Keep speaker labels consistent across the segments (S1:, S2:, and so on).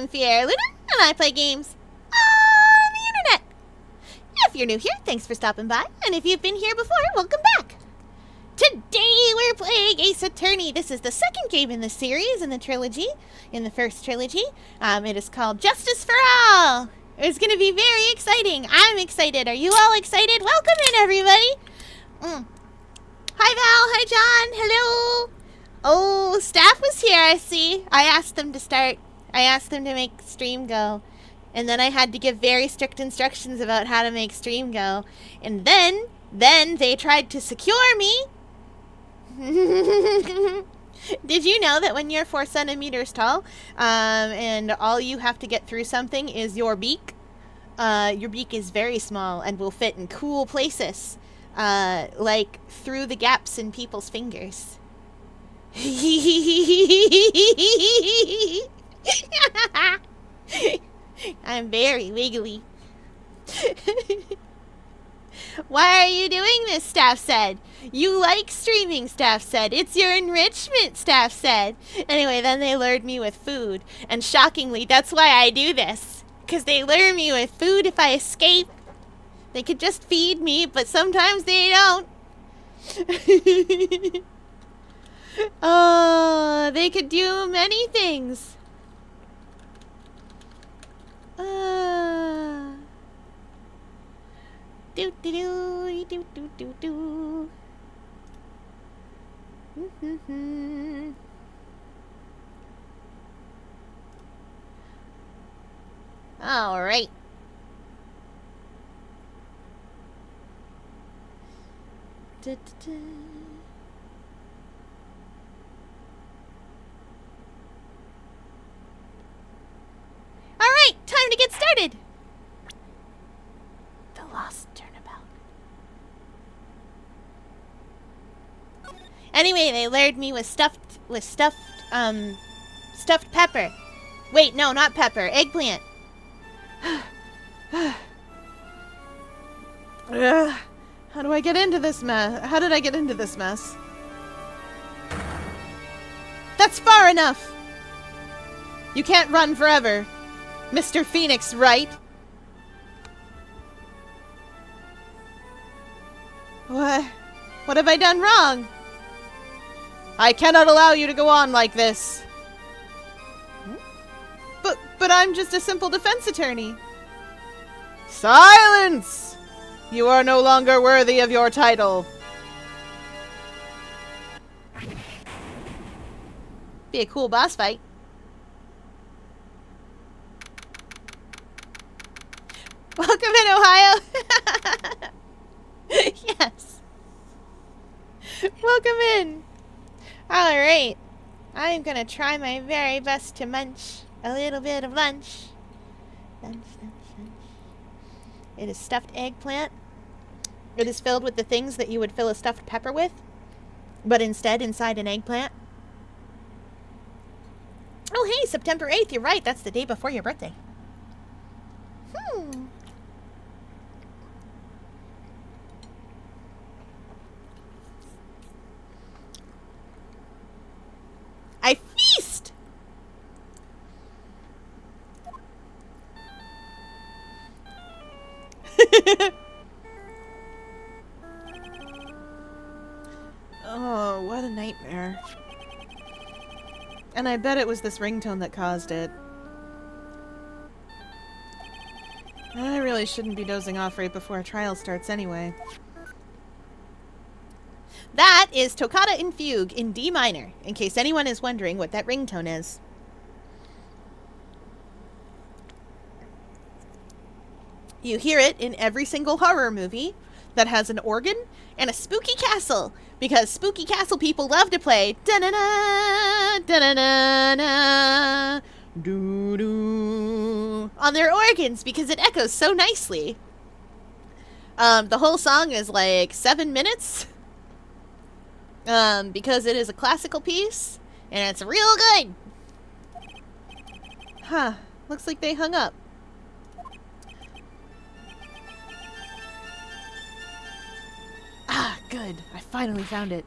S1: Fiera Luna, and I play games on the internet. If you're new here, thanks for stopping by, and if you've been here before, welcome back. Today we're playing Ace Attorney. This is the second game in the series, in the first trilogy. It is called Justice for All. It's going to be very exciting. I'm excited. Are you all excited? Welcome in, everybody. Hi, Val. Hi, John. Hello. Oh, staff was here, I see. I asked them to make stream go. And then I had to give very strict instructions about how to make stream go. And then they tried to secure me. Did you know that when you're 4 centimeters tall, and all you have to get through something is your beak is very small and will fit in cool places, like through the gaps in people's fingers. I'm very wiggly. Why are you doing this, staff said. You like streaming, staff said. It's your enrichment, staff said. Anyway, then they lured me with food. And shockingly, that's why I do this. Because they lure me with food if I escape. They could just feed me, but sometimes they don't. Oh, they could do many things. Do do do do do do do. All right. Da, da, da. All right, time to get started. The Lost Turnabout. Anyway, they lured me with stuffed pepper. Wait, no, not pepper. Eggplant. How do I get into this mess? How did I get into this mess? That's far enough. You can't run forever. Mr. Phoenix, right? What have I done wrong? I cannot allow you to go on like this. But I'm just a simple defense attorney. Silence! You are no longer worthy of your title. Be a cool boss fight. Welcome in, Ohio! Yes. Welcome in. Alright. I'm gonna try my very best to munch a little bit of lunch. Lunch. It is stuffed eggplant. It is filled with the things that you would fill a stuffed pepper with, but instead inside an eggplant. Oh, hey, September 8th. You're right. That's the day before your birthday. I feast! Oh, what a nightmare. And I bet it was this ringtone that caused it. I really shouldn't be dozing off right before a trial starts anyway. That is Toccata in Fugue in D minor, in case anyone is wondering what that ringtone is. You hear it in every single horror movie that has an organ and a spooky castle, because spooky castle people love to play da-na-na, da-na-na-na, doo-doo on their organs because it echoes so nicely. The whole song is like 7 minutes. Because it is a classical piece, and it's real good. Huh. Looks like they hung up. Ah, good. I finally found it.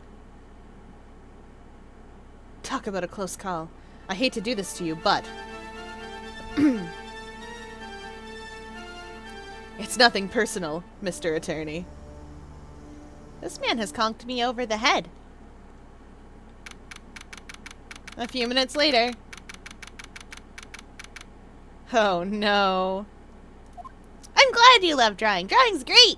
S1: Talk about a close call. I hate to do this to you, but It's nothing personal, Mr. Attorney. This man has conked me over the head. A few minutes later. Oh no. I'm glad you love drawing. Drawing's great.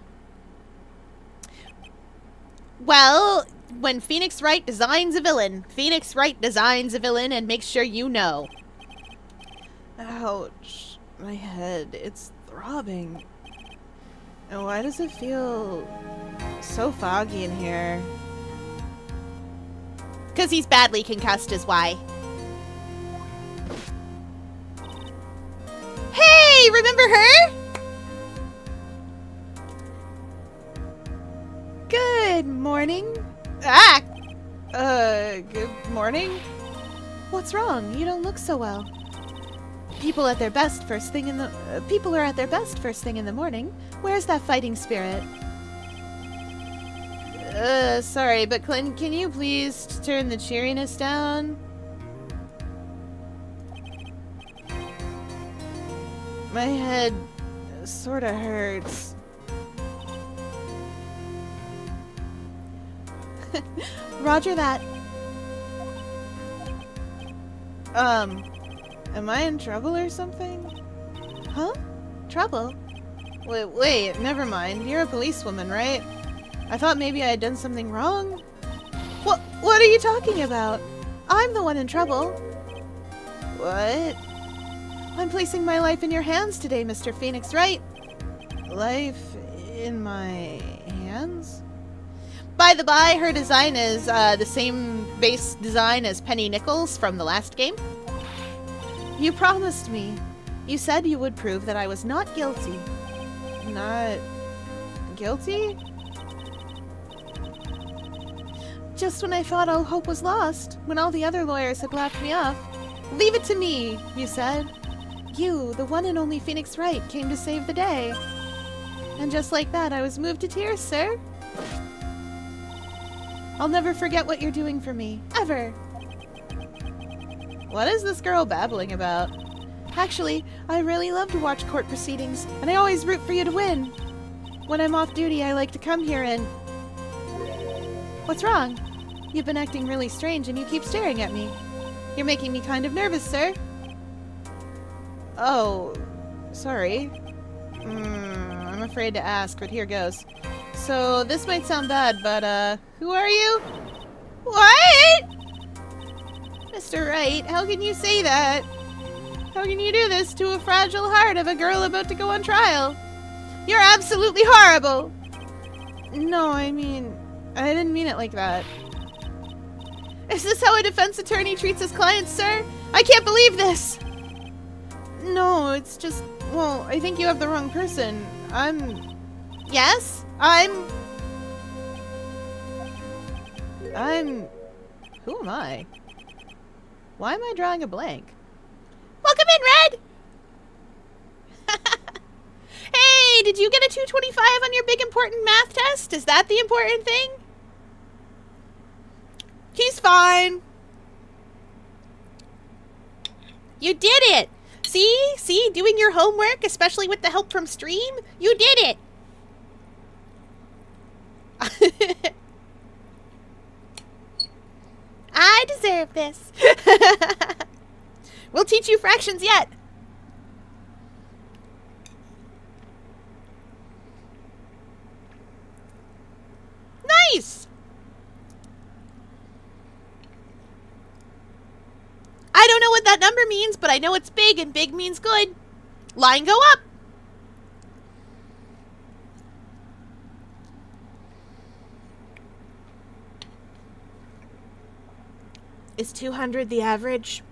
S1: Well, when Phoenix Wright designs a villain, Phoenix Wright designs a villain and makes sure you know. Ouch. My head. It's throbbing. And why does it feel so foggy in here? Because he's badly concussed is why. Hey, remember her? Good morning. Good morning? What's wrong? You don't look so well. People are at their best first thing in the morning. Where's that fighting spirit? Sorry, but Clint, can you please turn the cheeriness down? My head sorta hurts. Roger that. Am I in trouble or something? Huh? Trouble? Wait, never mind. You're a policewoman, right? I thought maybe I had done something wrong. What are you talking about? I'm the one in trouble. What? I'm placing my life in your hands today, Mr. Phoenix Wright. Life in my hands? By the by, her design is the same base design as Penny Nichols from the last game. You promised me. You said you would prove that I was not guilty. Not guilty? Just when I thought all hope was lost, when all the other lawyers had laughed me off. Leave it to me, you said. You, the one and only Phoenix Wright, came to save the day. And just like that, I was moved to tears, sir. I'll never forget what you're doing for me. Ever. What is this girl babbling about? Actually, I really love to watch court proceedings, and I always root for you to win. When I'm off duty, I like to come here and... What's wrong? You've been acting really strange and you keep staring at me. You're making me kind of nervous, sir. Oh, sorry. I'm afraid to ask, but here goes. So, this might sound bad, but, who are you? What? Mr. Wright, how can you say that? How can you do this to a fragile heart of a girl about to go on trial? You're absolutely horrible! No, I mean, I didn't mean it like that. Is this how a defense attorney treats his clients, sir? I can't believe this! No, it's just, well, I think you have the wrong person. Yes? Who am I? Why am I drawing a blank? Welcome in, Red! Hey, did you get a 225 on your big important math test? Is that the important thing? He's fine. You did it! See? Doing your homework, especially with the help from Stream? You did it! I deserve this. We'll teach you fractions yet. Nice! I don't know what that number means, but I know it's big, and big means good. Line go up. Is 200 the average?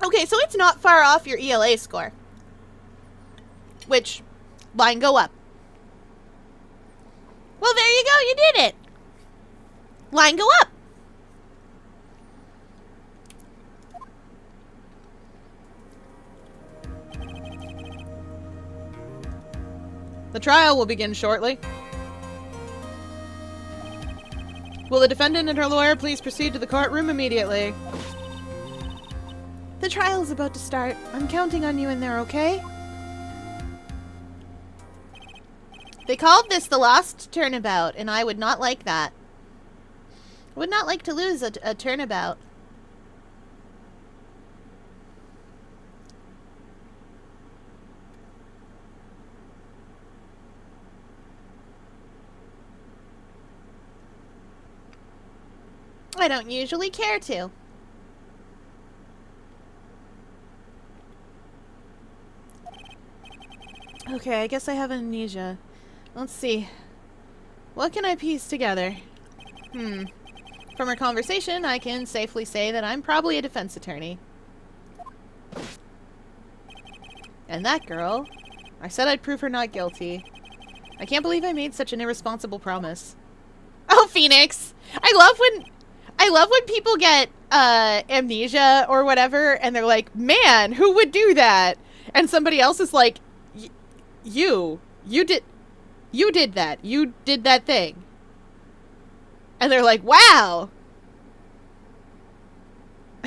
S1: Okay, so it's not far off your ELA score. Which, line go up. Well, there you go, you did it. Line go up. The trial will begin shortly.
S2: Will the defendant and her lawyer please proceed to the courtroom immediately?
S1: The trial is about to start. I'm counting on you in there, okay? They called this the Lost Turnabout, and I would not like that. I would not like to lose a turnabout. I don't usually care to. Okay, I guess I have amnesia. Let's see. What can I piece together? From our conversation, I can safely say that I'm probably a defense attorney. And that girl, I said I'd prove her not guilty. I can't believe I made such an irresponsible promise. Oh, Phoenix! I love when people get amnesia or whatever, and they're like, man, who would do that? And somebody else is like, you did that. You did that thing. And they're like, wow.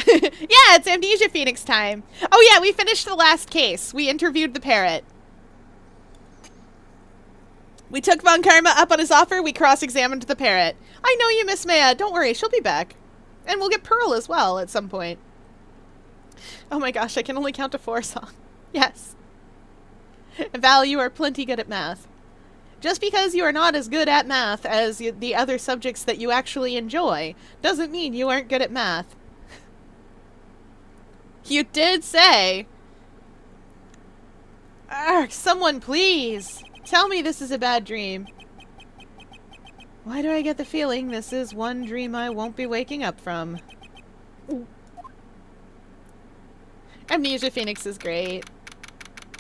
S1: Yeah, it's Amnesia Phoenix time. Oh yeah, we finished the last case. We interviewed the parrot. We took Von Karma up on his offer. We cross-examined the parrot. I know you miss Maya. Don't worry, she'll be back. And we'll get Pearl as well at some point. Oh my gosh, I can only count to 4 song. Yes. Val, you are plenty good at math. Just because you are not as good at math as the other subjects that you actually enjoy doesn't mean you aren't good at math. You did say... Arg, someone please! Tell me this is a bad dream. Why do I get the feeling this is one dream I won't be waking up from? Amnesia Phoenix is great.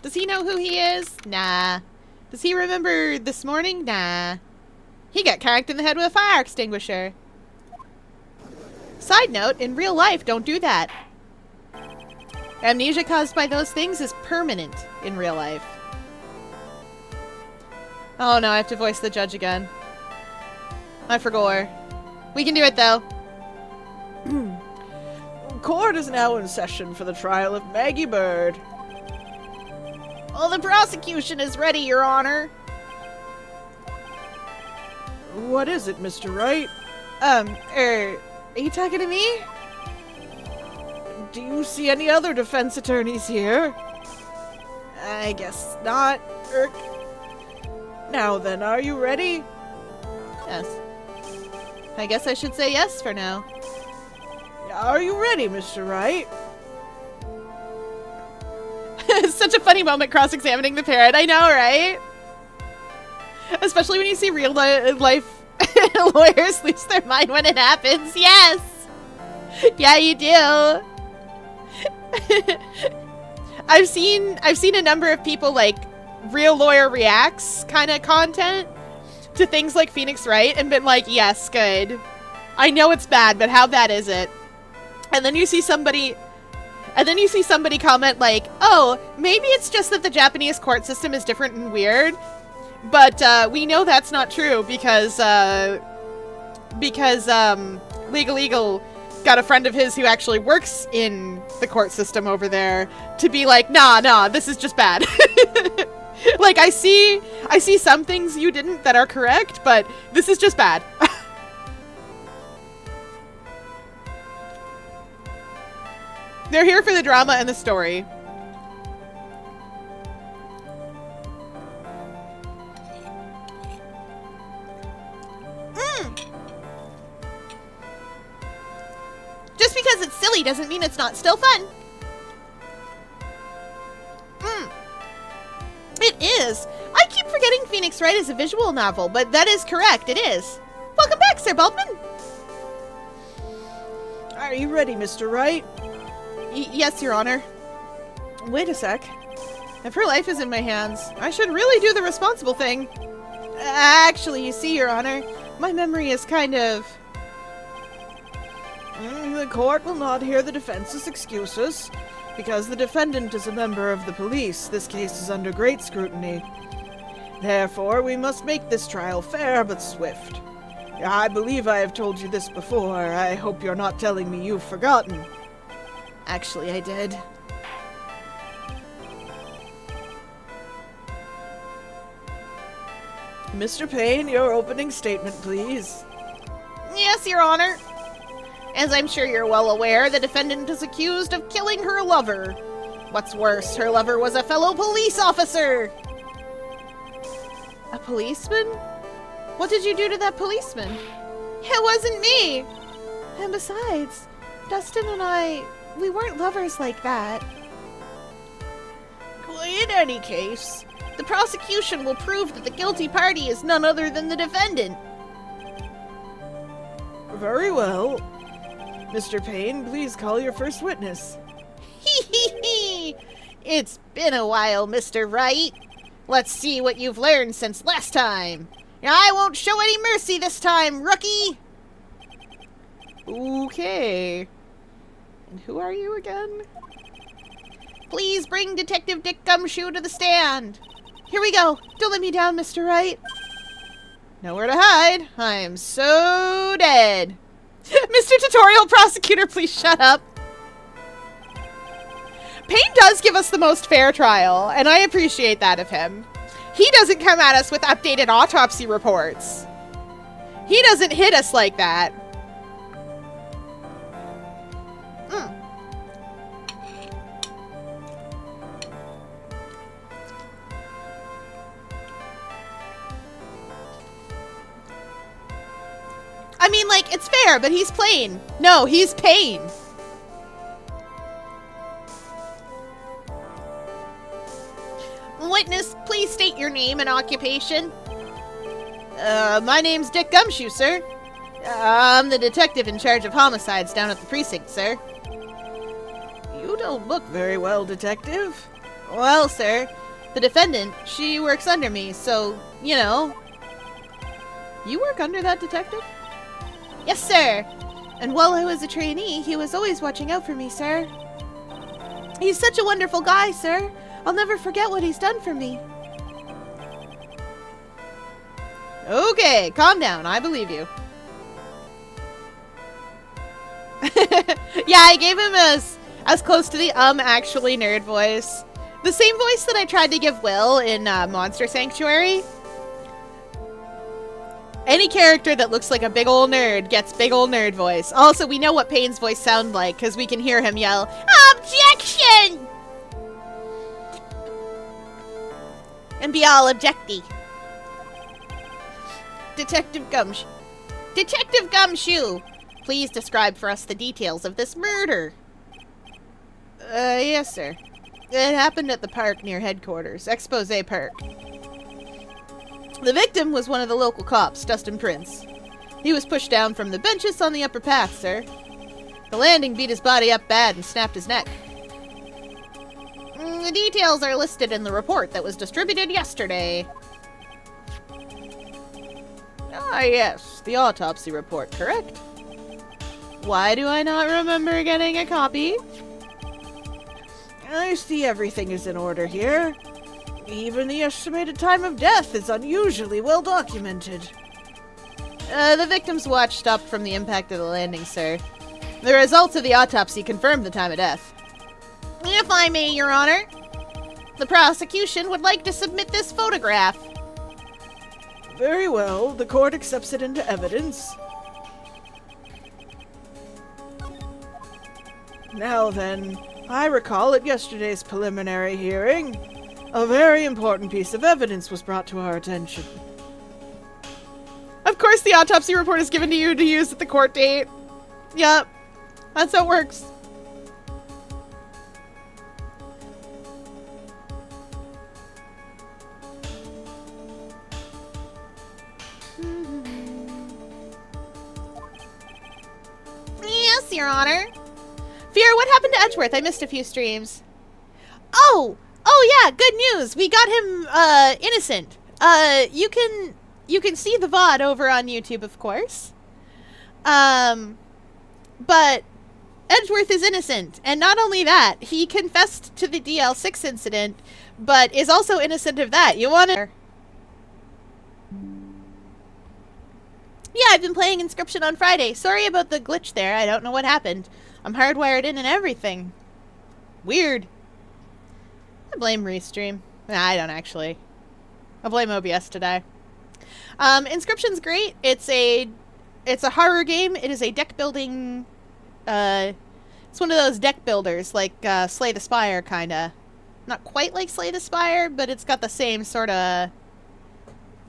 S1: Does he know who he is? Nah. Does he remember this morning? Nah. He got cracked in the head with a fire extinguisher. Side note, in real life, don't do that. Amnesia caused by those things is permanent in real life. Oh no, I have to voice the judge again. I forgot. We can do it though.
S3: Court is now in session for the trial of Maggie Bird.
S1: Oh, the prosecution is ready, Your Honor.
S3: What is it, Mr. Wright?
S1: Are you talking to me?
S3: Do you see any other defense attorneys here?
S1: I guess not.
S3: Now then, are you ready?
S1: Yes. I guess I should say yes for now.
S3: Are you ready, Mr. Wright?
S1: Such a funny moment cross-examining the parrot. I know, right? Especially when you see real life lawyers lose their mind when it happens. Yes! Yeah, you do. I've seen a number of people like real lawyer reacts kind of content to things like Phoenix Wright and been like, yes, good. I know it's bad, but how bad is it? And then you see somebody comment like, oh, maybe it's just that the Japanese court system is different and weird, but we know that's not true because Legal Eagle got a friend of his who actually works in the court system over there to be like, nah, this is just bad. Like, I see some things you didn't that are correct, but this is just bad. They're here for the drama and the story. Just because it's silly doesn't mean it's not still fun. It is. I keep forgetting Phoenix Wright is a visual novel, but that is correct. It is. Welcome back, Sir Baldwin.
S3: Are you ready, Mr. Wright?
S1: Yes, Your Honor.
S3: Wait a sec.
S1: If her life is in my hands, I should really do the responsible thing. Actually, you see, Your Honor, my memory is kind of...
S3: The court will not hear the defense's excuses. Because the defendant is a member of the police, this case is under great scrutiny. Therefore, we must make this trial fair but swift. I believe I have told you this before. I hope you're not telling me you've forgotten.
S1: Actually, I did.
S3: Mr. Payne, your opening statement, please.
S1: Yes, Your Honor. As I'm sure you're well aware, the defendant is accused of killing her lover. What's worse, her lover was a fellow police officer. A policeman? What did you do to that policeman? It wasn't me. And besides, Dustin and we weren't lovers like that. In any case, the prosecution will prove that the guilty party is none other than the defendant.
S3: Very well. Mr. Payne, please call your first witness.
S1: It's been a while, Mr. Wright. Let's see what you've learned since last time. I won't show any mercy this time, rookie. Okay. And who are you again? Please bring Detective Dick Gumshoe to the stand. Here we go. Don't let me down, Mr. Wright. Nowhere to hide. I am so dead. Mr. Tutorial Prosecutor, please shut up. Payne does give us the most fair trial, and I appreciate that of him. He doesn't come at us with updated autopsy reports. He doesn't hit us like that. I mean, like, it's fair, but he's plain. No, he's Payne. Witness, please state your name and occupation. My name's Dick Gumshoe, sir. I'm the detective in charge of homicides down at the precinct, sir.
S3: You don't look very well, Detective.
S1: Well, sir, the defendant, she works under me, so, you know. You work under that detective? Yes, sir. And while I was a trainee, he was always watching out for me, sir. He's such a wonderful guy, sir. I'll never forget what he's done for me. Okay, calm down. I believe you. Yeah, I gave him as close to the actually nerd voice. The same voice that I tried to give Will in Monster Sanctuary. Any character that looks like a big ol' nerd gets big ol' nerd voice. Also, we know what Payne's voice sounds like because we can hear him yell, "Objection!" And be all objecty. Detective Gumshoe, please describe for us the details of this murder. Yes, sir. It happened at the park near headquarters, Expose Park. The victim was one of the local cops, Dustin Prince. He was pushed down from the benches on the upper path, sir. The landing beat his body up bad and snapped his neck. The details are listed in the report that was distributed yesterday. Ah, yes, the autopsy report, correct? Why do I not remember getting a copy?
S3: I see everything is in order here. Even the estimated time of death is unusually well documented.
S1: The victim's watch stopped from the impact of the landing, sir. The results of the autopsy confirmed the time of death. If I may, Your Honor, the prosecution would like to submit this photograph.
S3: Very well. The court accepts it into evidence. Now then, I recall at yesterday's preliminary hearing, a very important piece of evidence was brought to our attention.
S2: Of course the autopsy report is given to you to use at the court date. Yep. That's how it works.
S1: Yes, Your Honor. Fear, what happened to Edgeworth? I missed a few streams. Oh yeah, good news. We got him innocent. You can see the VOD over on YouTube, of course. But Edgeworth is innocent, and not only that, he confessed to the DL6 incident, but is also innocent of that. You want to? Yeah, I've been playing Inscription on Friday. Sorry about the glitch there. I don't know what happened. I'm hardwired in and everything. Weird. I blame Restream. Nah, I don't actually. I blame OBS today. Inscription's great. It's a horror game. It is a deck building. It's one of those deck builders, like Slay the Spire, kinda. Not quite like Slay the Spire, but it's got the same sort of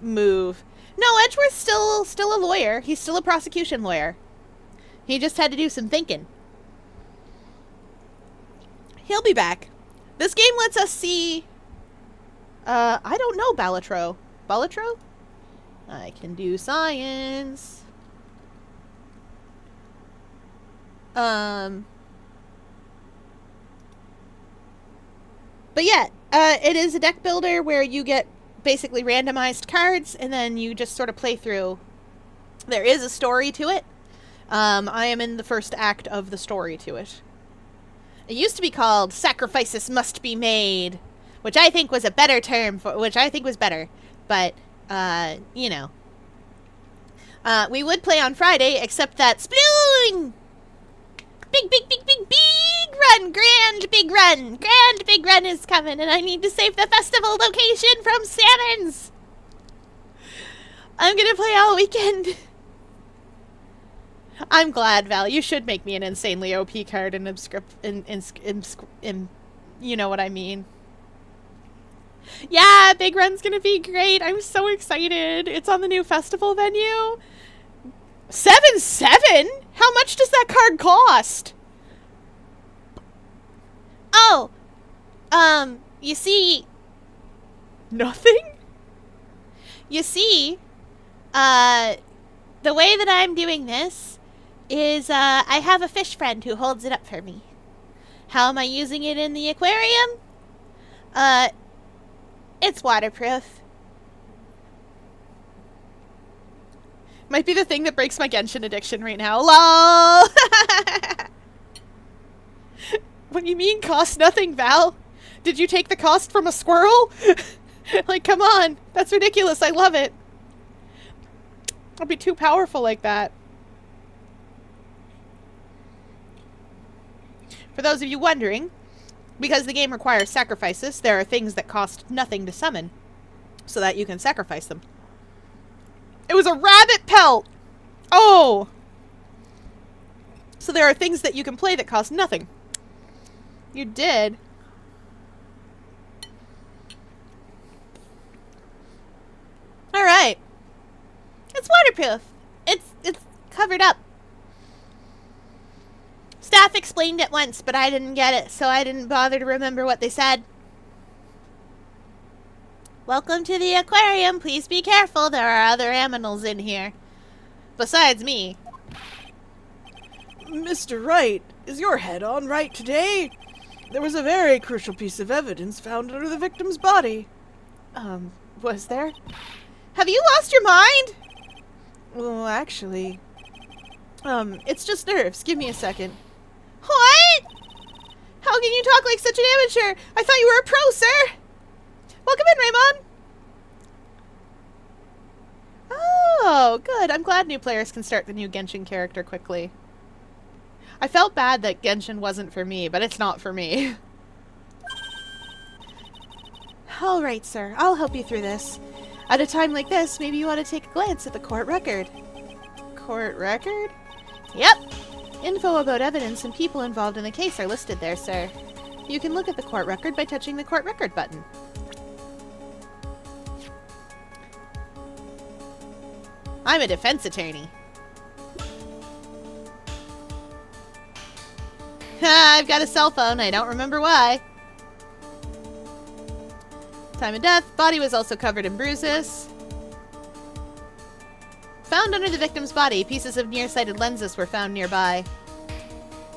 S1: move. No, Edgeworth's still a lawyer. He's still a prosecution lawyer. He just had to do some thinking. He'll be back. This game lets us see... I don't know Balatro. Balatro? I can do science. But yeah, it is a deck builder where you get basically randomized cards and then you just sort of play through. There is a story to it. I am in the first act of the story to it. It used to be called Sacrifices Must Be Made, which I think was a better term for, which I think was better. But, you know. We would play on Friday, except that Sploon! Big run! Grand big run! Grand big run is coming, and I need to save the festival location from salmons! I'm gonna play all weekend. I'm glad, Val. You should make me an insanely OP card in you know what I mean. Yeah, Big Run's gonna be great. I'm so excited. It's on the new festival venue. 7-7? How much does that card cost? Oh, you see... Nothing? You see, the way that I'm doing this is, I have a fish friend who holds it up for me. How am I using it in the aquarium? It's waterproof. Might be the thing that breaks my Genshin addiction right now. LOL! What do you mean cost nothing, Val? Did you take the cost from a squirrel? Like, come on. That's ridiculous. I love it. I'll be too powerful like that. For those of you wondering, because the game requires sacrifices, there are things that cost nothing to summon, so that you can sacrifice them. It was a rabbit pelt! Oh! So there are things that you can play that cost nothing. You did. Alright. It's waterproof. It's covered up. Staff explained it once, but I didn't get it, so I didn't bother to remember what they said. Welcome to the aquarium. Please be careful. There are other animals in here. Besides me.
S3: Mr. Wright, is your head on right today? There was a very crucial piece of evidence found under the victim's body.
S2: Was there?
S1: Have you lost your mind?
S3: Well, actually...
S2: It's just nerves. Give me a second.
S1: What? How can you talk like such an amateur? I thought you were a pro, sir. Welcome in, Raymond.
S2: Oh, good. I'm glad new players can start the new Genshin character quickly. I felt bad that Genshin wasn't for me, but it's not for me. All right, sir. I'll help you through this. At a time like this, maybe you want to take a glance at the court record. Court record?
S1: Yep.
S2: Info about evidence and people involved in the case are listed there, sir. You can look at the court record by touching the court record button.
S1: I'm a defense attorney. I've got a cell phone. I don't remember why. Time of death. Body was also covered in bruises. Found under the victim's body. Pieces of nearsighted lenses were found nearby.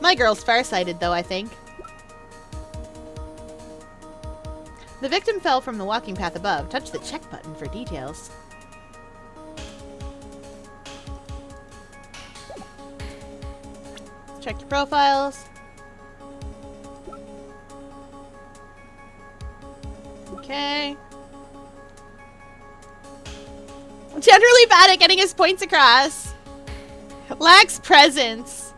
S1: My girl's farsighted, though, I think. The victim fell from the walking path above. Touch the check button for details. Check your profiles. Okay.
S2: Generally bad at getting his points across. Lacks presence.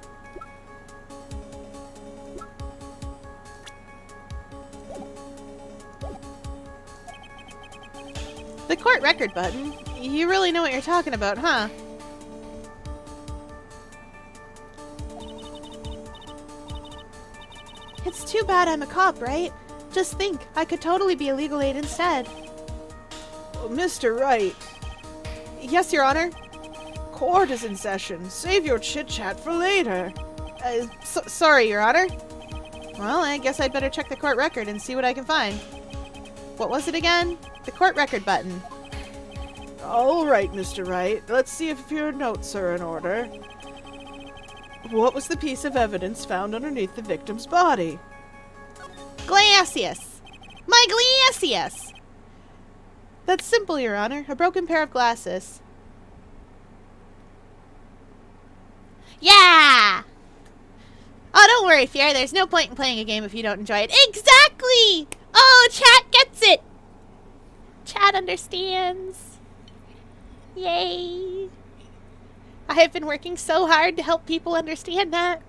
S2: The court record button? You really know what you're talking about, huh? It's too bad I'm a cop, right? Just think, I could totally be a legal aid instead.
S3: Mr. Wright,
S2: Yes, Your Honor.
S3: court is in session. Save your chit-chat for later.
S2: Sorry, Your Honor. Well, I guess I'd better check the court record and see what I can find. What was it again? The court record button.
S3: All right, Mr. Wright. Let's see if your notes are in order. What was the piece of evidence found underneath the victim's body?
S2: Glacius! My Glacius! That's simple, Your Honor. A broken pair of glasses.
S1: Yeah! Oh, don't worry, Fier. There's no point in playing a game if you don't enjoy it. Exactly! Oh, chat gets it! Chat understands. Yay.
S2: I have been working so hard to help people understand that.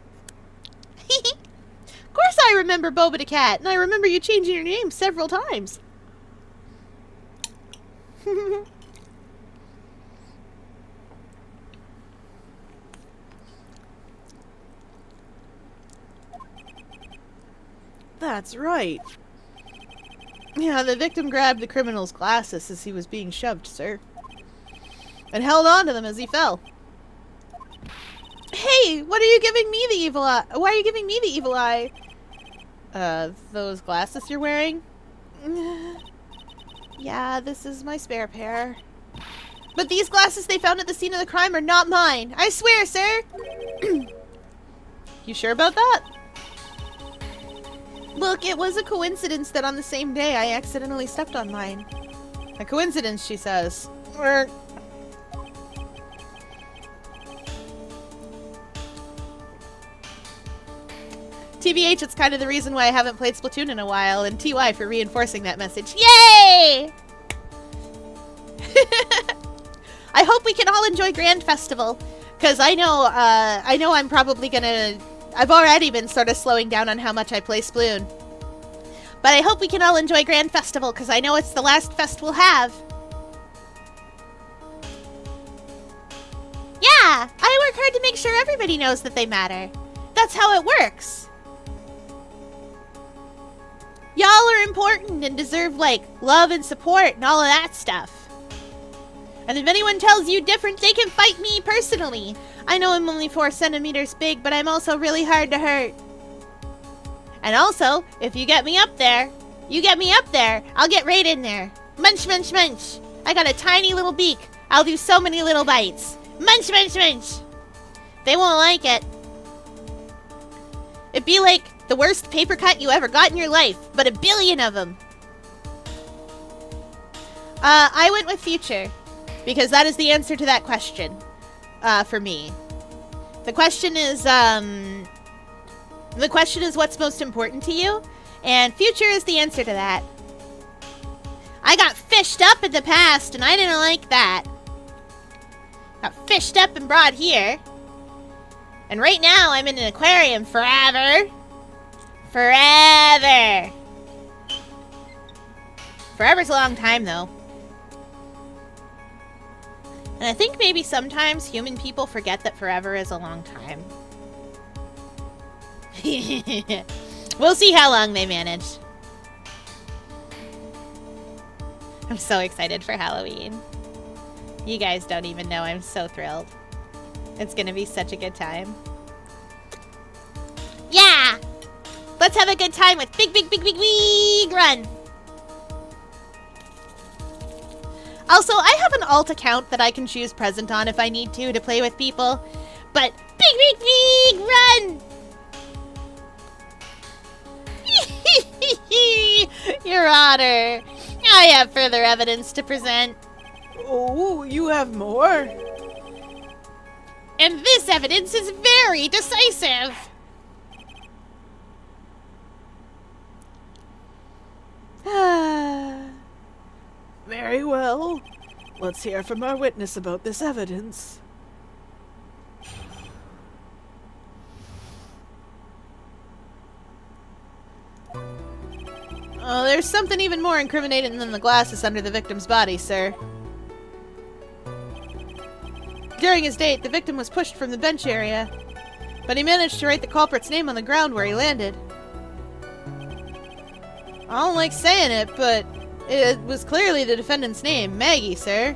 S2: Of course I remember Boba the Cat, and I remember you changing your name several times.
S3: That's right.
S2: Yeah, the victim grabbed the criminal's glasses as he was being shoved, sir. And held on to them as he fell. Hey, what are you giving me the evil eye? Why are you giving me the evil eye? Those glasses you're wearing? Yeah, this is my spare pair. But these glasses they found at the scene of the crime are not mine. I swear, sir. You sure about that? Look, it was a coincidence that on the same day I accidentally stepped on mine. A coincidence, she says. TBH, it's kind of the reason why I haven't played Splatoon in a while, and TY for reinforcing that message. Yay! I hope we can all enjoy Grand Festival, because I know I'm probably gonna... I've already been sort of slowing down on how much I play Sploon. But I hope we can all enjoy Grand Festival, because I know it's the last fest we'll have.
S1: Yeah! I work hard to make sure everybody knows that they matter. That's how it works.
S2: Y'all are important and deserve, like, love and support and all of that stuff. And if anyone tells you different, they can fight me personally. I know I'm only 4 centimeters big, but I'm also really hard to hurt. And also, if you get me up there, I'll get right in there. Munch, munch, munch. I got a tiny little beak. I'll do so many little bites. Munch, munch, munch. They won't like it. It'd be like the worst paper cut you ever got in your life, but 1 billion of them. I went with future, because that is the answer to that question, for me. The question is what's most important to you, and future is the answer to that. I got fished up in the past, and I didn't like that. Got fished up and brought here. And right now, I'm in an aquarium forever. Forever. Forever's a long time, though. And I think maybe sometimes human people forget that forever is a long time. We'll see how long they manage. I'm so excited for Halloween. You guys don't even know, I'm so thrilled. It's gonna be such a good time.
S1: Yeah! Let's have a good time with Big Run.
S2: Also, I have an alt account that I can choose present on if I need to play with people. But
S1: Big Run!
S2: Your Honor, I have further evidence to present.
S3: Oh, you have more?
S1: And this evidence is very decisive.
S3: Very well. Let's hear from our witness about this evidence.
S2: Oh, there's something even more incriminating than the glasses under the victim's body, sir. During his date, the victim was pushed from the bench area, but he managed to write the culprit's name on the ground where he landed. I don't like saying it, but it was clearly the defendant's name, Maggie, sir.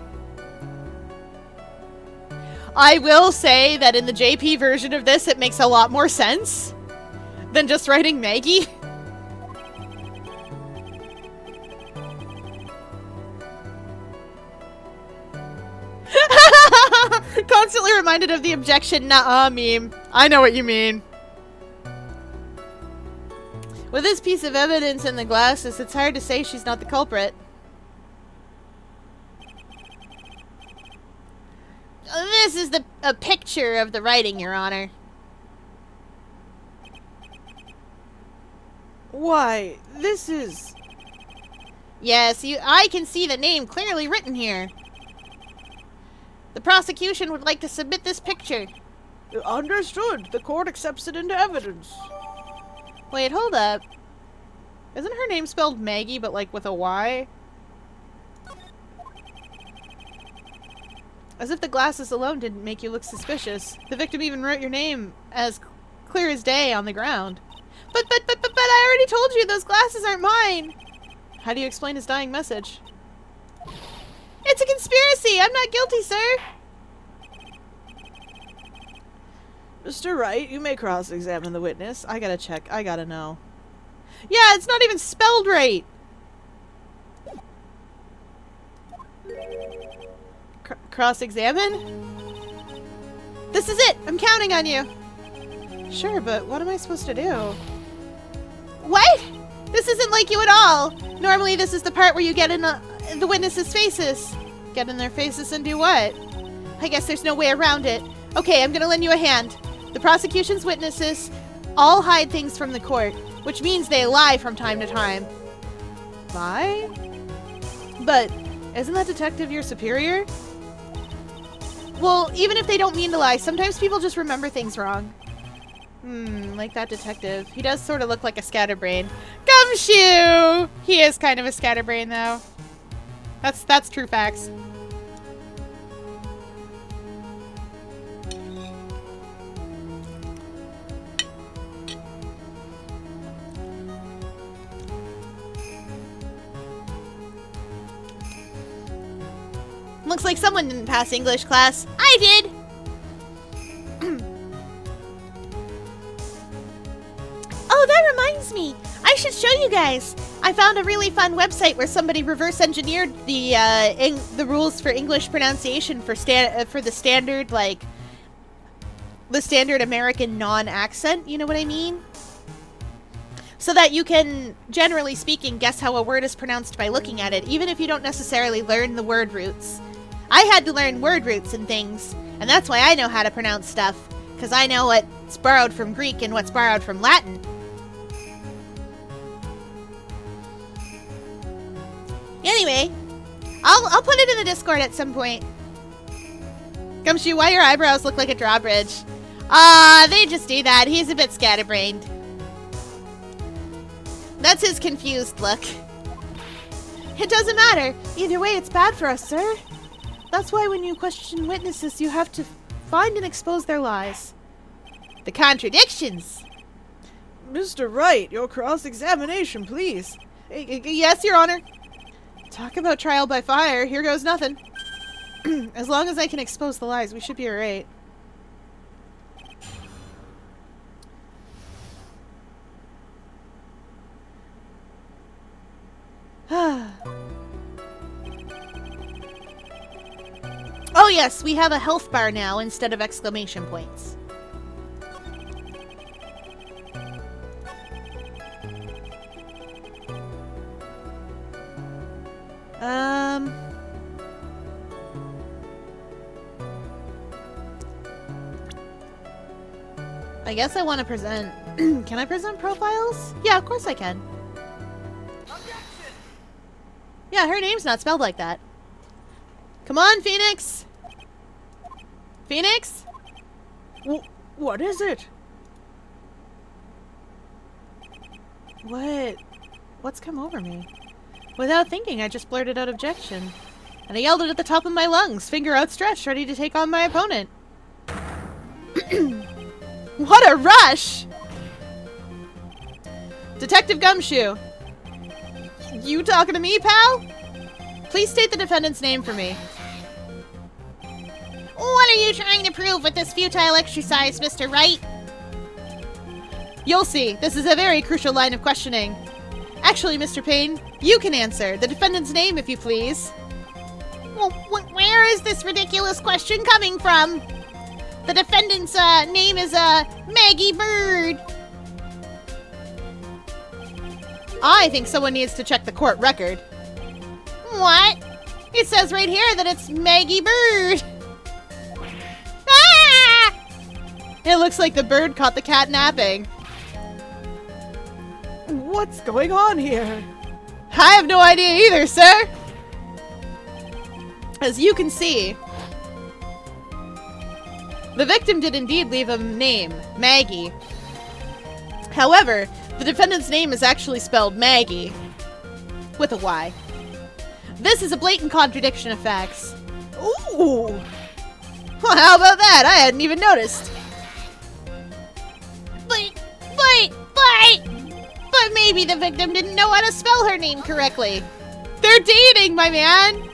S2: I will say that in the JP version of this, it makes a lot more sense than just writing Maggie. Constantly reminded of the objection, nuh-uh meme. I know what you mean. With this piece of evidence in the glasses, it's hard to say she's not the culprit. This is a picture of the writing, Your Honor.
S3: Why, this is...
S2: Yes, I can see the name clearly written here. The prosecution would like to submit this picture.
S3: Understood. The court accepts it into evidence.
S2: Wait, hold up. Isn't her name spelled Maggie, but like with a Y? As if the glasses alone didn't make you look suspicious. The victim even wrote your name as clear as day on the ground. But I already told you those glasses aren't mine! How do you explain his dying message? It's a conspiracy! I'm not guilty, sir!
S3: Mr. Wright, you may cross-examine the witness. I gotta check. I gotta know.
S2: Yeah, it's not even spelled right! Cross-examine? This is it! I'm counting on you! Sure, but what am I supposed to do? What? This isn't like you at all! Normally this is the part where you get in the witnesses' faces. Get in their faces and do what? I guess there's no way around it. Okay, I'm gonna lend you a hand. The prosecution's witnesses all hide things from the court, which means they lie from time to time. Lie? But isn't that detective your superior? Well, even if they don't mean to lie, sometimes people just remember things wrong. Like that detective. He does sort of look like a scatterbrain. Gumshoe! He is kind of a scatterbrain, though. That's true facts. Looks like someone didn't pass English class. I did! Oh, that reminds me. I should show you guys. I found a really fun website where somebody reverse engineered the rules for English pronunciation for the standard, like, the standard American non-accent, you know what I mean? So that you can, generally speaking, guess how a word is pronounced by looking at it, even if you don't necessarily learn the word roots. I had to learn word roots and things, and that's why I know how to pronounce stuff, because I know what's borrowed from Greek and what's borrowed from Latin. Anyway, I'll put it in the Discord at some point. Gumshoe, why your eyebrows look like a drawbridge? They just do that. He's a bit scatterbrained. That's his confused look. It doesn't matter. Either way, it's bad for us, sir. That's why when you question witnesses, you have to find and expose their lies. The contradictions.
S3: Mr. Wright, your cross-examination, please.
S2: Yes, Your Honor. Talk about trial by fire. Here goes nothing. As long as I can expose the lies, we should be alright. Oh yes, we have a health bar now instead of exclamation points. I guess I want to present... Can I present profiles? Yeah, of course I can. Yeah, her name's not spelled like that. Come on, Phoenix! Phoenix?
S3: What is it?
S2: What's come over me? Without thinking, I just blurted out objection. And I yelled it at the top of my lungs, finger outstretched, ready to take on my opponent. What a rush! Detective Gumshoe. You talking to me, pal? Please state the defendant's name for me.
S1: What are you trying to prove with this futile exercise, Mr. Wright?
S2: You'll see. This is a very crucial line of questioning. Actually, Mr. Payne, you can answer. The defendant's name, if you please.
S1: Well, where is this ridiculous question coming from? The defendant's name is Maggie Bird.
S2: I think someone needs to check the court record.
S1: What?
S2: It says right here that it's Maggie Bird.
S1: Ah!
S2: It looks like the bird caught the cat napping.
S3: What's going on here?
S2: I have no idea either, sir. As you can see, the victim did indeed leave a name, Maggie. However, the defendant's name is actually spelled Maggie, with a Y. This is a blatant contradiction of facts.
S3: Ooh!
S2: Well, how about that? I hadn't even noticed.
S1: But maybe the victim didn't know how to spell her name correctly.
S2: They're dating, my man!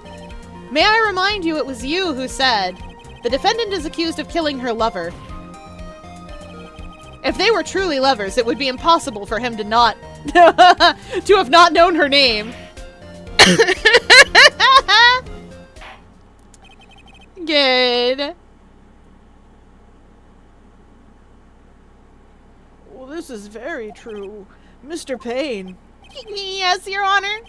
S2: May I remind you it was you who said, the defendant is accused of killing her lover. If they were truly lovers, it would be impossible for him to not... to have not known her name. Good.
S3: Well, this is very true. Mr. Payne,
S1: Yes, Your Honor.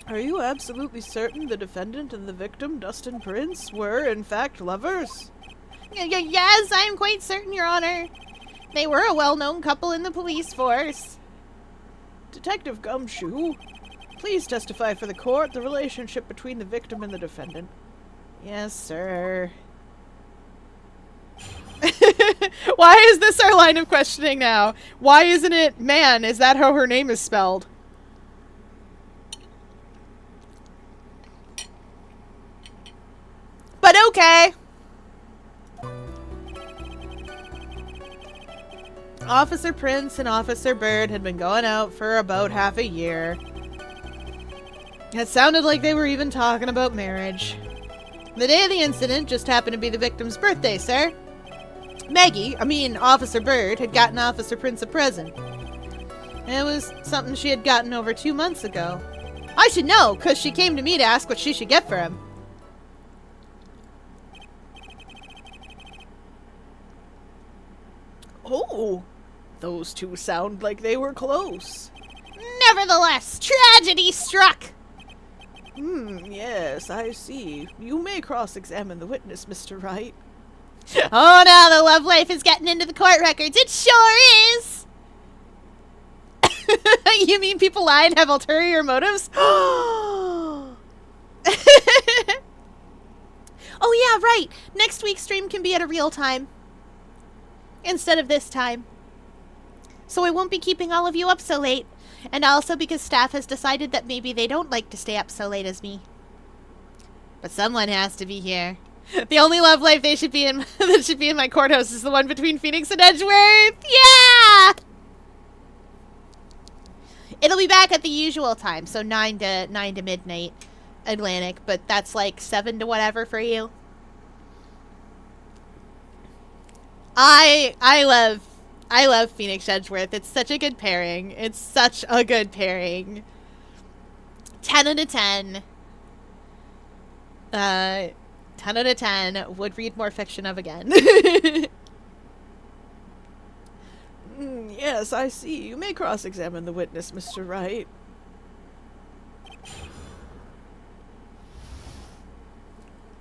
S3: are you absolutely certain the defendant and the victim, Dustin Prince, were in fact lovers?
S1: Yes, I'm quite certain, Your Honor. They were a well-known couple in the police force.
S3: Detective Gumshoe, please testify for the court the relationship between the victim and the defendant.
S2: Yes, sir. Why is this our line of questioning now? Why isn't it man? Is that how her name is spelled? But okay. Officer Prince and Officer Bird had been going out for about half a year. It sounded like they were even talking about marriage. The day of the incident just happened to be the victim's birthday, sir. Officer Bird had gotten Officer Prince a present. It was something she had gotten over 2 months ago. I should know, because she came to me to ask what she should get for him.
S3: Oh, those two sound like they were close.
S1: Nevertheless, tragedy struck.
S3: Yes, I see. You may cross-examine the witness, Mr. Wright.
S1: Oh, now the love life is getting into the court records. It sure is.
S2: You mean people lie and have ulterior motives?
S1: Oh, yeah, right. Next week's stream can be at a real time instead of this time. So I won't be keeping all of you up so late. And also because staff has decided that maybe they don't like to stay up so late as me.
S2: But someone has to be here. The only love life they should be in that should be in my courthouse is the one between Phoenix and Edgeworth.
S1: Yeah! It'll be back at the usual time, so 9 to midnight Atlantic, but that's like 7 to whatever for you.
S2: I love Phoenix Edgeworth. It's such a good pairing. It's such a good pairing.
S1: 10 out of 10.
S2: 10 out of 10. Would read more fiction of again.
S3: Yes, I see. You may cross-examine the witness, Mr. Wright.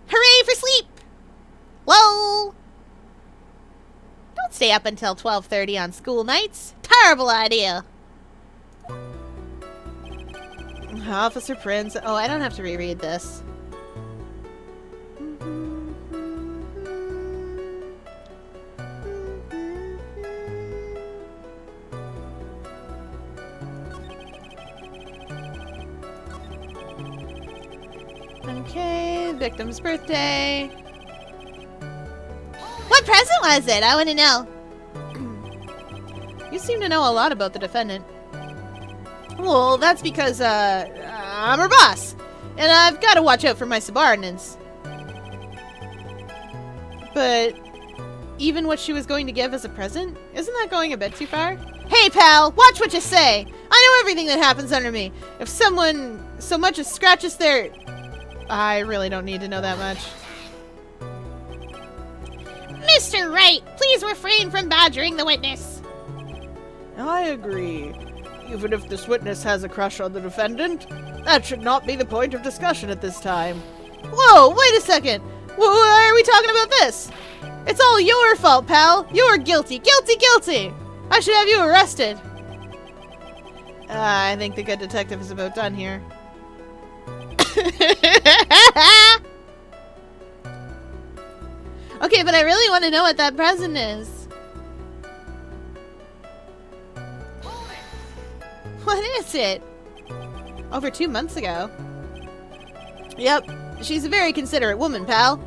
S1: Hooray for sleep! Whoa! Don't stay up until 12:30 on school nights. Terrible idea.
S2: Officer Prince. Oh, I don't have to reread this. Okay, victim's birthday.
S1: What present was it? I want to know.
S2: You seem to know a lot about the defendant. Well, that's because, I'm her boss. And I've got to watch out for my subordinates. But even what she was going to give as a present, isn't that going a bit too far? Hey, pal, watch what you say. I know everything that happens under me. If someone so much as scratches their... I really don't need to know that much.
S1: Mr. Wright, please refrain from badgering the witness.
S3: I agree. Even if this witness has a crush on the defendant, that should not be the point of discussion at this time.
S2: Whoa, wait a second. Why are we talking about this? It's all your fault, pal. You're guilty. Guilty, guilty. I should have you arrested. I think the good detective is about done here. Okay, but I really want to know what that present is. What is it? Over 2 months ago. Yep, she's a very considerate woman, pal.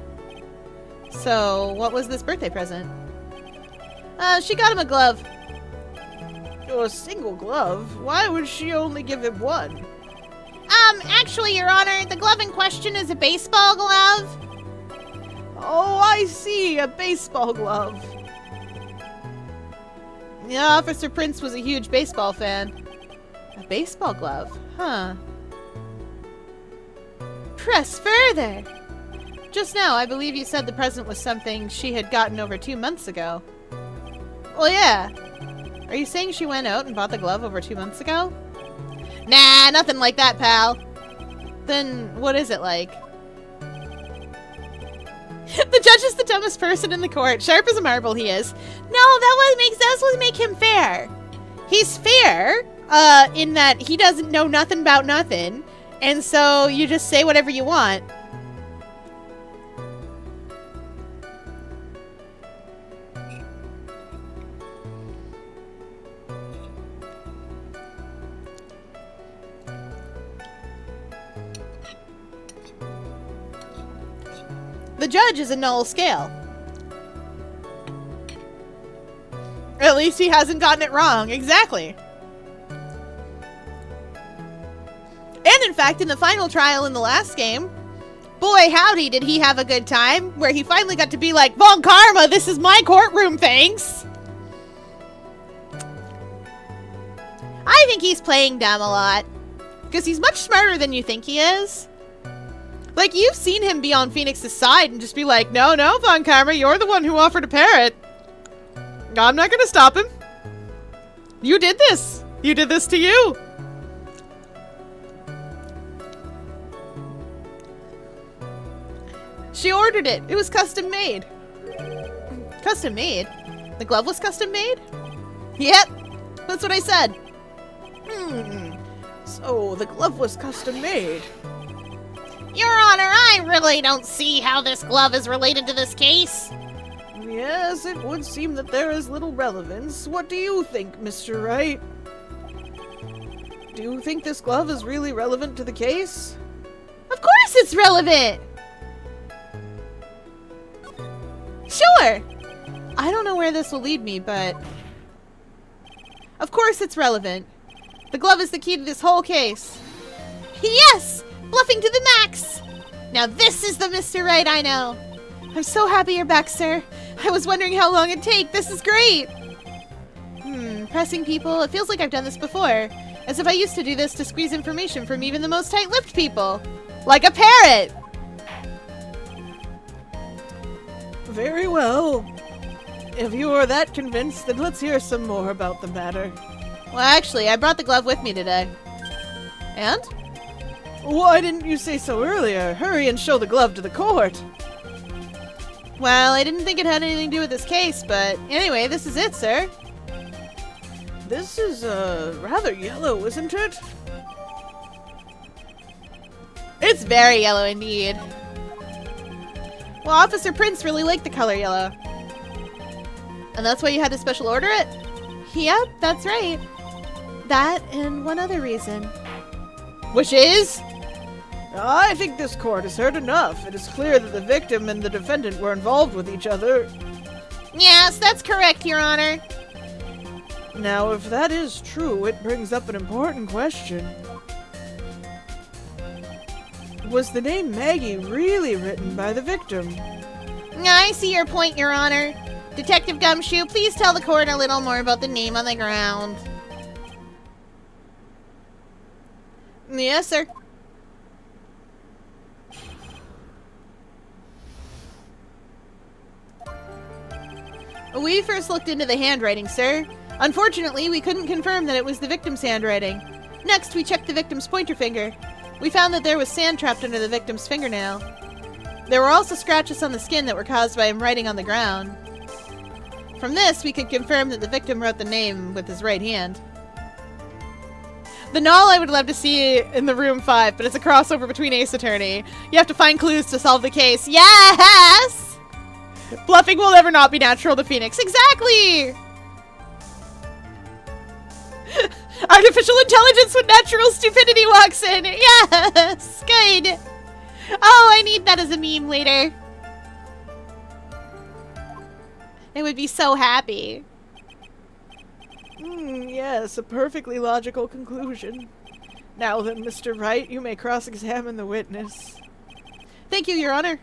S2: So, what was this birthday present? She got him a glove.
S3: A single glove? Why would she only give him one?
S1: Actually, Your Honor, the glove in question is a baseball glove.
S3: Oh, I see, a baseball glove.
S2: Yeah, Officer Prince was a huge baseball fan. A baseball glove? Huh. Press further! Just now, I believe you said the present was something she had gotten over 2 months ago. Well, yeah. Are you saying she went out and bought the glove over 2 months ago? Nah, nothing like that, pal. Then, what is it like? The judge is the dumbest person in the court. Sharp as a marble, he is.
S1: No, that's what make him fair.
S2: He's fair, in that he doesn't know nothing about nothing, and so you just say whatever you want. The judge is a null scale. At least he hasn't gotten it wrong. Exactly. And in fact, in the final trial in the last game, boy howdy did he have a good time, where he finally got to be like, Von Karma, this is my courtroom, thanks. I think he's playing dumb a lot. Because he's much smarter than you think he is. Like, you've seen him be on Phoenix's side and just be like, no, Von Karma, you're the one who offered to parrot. I'm not gonna stop him. You did this. You did this to you. She ordered it. It was custom made. Custom made? The glove was custom made? Yep. That's what I said.
S3: So the glove was custom made.
S1: Your Honor, I really don't see how this glove is related to this case.
S3: Yes, it would seem that there is little relevance. What do you think, Mr. Wright? Do you think this glove is really relevant to the case?
S2: Of course it's relevant! Sure! I don't know where this will lead me, but... Of course it's relevant. The glove is the key to this whole case.
S1: Yes! Bluffing to the max! Now this is the Mr. Wright I know.
S2: I'm so happy you're back, sir. I was wondering how long it'd take. This is great! Pressing people. It feels like I've done this before. As if I used to do this to squeeze information from even the most tight-lipped people. Like a parrot!
S3: Very well. If you are that convinced, then let's hear some more about the matter.
S2: Well, actually, I brought the glove with me today. And?
S3: Why didn't you say so earlier? Hurry and show the glove to the court.
S2: Well, I didn't think it had anything to do with this case, but anyway, this is it, sir.
S3: This is, rather yellow, isn't it?
S2: It's very yellow indeed. Well, Officer Prince really liked the color yellow. And that's why you had to special order it? Yep, that's right. That and one other reason. Which is?
S3: I think this court has heard enough. It is clear that the victim and the defendant were involved with each other.
S2: Yes, that's correct, Your Honor.
S3: Now, if that is true, it brings up an important question. Was the name Maggie really written by the victim?
S2: I see your point, Your Honor. Detective Gumshoe, please tell the court a little more about the name on the ground. Yes, sir. We first looked into the handwriting, sir. Unfortunately, we couldn't confirm that it was the victim's handwriting. Next, we checked the victim's pointer finger. We found that there was sand trapped under the victim's fingernail. There were also scratches on the skin that were caused by him writing on the ground. From this, we could confirm that the victim wrote the name with his right hand. The null I would love to see in the Room 5, but it's a crossover between Ace Attorney. You have to find clues to solve the case. Yes! Bluffing will never not be natural to Phoenix. Exactly! Artificial intelligence when natural stupidity walks in. Yes! Good! Oh, I need that as a meme later. I would be so happy.
S3: Yes, a perfectly logical conclusion. Now then, Mr. Wright, you may cross-examine the witness.
S2: Thank you, Your Honor.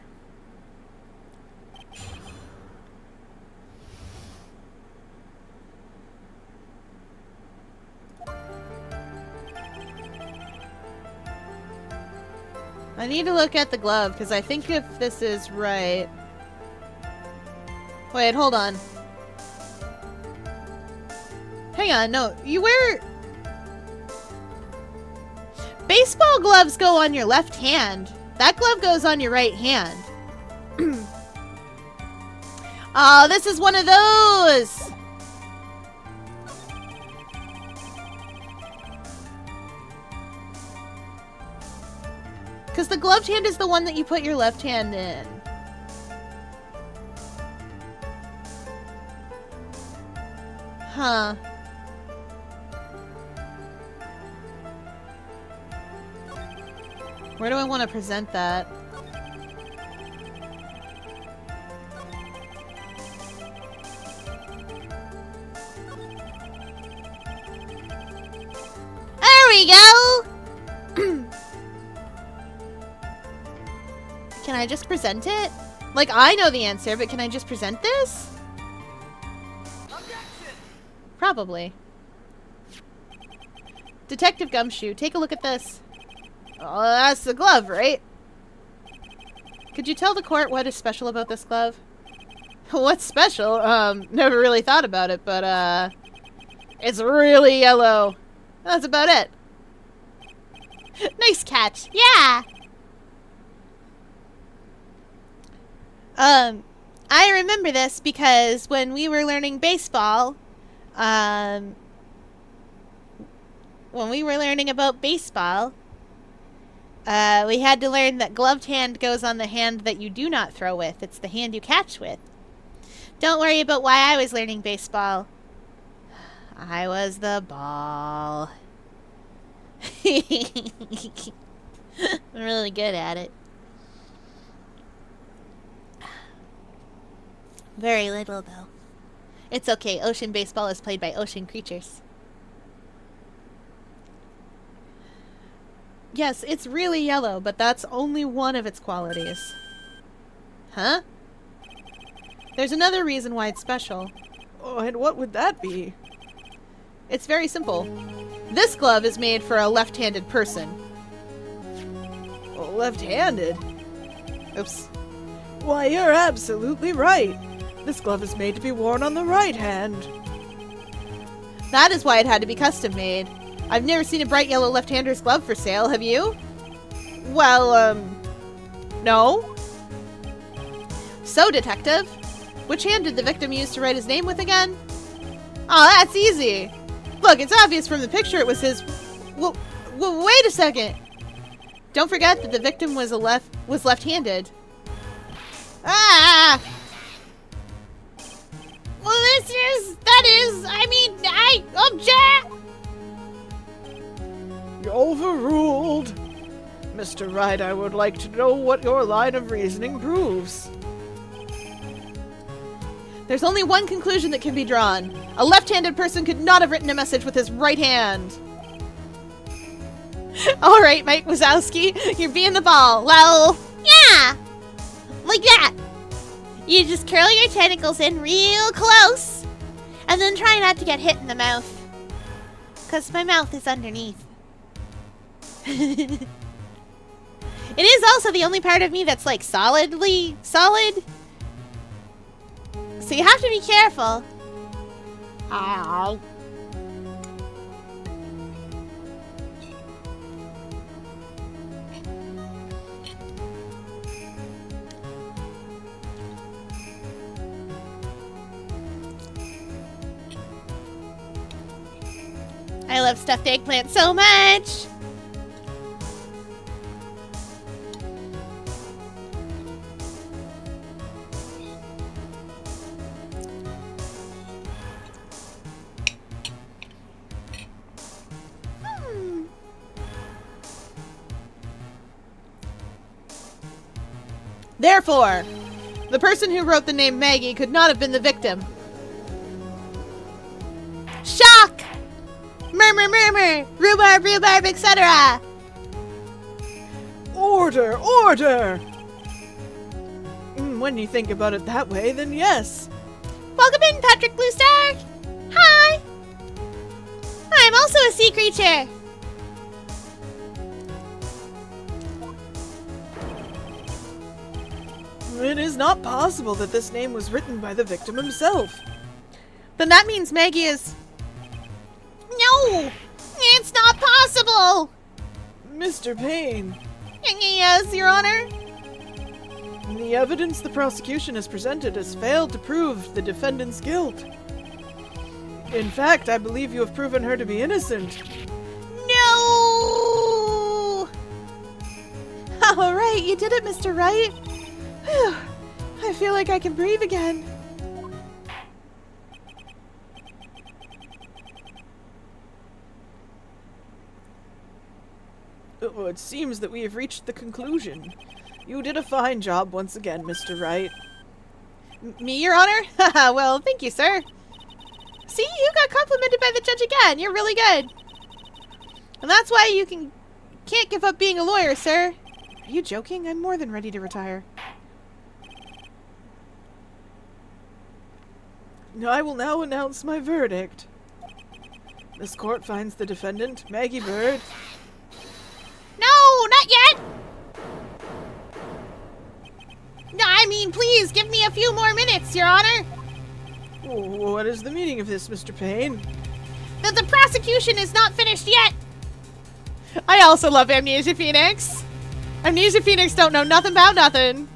S2: I need to look at the glove, because I think if this is right... Wait, hold on. Hang on, no, you wear... Baseball gloves go on your left hand. That glove goes on your right hand. Oh, this is one of those! Because the gloved hand is the one that you put your left hand in. Huh. Where do I want to present that? There we go! Can I just present it? Like, I know the answer, but can I just present this? Probably. Detective Gumshoe, take a look at this. Oh, that's the glove, right? Could you tell the court what is special about this glove? What's special? Never really thought about it, but, it's really yellow. That's about it. Nice catch. Yeah! I remember this because when we were learning baseball, when we were learning about baseball, we had to learn that gloved hand goes on the hand that you do not throw with. It's the hand you catch with. Don't worry about why I was learning baseball. I was the ball. I'm really good at it. Very little, though. It's okay. Ocean baseball is played by ocean creatures. Yes, it's really yellow, but that's only one of its qualities. Huh? There's another reason why it's special.
S3: Oh, and what would that be?
S2: It's very simple. This glove is made for a left-handed person.
S3: Oh, left-handed?
S2: Oops.
S3: Why, you're absolutely right. This glove is made to be worn on the right hand.
S2: That is why it had to be custom made. I've never seen a bright yellow left-hander's glove for sale, have you? Well, no. So, Detective, which hand did the victim use to write his name with again? Oh, that's easy. Look, it's obvious from the picture it was his... wait a second. Don't forget that the victim was left-handed. Ah! Well, I object!
S3: You're overruled. Mr. Wright, I would like to know what your line of reasoning proves.
S2: There's only one conclusion that can be drawn. A left-handed person could not have written a message with his right hand. All right, Mike Wazowski, you're being the ball. Well,
S1: Yeah! Like that. You just curl your tentacles in real close. And then try not to get hit in the mouth. Because my mouth is underneath.
S2: it is also the only part of me that's like solidly solid.
S1: So you have to be careful.
S2: Ow.
S1: I love stuffed eggplant so much.
S2: Therefore, the person who wrote the name Maggie could not have been the victim.
S1: Shock! Murmur, murmur, rhubarb, etc.
S3: Order! Order! When you think about it that way, then yes.
S1: Welcome in, Patrick Bluestar. Hi. I'm also a sea creature.
S3: It is not possible that this name was written by the victim himself.
S2: Then that means Maggie is...
S1: No, it's not possible.
S3: Mr. Payne,
S1: Yes, Your Honor.
S3: the evidence the prosecution has presented has failed to prove the defendant's guilt. In fact, I believe you have proven her to be innocent.
S1: No.
S2: All right, you did it, Mr. Wright. Whew. I feel like I can breathe again.
S3: Oh, it seems that we have reached the conclusion. You did a fine job once again, Mr. Wright.
S2: Me, Your Honor? Well, thank you, sir. See, you got complimented by the judge again. You're really good. And that's why you can't give up being a lawyer, sir. Are you joking? I'm more than ready to retire.
S3: I will now announce my verdict. This court finds the defendant, Maggie Bird.
S1: No, not yet. No, I mean, please give me a few more minutes, Your Honor.
S3: What is the meaning of this, Mr. Payne?
S1: That the prosecution is not finished yet.
S2: I also love Amnesia Phoenix. Amnesia Phoenix don't know nothing about nothing.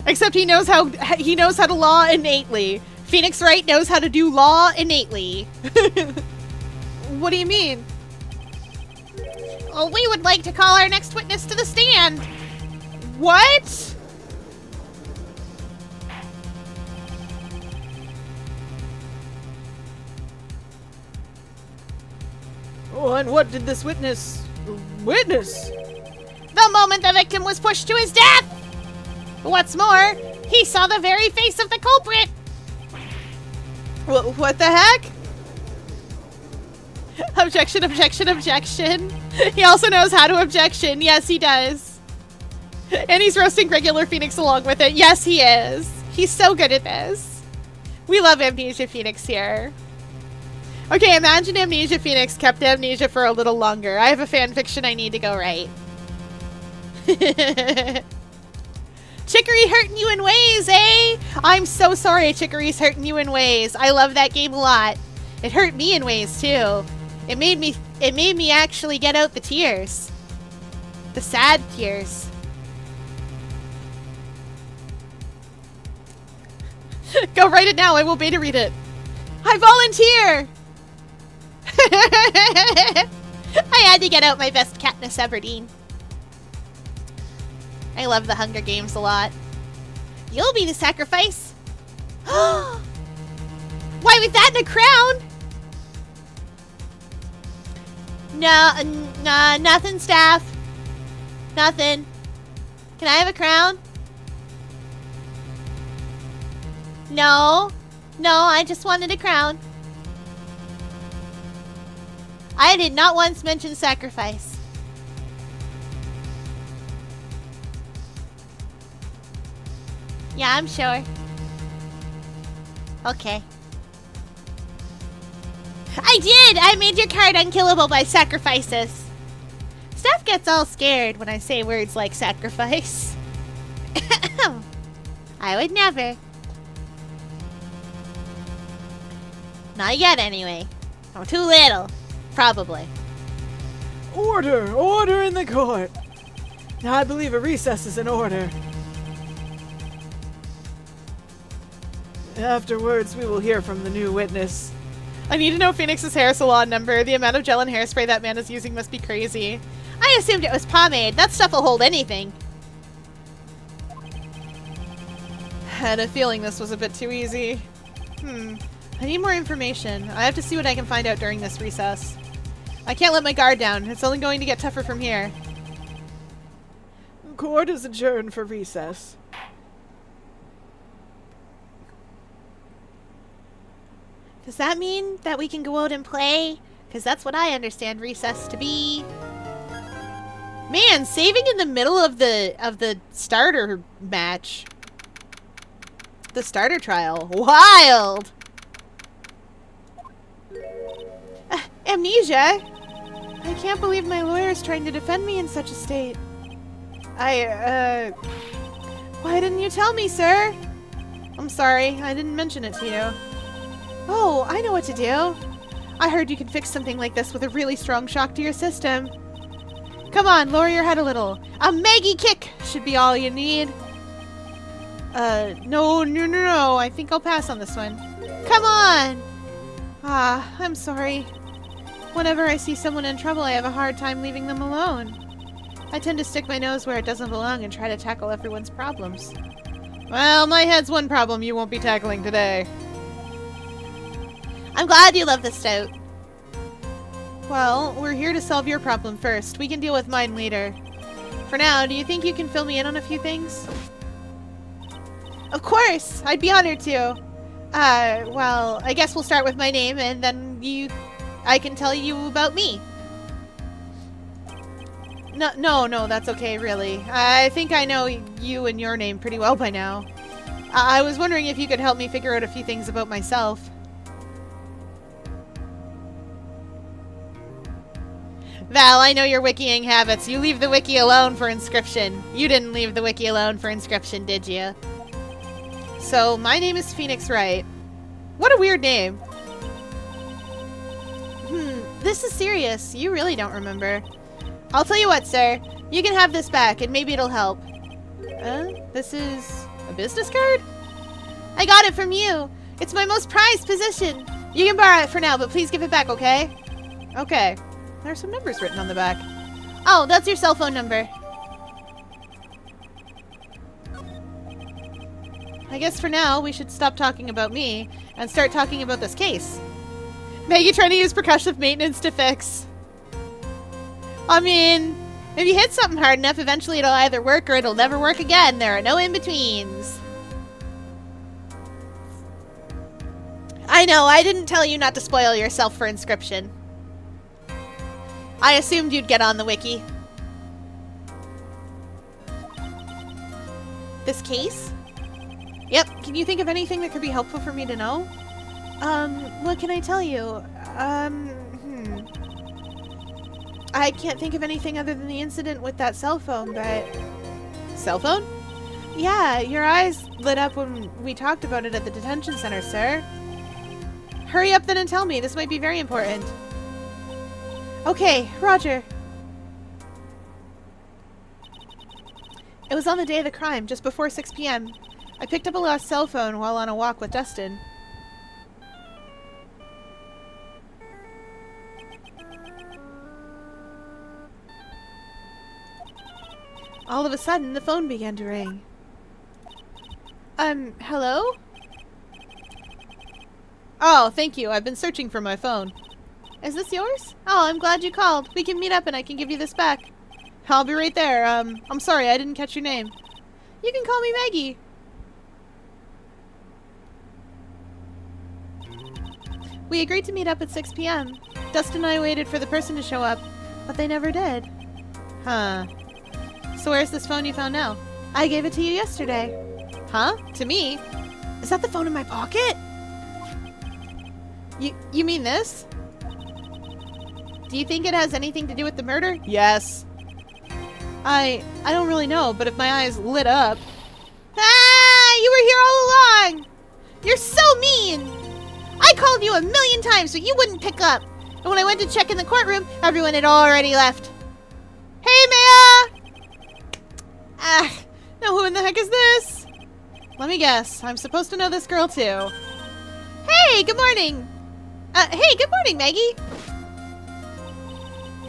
S2: Except he knows how to law innately. Phoenix Wright knows how to do law innately. What do you mean?
S1: Oh, we would like to call our next witness to the stand.
S2: What?
S3: Oh, and what did this witness... witness?
S1: The moment the victim was pushed to his death. What's more, he saw the very face of the culprit.
S2: What the heck? Objection, objection, objection. He also knows how to objection. Yes, he does. And he's roasting regular Phoenix along with it. Yes, he is. He's so good at this. We love Amnesia Phoenix here. Okay, imagine Amnesia Phoenix kept amnesia for a little longer. I have a fan fiction I need to go write. Chicory hurting you in ways, eh? I'm so sorry Chicory's hurting you in ways. I love that game a lot. It hurt me in ways too. It made me actually get out the tears. The sad tears. Go write it now. I will beta read it. I volunteer.
S1: I had to get out my best Katniss Everdeen. I love the Hunger Games a lot. You'll be the sacrifice. Why, with that and a crown? No, nothing, staff. Nothing. Can I have a crown? No. No, I just wanted a crown. I did not once mention sacrifice. Yeah, I'm sure. Okay. I did! I made your card unkillable by sacrifices. Steph gets all scared when I say words like sacrifice. I would never. Not yet, anyway. I'm too little. Probably.
S3: Order! Order in the court! I believe a recess is in order. Afterwards, we will hear from the new witness.
S2: I need to know Phoenix's hair salon number. The amount of gel and hairspray that man is using must be crazy.
S1: I assumed it was pomade. That stuff will hold anything.
S2: Had a feeling this was a bit too easy. I need more information. I have to see what I can find out during this recess. I can't let my guard down. It's only going to get tougher from here.
S3: Court is adjourned for recess.
S1: Does that mean that we can go out and play? Because that's what I understand recess to be.
S2: Man, saving in the middle of the starter match. The starter trial. Wild! Amnesia? I can't believe my lawyer is trying to defend me in such a state. Why didn't you tell me, sir? I'm sorry, I didn't mention it to you. Oh, I know what to do. I heard you can fix something like this with a really strong shock to your system. Come on, lower your head a little. A Maggie kick should be all you need. No. I think I'll pass on this one. Come on! Ah, I'm sorry. Whenever I see someone in trouble, I have a hard time leaving them alone. I tend to stick my nose where it doesn't belong and try to tackle everyone's problems. Well, my head's one problem you won't be tackling today.
S1: I'm glad you love the stout.
S2: Well, we're here to solve your problem first. We can deal with mine later. For now, do you think you can fill me in on a few things? Of course! I'd be honored to. Well, I guess we'll start with my name and then I can tell you about me. No, that's okay, really. I think I know you and your name pretty well by now. I was wondering if you could help me figure out a few things about myself. Val, I know your wikiing habits. You leave the wiki alone for Inscription. You didn't leave the wiki alone for Inscription, did you? So, my name is Phoenix Wright. What a weird name. This is serious. You really don't remember. I'll tell you what, sir. You can have this back, and maybe it'll help. This is a business card? I got it from you. It's my most prized possession. You can borrow it for now, but please give it back, okay? Okay. There are some numbers written on the back.
S1: Oh, that's your cell phone number.
S2: I guess for now, we should stop talking about me and start talking about this case. Maggie trying to use percussive maintenance to fix. I mean, if you hit something hard enough, eventually it'll either work or it'll never work again. There are no in-betweens. I know, I didn't tell you not to spoil yourself for Inscription. I assumed you'd get on the wiki. This case? Yep, can you think of anything that could be helpful for me to know? What can I tell you? I can't think of anything other than the incident with that cell phone, but... Cell phone? Yeah, your eyes lit up when we talked about it at the detention center, sir. Hurry up then and tell me, this might be very important. Okay, Roger. It was on the day of the crime, just before 6 p.m. I picked up a lost cell phone while on a walk with Dustin. All of a sudden, the phone began to ring. Hello? Oh, thank you. I've been searching for my phone. Is this yours? Oh, I'm glad you called. We can meet up and I can give you this back.
S3: I'll be right there. I'm sorry, I didn't catch your name. You can call me Maggie. We agreed to meet up at 6 p.m. Dustin and I waited for the person to show up, but they never did. Huh. So where's this phone you found now? I gave it to you yesterday. Huh? To me? Is that the phone in my pocket? You mean this?
S2: Do you think it has anything to do with the murder?
S3: Yes. I don't really know, but if my eyes lit up...
S2: Ah! You were here all along! You're so mean! I called you a million times, but you wouldn't pick up. And when I went to check in the courtroom, everyone had already left. Hey, Maya!
S3: Ah, now who in the heck is this? Let me guess. I'm supposed to know this girl too.
S2: Hey, good morning. Hey, good morning, Maggie.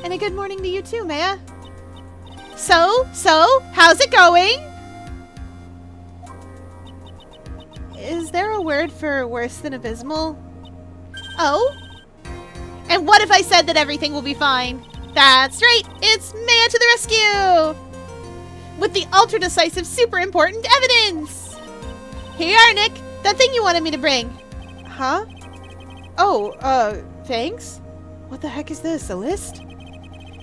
S2: And a good morning to you too, Maya. So, how's it going?
S3: Is there a word for worse than abysmal?
S2: Oh? And what if I said that everything will be fine? That's right, it's Maya to the rescue! With the ultra-decisive, super important evidence! Here you are, Nick, that thing you wanted me to bring.
S3: Huh? Oh, thanks? What the heck is this, a list?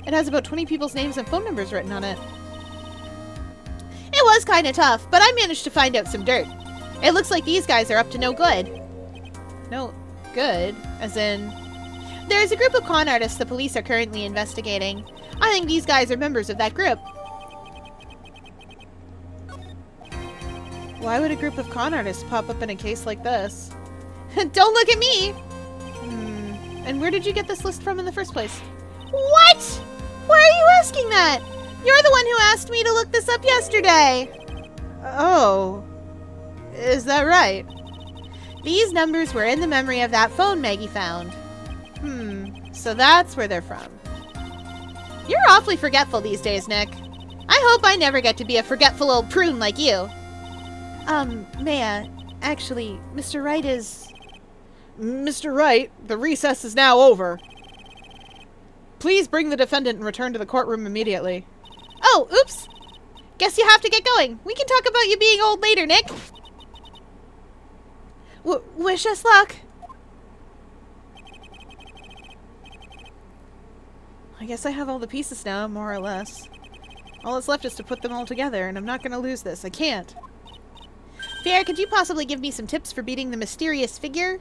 S3: It has about 20 people's names and phone numbers written on it.
S2: It was kinda tough, but I managed to find out some dirt. It looks like these guys are up to no good.
S3: No good? As in...
S2: There's a group of con artists the police are currently investigating. I think these guys are members of that group.
S3: Why would a group of con artists pop up in a case like this?
S2: Don't look at me!
S3: And where did you get this list from in the first place?
S2: What? Why are you asking that? You're the one who asked me to look this up yesterday.
S3: Oh. Is that right?
S2: These numbers were in the memory of that phone Maggie found.
S3: So that's where they're from.
S2: You're awfully forgetful these days, Nick. I hope I never get to be a forgetful old prune like you.
S3: Maya, actually, Mr. Wright is... Mr. Wright, the recess is now over. Please bring the defendant and return to the courtroom immediately.
S2: Oh, oops. Guess you have to get going. We can talk about you being old later, Nick.
S3: Wish us luck. I guess I have all the pieces now, more or less. All that's left is to put them all together, and I'm not going to lose this. I can't.
S2: Fier, could you possibly give me some tips for beating the mysterious figure?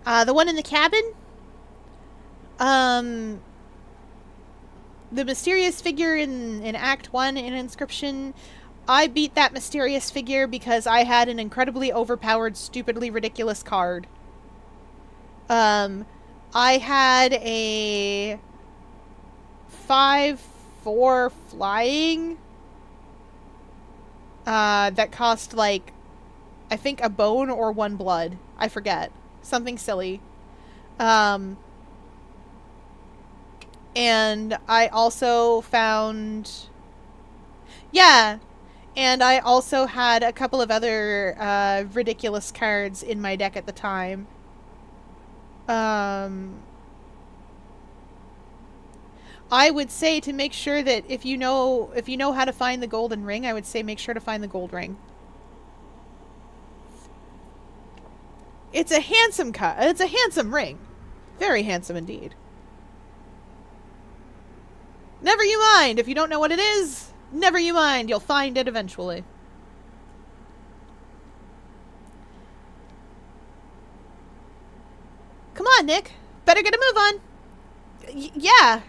S2: The one in the cabin?
S3: The mysterious figure in Act 1 in Inscription, I beat that mysterious figure because I had an incredibly overpowered, stupidly ridiculous card. I had a 5/4 flying that cost, like, I think a bone or 1 blood. I forget. Something silly. And I also found... Yeah! And I also had a couple of other ridiculous cards in my deck at the time. I would say to make sure that if you know how to find the golden ring, I would say make sure to find the gold ring. It's a handsome it's a handsome ring. Very handsome indeed. Never you mind. If you don't know what it is, never you mind. You'll find it eventually. Come on, Nick. Better get a move on. Yeah.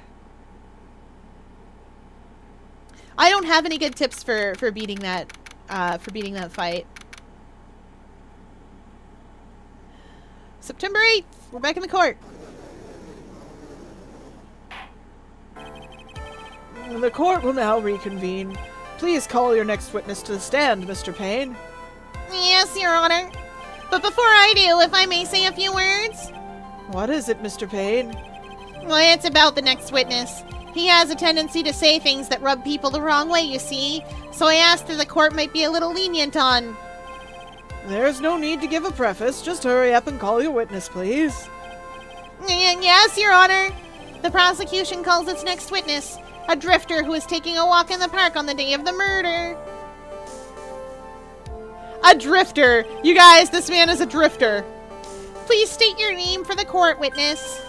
S3: I don't have any good tips for beating that fight. September 8th. We're back in the court. The court will now reconvene. Please call your next witness to the stand, Mr. Payne.
S2: Yes, Your Honor. But before I do, if I may say a few words.
S3: What is it, Mr. Payne?
S2: Well, it's about the next witness. He has a tendency to say things that rub people the wrong way, you see. So I asked if the court might be a little lenient on...
S3: There's no need to give a preface. Just hurry up and call your witness, please.
S2: Yes, Your Honor. The prosecution calls its next witness, A drifter who was taking a walk in the park on the day of the murder.
S3: A drifter! You guys, this man is a drifter.
S2: Please state your name for the court, witness.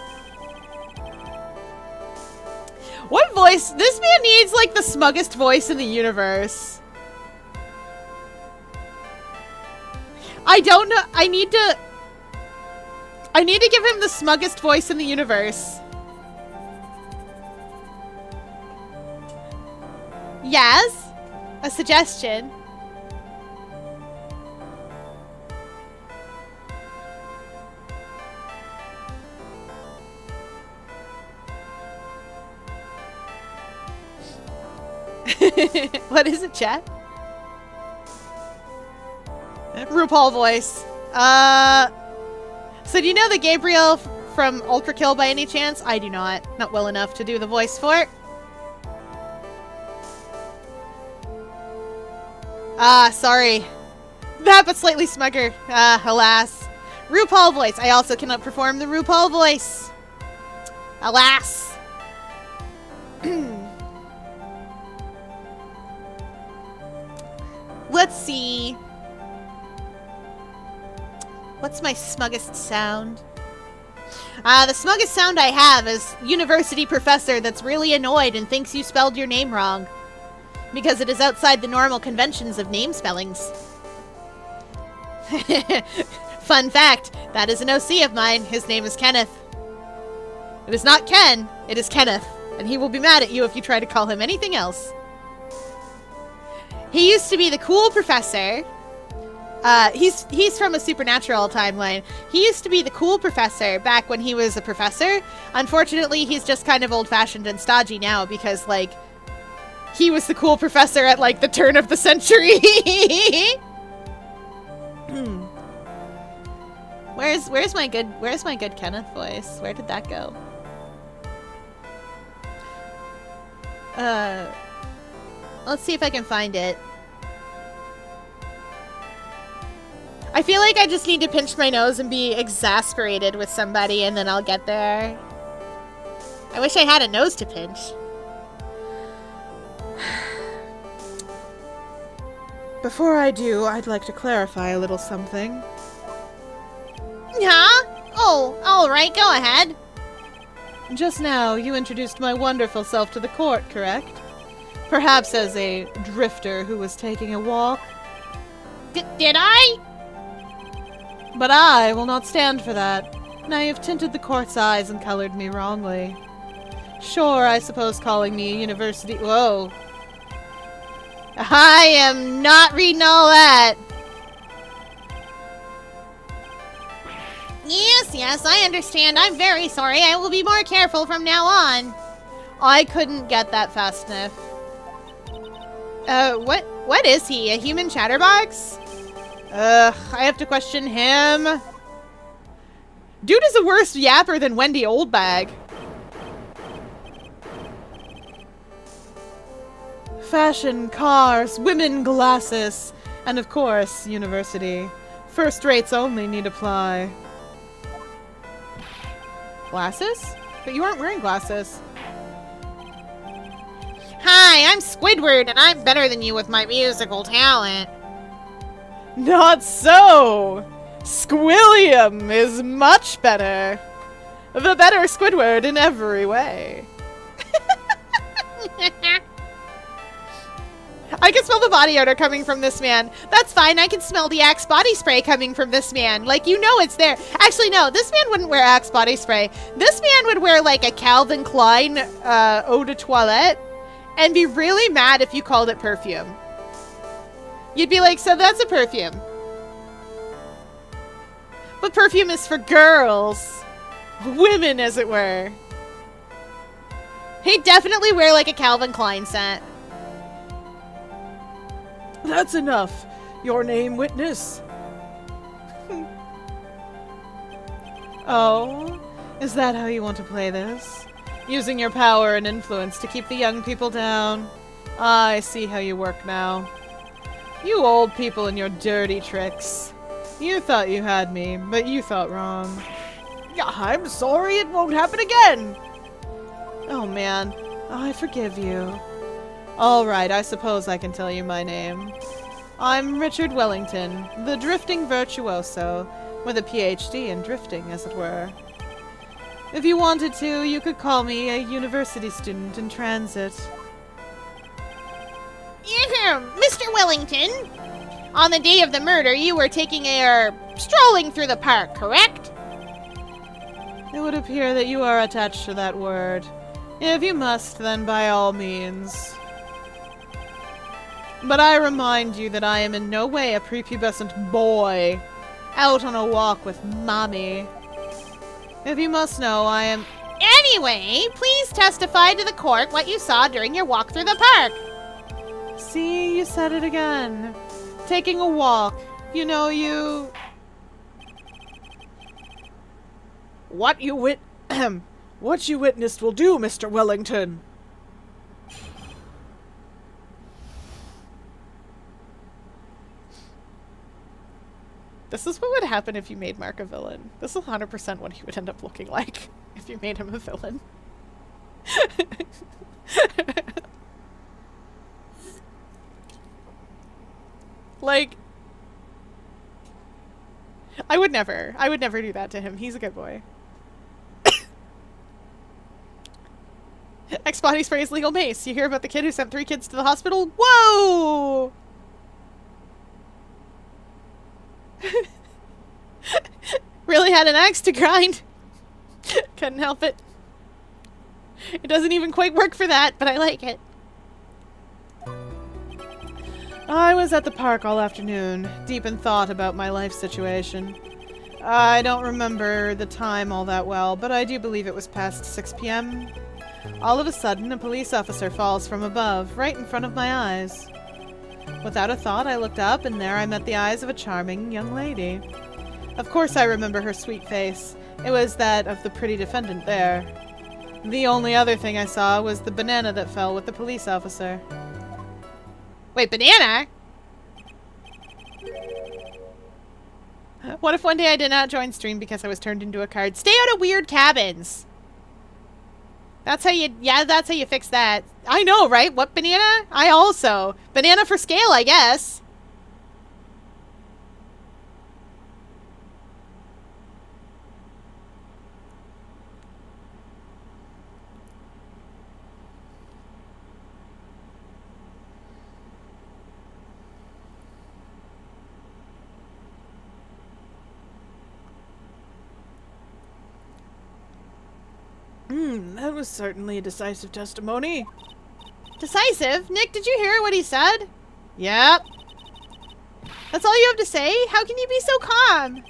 S3: What voice? This man needs, like, the smuggest voice in the universe. I don't know. I need to give him the smuggest voice in the universe.
S2: Yes? A suggestion.
S3: What is it, chat? RuPaul voice. So do you know the Gabriel from Ultra Kill by any chance? I do not. Not well enough to do the voice for it. Sorry. That, but slightly smugger. Alas. RuPaul voice. I also cannot perform the RuPaul voice. Alas.
S2: Let's see. What's my smuggest sound?
S3: The smuggest sound I have is university professor that's really annoyed and thinks you spelled your name wrong. Because it is outside the normal conventions of name spellings. Fun fact, that is an OC of mine. His name is Kenneth. It is not Ken, it is Kenneth. And he will be mad at you if you try to call him anything else. He used to be the cool professor. He's from a supernatural timeline. He used to be the cool professor back when he was a professor. Unfortunately, he's just kind of old-fashioned and stodgy now because, like, he was the cool professor at, like, the turn of the century. Where's my good Kenneth voice? Where did that go? Let's see if I can find it. I feel like I just need to pinch my nose and be exasperated with somebody and then I'll get there. I wish I had a nose to pinch. Before I do, I'd like to clarify a little something.
S2: Huh? Oh, alright, go ahead.
S3: Just now, you introduced my wonderful self to the court, correct? Perhaps as a drifter who was taking a walk.
S2: Did I?
S3: But I will not stand for that. Now you've tinted the court's eyes and colored me wrongly. Sure, I suppose calling me a university— Whoa. I am not reading all that.
S2: Yes, I understand. I'm very sorry. I will be more careful from now on.
S3: I couldn't get that fast enough. What is he? A human chatterbox? I have to question him. Dude is a worse yapper than Wendy Oldbag. Fashion, cars, women, glasses, and of course, university. First rates only need apply. Glasses? But you aren't wearing glasses.
S2: Hi, I'm Squidward, and I'm better than you with my musical talent.
S3: Not so! Squilliam is much better. The better Squidward in every way. I can smell the body odor coming from this man. That's fine, I can smell the Axe body spray coming from this man. Like, you know it's there. Actually, no, this man wouldn't wear Axe body spray. This man would wear, like, a Calvin Klein eau de toilette and be really mad if you called it perfume. You'd be like, so that's a perfume. But perfume is for girls. Women, as it were. He'd definitely wear, like, a Calvin Klein scent. That's enough. Your name, witness? Oh, is that how you want to play this? Using your power and influence to keep the young people down? I see how you work now. You old people and your dirty tricks. You thought you had me, but you thought wrong. I'm sorry, it won't happen again. Oh man, I forgive you. All right, I suppose I can tell you my name. I'm Richard Wellington, the drifting virtuoso, with a PhD in drifting, as it were. If you wanted to, you could call me a university student in transit.
S1: Mr. Wellington, on the day of the murder, you were strolling through the park, correct?
S3: It would appear that you are attached to that word. If you must, then by all means. But I remind you that I am in no way a prepubescent boy out on a walk with mommy. If you must know, I am...
S1: Anyway, please testify to the court what you saw during your walk through the park.
S3: See, you said it again. Taking a walk. You know, you...
S4: What you witnessed will do, Mr. Wellington.
S3: This is what would happen if you made Mark a villain. This is 100% what he would end up looking like if you made him a villain. Like, I would never do that to him. He's a good boy. X-Body sprays legal mace. You hear about the kid who sent 3 kids to the hospital? Whoa! Really had an axe to grind. Couldn't help it. It doesn't even quite work for that, but I like it. I was at the park all afternoon, deep in thought about my life situation. I don't remember the time all that well, but I do believe it was past 6 p.m. All of a sudden, a police officer falls from above, right in front of my eyes. Without a thought, I looked up, and there I met the eyes of a charming young lady. Of course I remember her sweet face. It was that of the pretty defendant there. The only other thing I saw was the banana that fell with the police officer.
S1: Wait, banana?
S3: What if one day I did not join stream because I was turned into a card? Stay out of weird cabins! That's how you fix that. I know, right? What banana? I also. Banana for scale, I guess.
S4: That was certainly a decisive testimony.
S3: Decisive? Nick, did you hear what he said? Yep. That's all you have to say? How can you be so calm?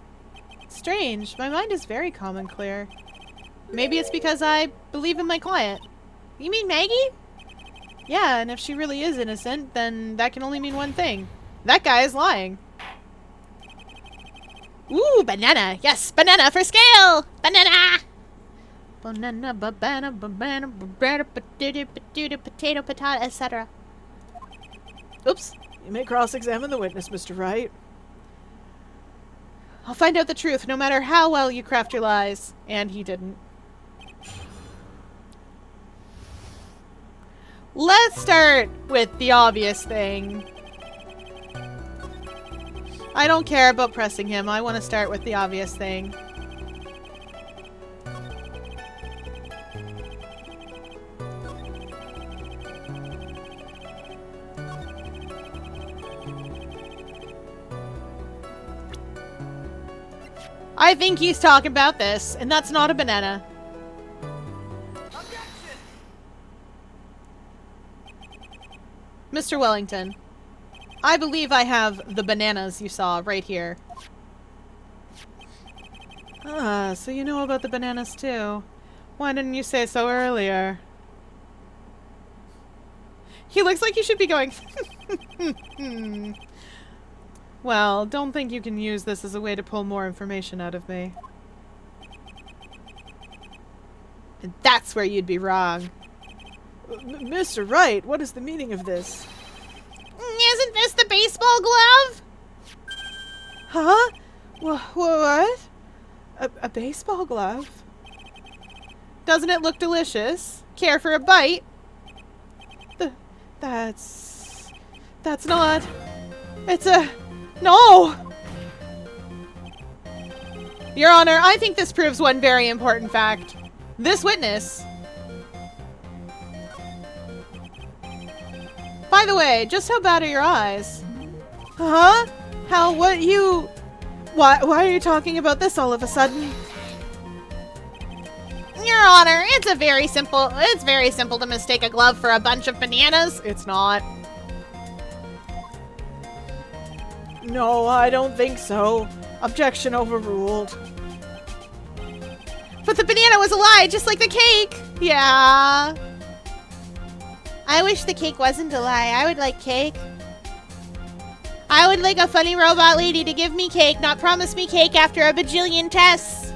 S3: Strange. My mind is very calm and clear. Maybe it's because I believe in my client.
S1: You mean Maggie?
S3: Yeah, and if she really is innocent, then that can only mean one thing. That guy is lying.
S1: Ooh, banana. Yes, banana for scale. Banana.
S3: Banana, potato, etc. Oops.
S4: You may cross-examine the witness, Mr. Wright.
S3: I'll find out the truth, no matter how well you craft your lies. And he didn't. Let's start with the obvious thing. I don't care about pressing him. I want to start with the obvious thing. I think he's talking about this, and that's not a banana.
S4: Objection!
S3: Mr. Wellington, I believe I have the bananas you saw right here. Ah, so you know about the bananas too. Why didn't you say so earlier? He looks like he should be going... Well, don't think you can use this as a way to pull more information out of me. And that's where you'd be wrong.
S4: Mr. Wright, what is the meaning of this?
S1: Isn't this the baseball glove?
S3: Huh? What? A baseball glove? Doesn't it look delicious? Care for a bite? That's not... It's a... No! Your Honor, I think this proves one very important fact. This witness... By the way, just how bad are your eyes? Huh? How, what, you... Why are you talking about this all of a sudden?
S2: Your Honor, it's very simple to mistake a glove for a bunch of bananas.
S3: It's not. No, I don't think so. Objection overruled.
S2: But the banana was a lie, just like the cake.
S3: Yeah.
S2: I wish the cake wasn't a lie. I would like cake. I would like a funny robot lady to give me cake, not promise me cake after a bajillion tests.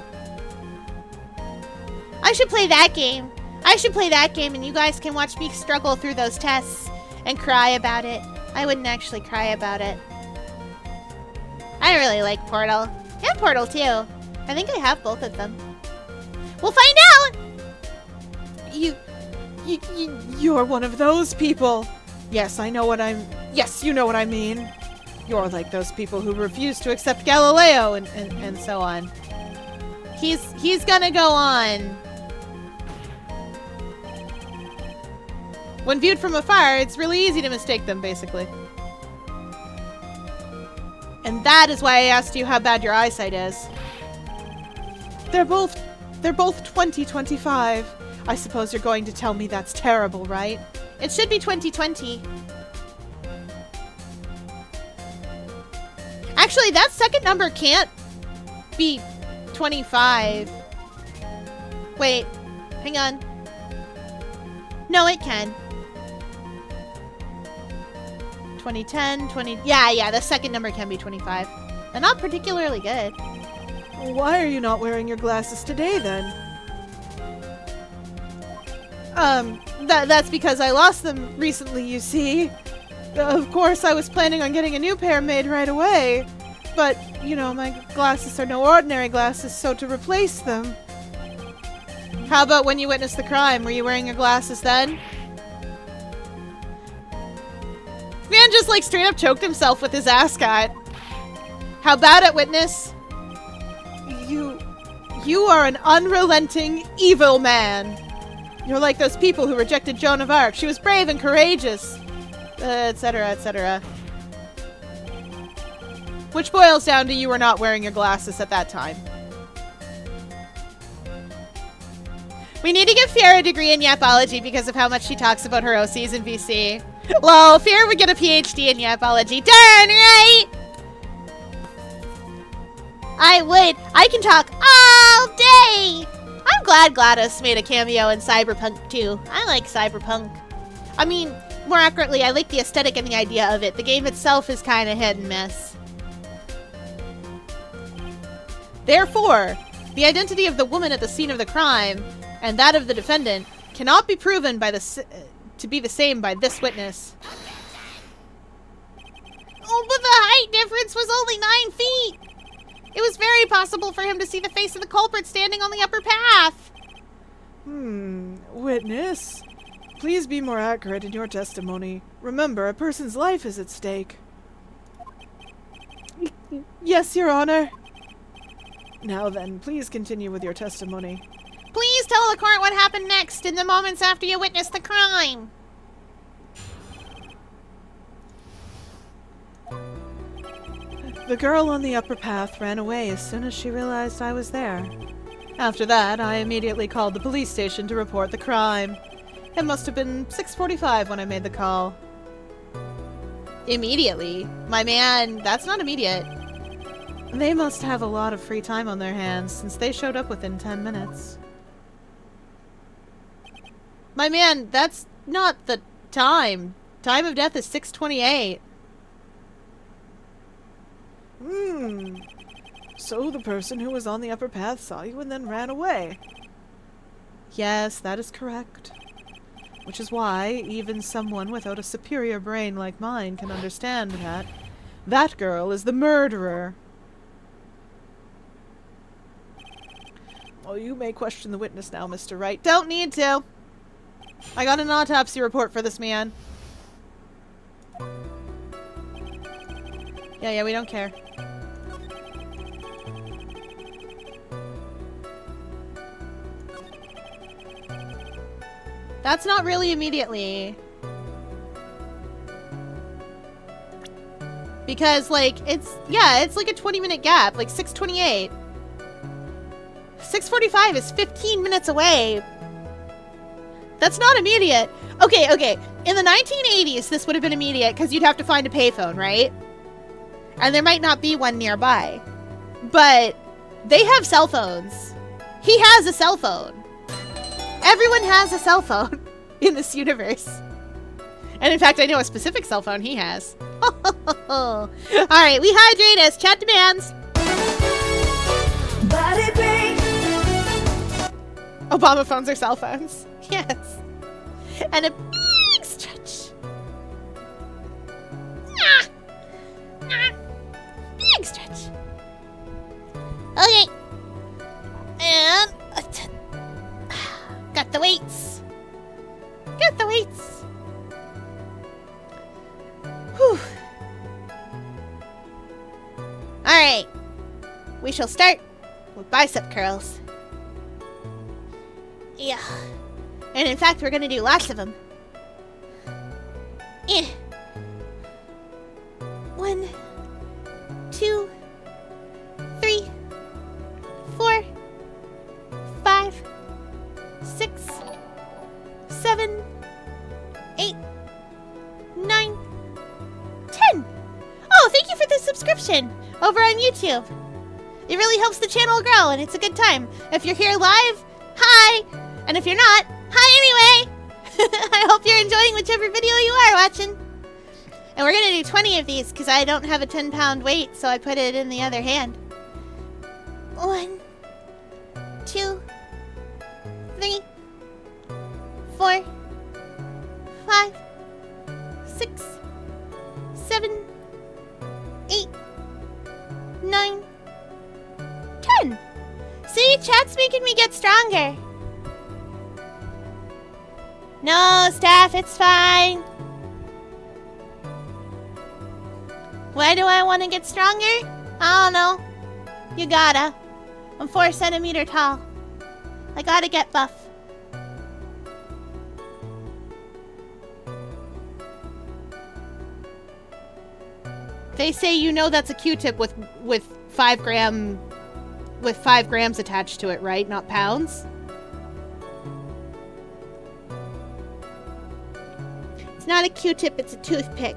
S2: I should play that game. I should play that game and you guys can watch me struggle through those tests and cry about it. I wouldn't actually cry about it. I really like Portal. And Portal 2. I think I have both of them. We'll find out!
S3: You're one of those people. Yes, I know what I'm... Yes, you know what I mean. You're like those people who refuse to accept Galileo and so on.
S2: He's gonna go on.
S3: When viewed from afar, it's really easy to mistake them, basically. And that is why I asked you how bad your eyesight is. They're both 20/25. I suppose you're going to tell me that's terrible, right?
S2: It should be 20/20. Actually, that second number can't be 25. Wait, hang on. No, it can. 2010, 20... Yeah, the second number can be 25. They're not particularly good.
S3: Why are you not wearing your glasses today, then? That's because I lost them recently, you see. Of course, I was planning on getting a new pair made right away. But, you know, my glasses are no ordinary glasses, so to replace them... How about when you witnessed the crime? Were you wearing your glasses then? Man just, like, straight up choked himself with his ascot. How about it, witness? You are an unrelenting, evil man. You're like those people who rejected Joan of Arc. She was brave and courageous. Etc., etc. Which boils down to you were not wearing your glasses at that time. We need to give Fiera a degree in Yapology because of how much she talks about her OCs in VC. Lol, Fiera would get a PhD in Yapology. Darn right! I would. I can talk all day! I'm glad GLaDOS made a cameo in Cyberpunk 2. I like Cyberpunk. I mean, more accurately, I like the aesthetic and the idea of it. The game itself is kind of hit and miss. Therefore, the identity of the woman at the scene of the crime and that of the defendant cannot be proven by to be the same by this witness. Oh, but the height difference was only 9 feet! It was very possible for him to see the face of the culprit standing on the upper path. Witness, please be more accurate in your testimony. Remember, a person's life is at stake. Yes, Your Honor. Now then, please continue with your testimony.
S2: Please tell the court what happened next in the moments after you witnessed the crime.
S3: The girl on the upper path ran away as soon as she realized I was there. After that, I immediately called the police station to report the crime. It must have been 6:45 when I made the call.
S2: Immediately? My man, that's not immediate.
S3: They must have a lot of free time on their hands since they showed up within 10 minutes.
S2: My man, that's not the time. Time of death is 6:28.
S3: So the person who was on the upper path saw you and then ran away. Yes, that is correct. Which is why even someone without a superior brain like mine can understand that that girl is the murderer. Well, you may question the witness now, Mr. Wright. Don't need to. I got an autopsy report for this man. Yeah, we don't care. That's not really immediately. Because, like, it's like a 20-minute gap, like 6:28. 6:45 is 15 minutes away. That's not immediate. Okay. In the 1980s, this would have been immediate because you'd have to find a payphone, right? And there might not be one nearby. But they have cell phones. He has a cell phone. Everyone has a cell phone in this universe. And in fact, I know a specific cell phone he has. All right, we hydrate as chat demands.
S5: Body break.
S3: Obama phones are cell phones. Yes. And a big stretch.
S1: Big stretch. Okay. And got the weights.
S3: Get the weights.
S1: Whew. All right. We shall start with bicep curls. Yeah. And in fact, we're going to do lots of them. 1, 2, 3, 4, 5, 6, 7, 8, 9, 10. Oh, thank you for the subscription over on YouTube. It really helps the channel grow, and it's a good time. If you're here live, hi. And if you're not, hi anyway. I hope you're enjoying whichever video you are watching. And we're going to do 20 of these because I don't have a 10-pound weight, so I put it in the other hand. 1, 2, 3, 4, 5, 6, 7, 8, 9, 10. See, chat's making me get stronger. No, Steph, it's fine. Why do I want to get stronger? I don't know. You gotta. I'm 4 centimeters tall. I gotta get buff.
S3: They say you know that's a Q-tip with 5 grams attached to it, right? Not pounds.
S1: It's not a Q-tip, it's a toothpick.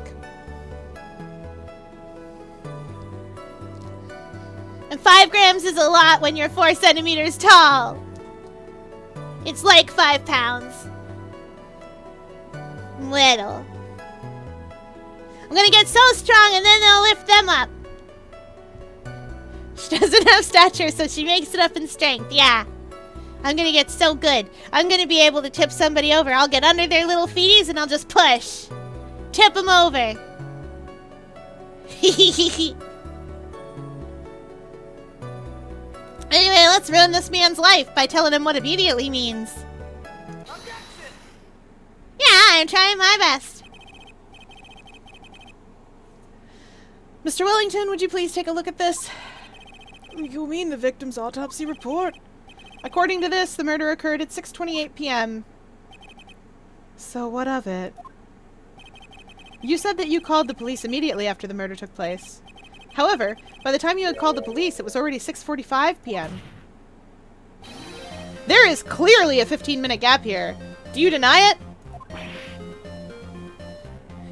S1: And 5 grams is a lot when you're 4 centimeters tall. It's like 5 pounds. Little. I'm gonna get so strong and then they'll lift them up. She doesn't have stature, so she makes it up in strength. Yeah. I'm gonna get so good. I'm gonna be able to tip somebody over. I'll get under their little feeties and I'll just push. Tip them over. Anyway, let's ruin this man's life by telling him what immediately means. Yeah, I'm trying my best.
S3: Mr. Wellington, would you please take a look at this?
S4: You mean the victim's autopsy report?
S3: According to this, the murder occurred at 6:28 p.m. So what of it? You said that you called the police immediately after the murder took place. However, by the time you had called the police, it was already 6:45 p.m. There is clearly a 15-minute gap here. Do you deny it?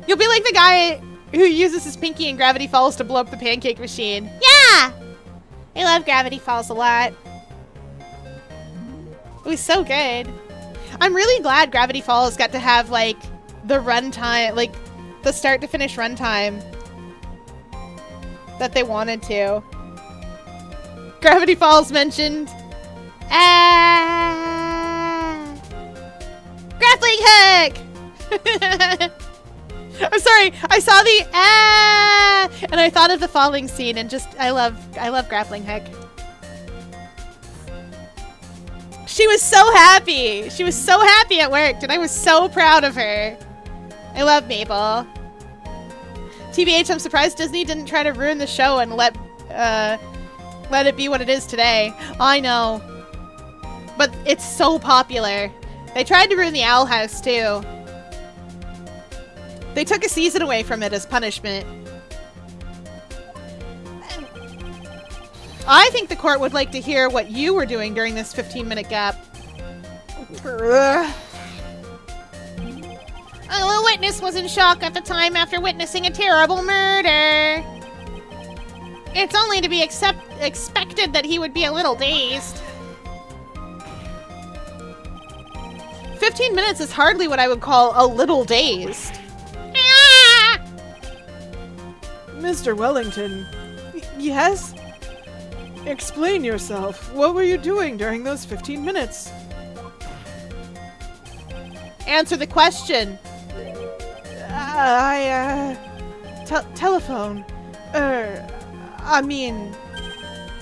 S3: You'll be like the guy who uses his pinky in Gravity Falls to blow up the pancake machine.
S1: Yeah! I love Gravity Falls a lot.
S3: It was so good. I'm really glad Gravity Falls got to have, like, the runtime, like, the start to finish runtime that they wanted to. Gravity Falls mentioned.
S1: Grappling hook!
S3: I'm sorry, I saw the and I thought of the falling scene and just, I love grappling hook. She was so happy. She was so happy at work, and I was so proud of her. I love Mabel.
S2: TBH, I'm surprised Disney didn't try to ruin the show and let it be what it is today. I know. But it's so popular. They tried to ruin the Owl House, too. They took a season away from it as punishment. I think the court would like to hear what you were doing during this 15-minute gap.
S1: A witness was in shock at the time after witnessing a terrible murder. It's only to be expected that he would be a little dazed.
S2: 15 minutes is hardly what I would call a little dazed.
S1: Ah!
S4: Mr. Wellington. Yes? Explain yourself. What were you doing during those 15 minutes?
S2: Answer the question.
S4: Telephone.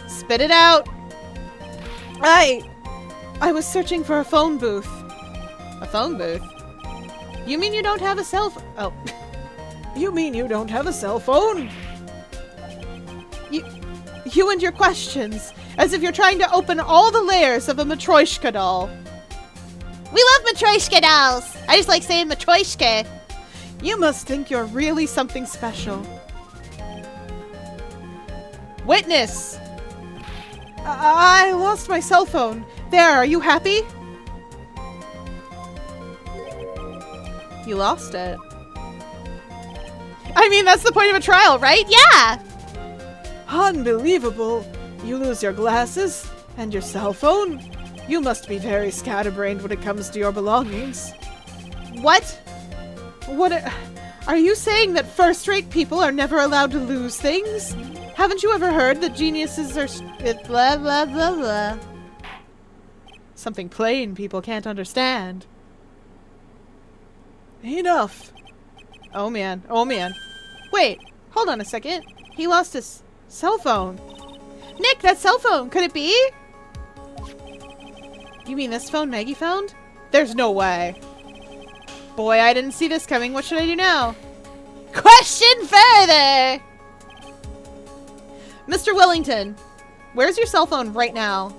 S2: Spit it out.
S4: I was searching for a phone booth.
S2: A phone booth? You mean you don't have a cell phone? Oh.
S4: You mean you don't have a cell phone?
S2: You and your questions, as if you're trying to open all the layers of a Matryoshka doll.
S1: We love Matryoshka dolls. I just like saying Matryoshka.
S2: You must think you're really something special. Witness! I lost my cell phone. There, are you happy? You lost it. I mean, that's the point of a trial, right?
S1: Yeah.
S4: Unbelievable. You lose your glasses and your cell phone? You must be very scatterbrained when it comes to your belongings.
S2: What? What are you saying that first-rate people are never allowed to lose things? Haven't you ever heard that geniuses are blah blah blah blah? Something plain people can't understand.
S4: Enough.
S2: Oh man, oh man. Wait, hold on a second. He lost his cell phone. Nick, that cell phone, could it be? You mean this phone Maggie found? There's no way. Boy, I didn't see this coming. What should I do now? Question further! Mr. Wellington, where's your cell phone right now?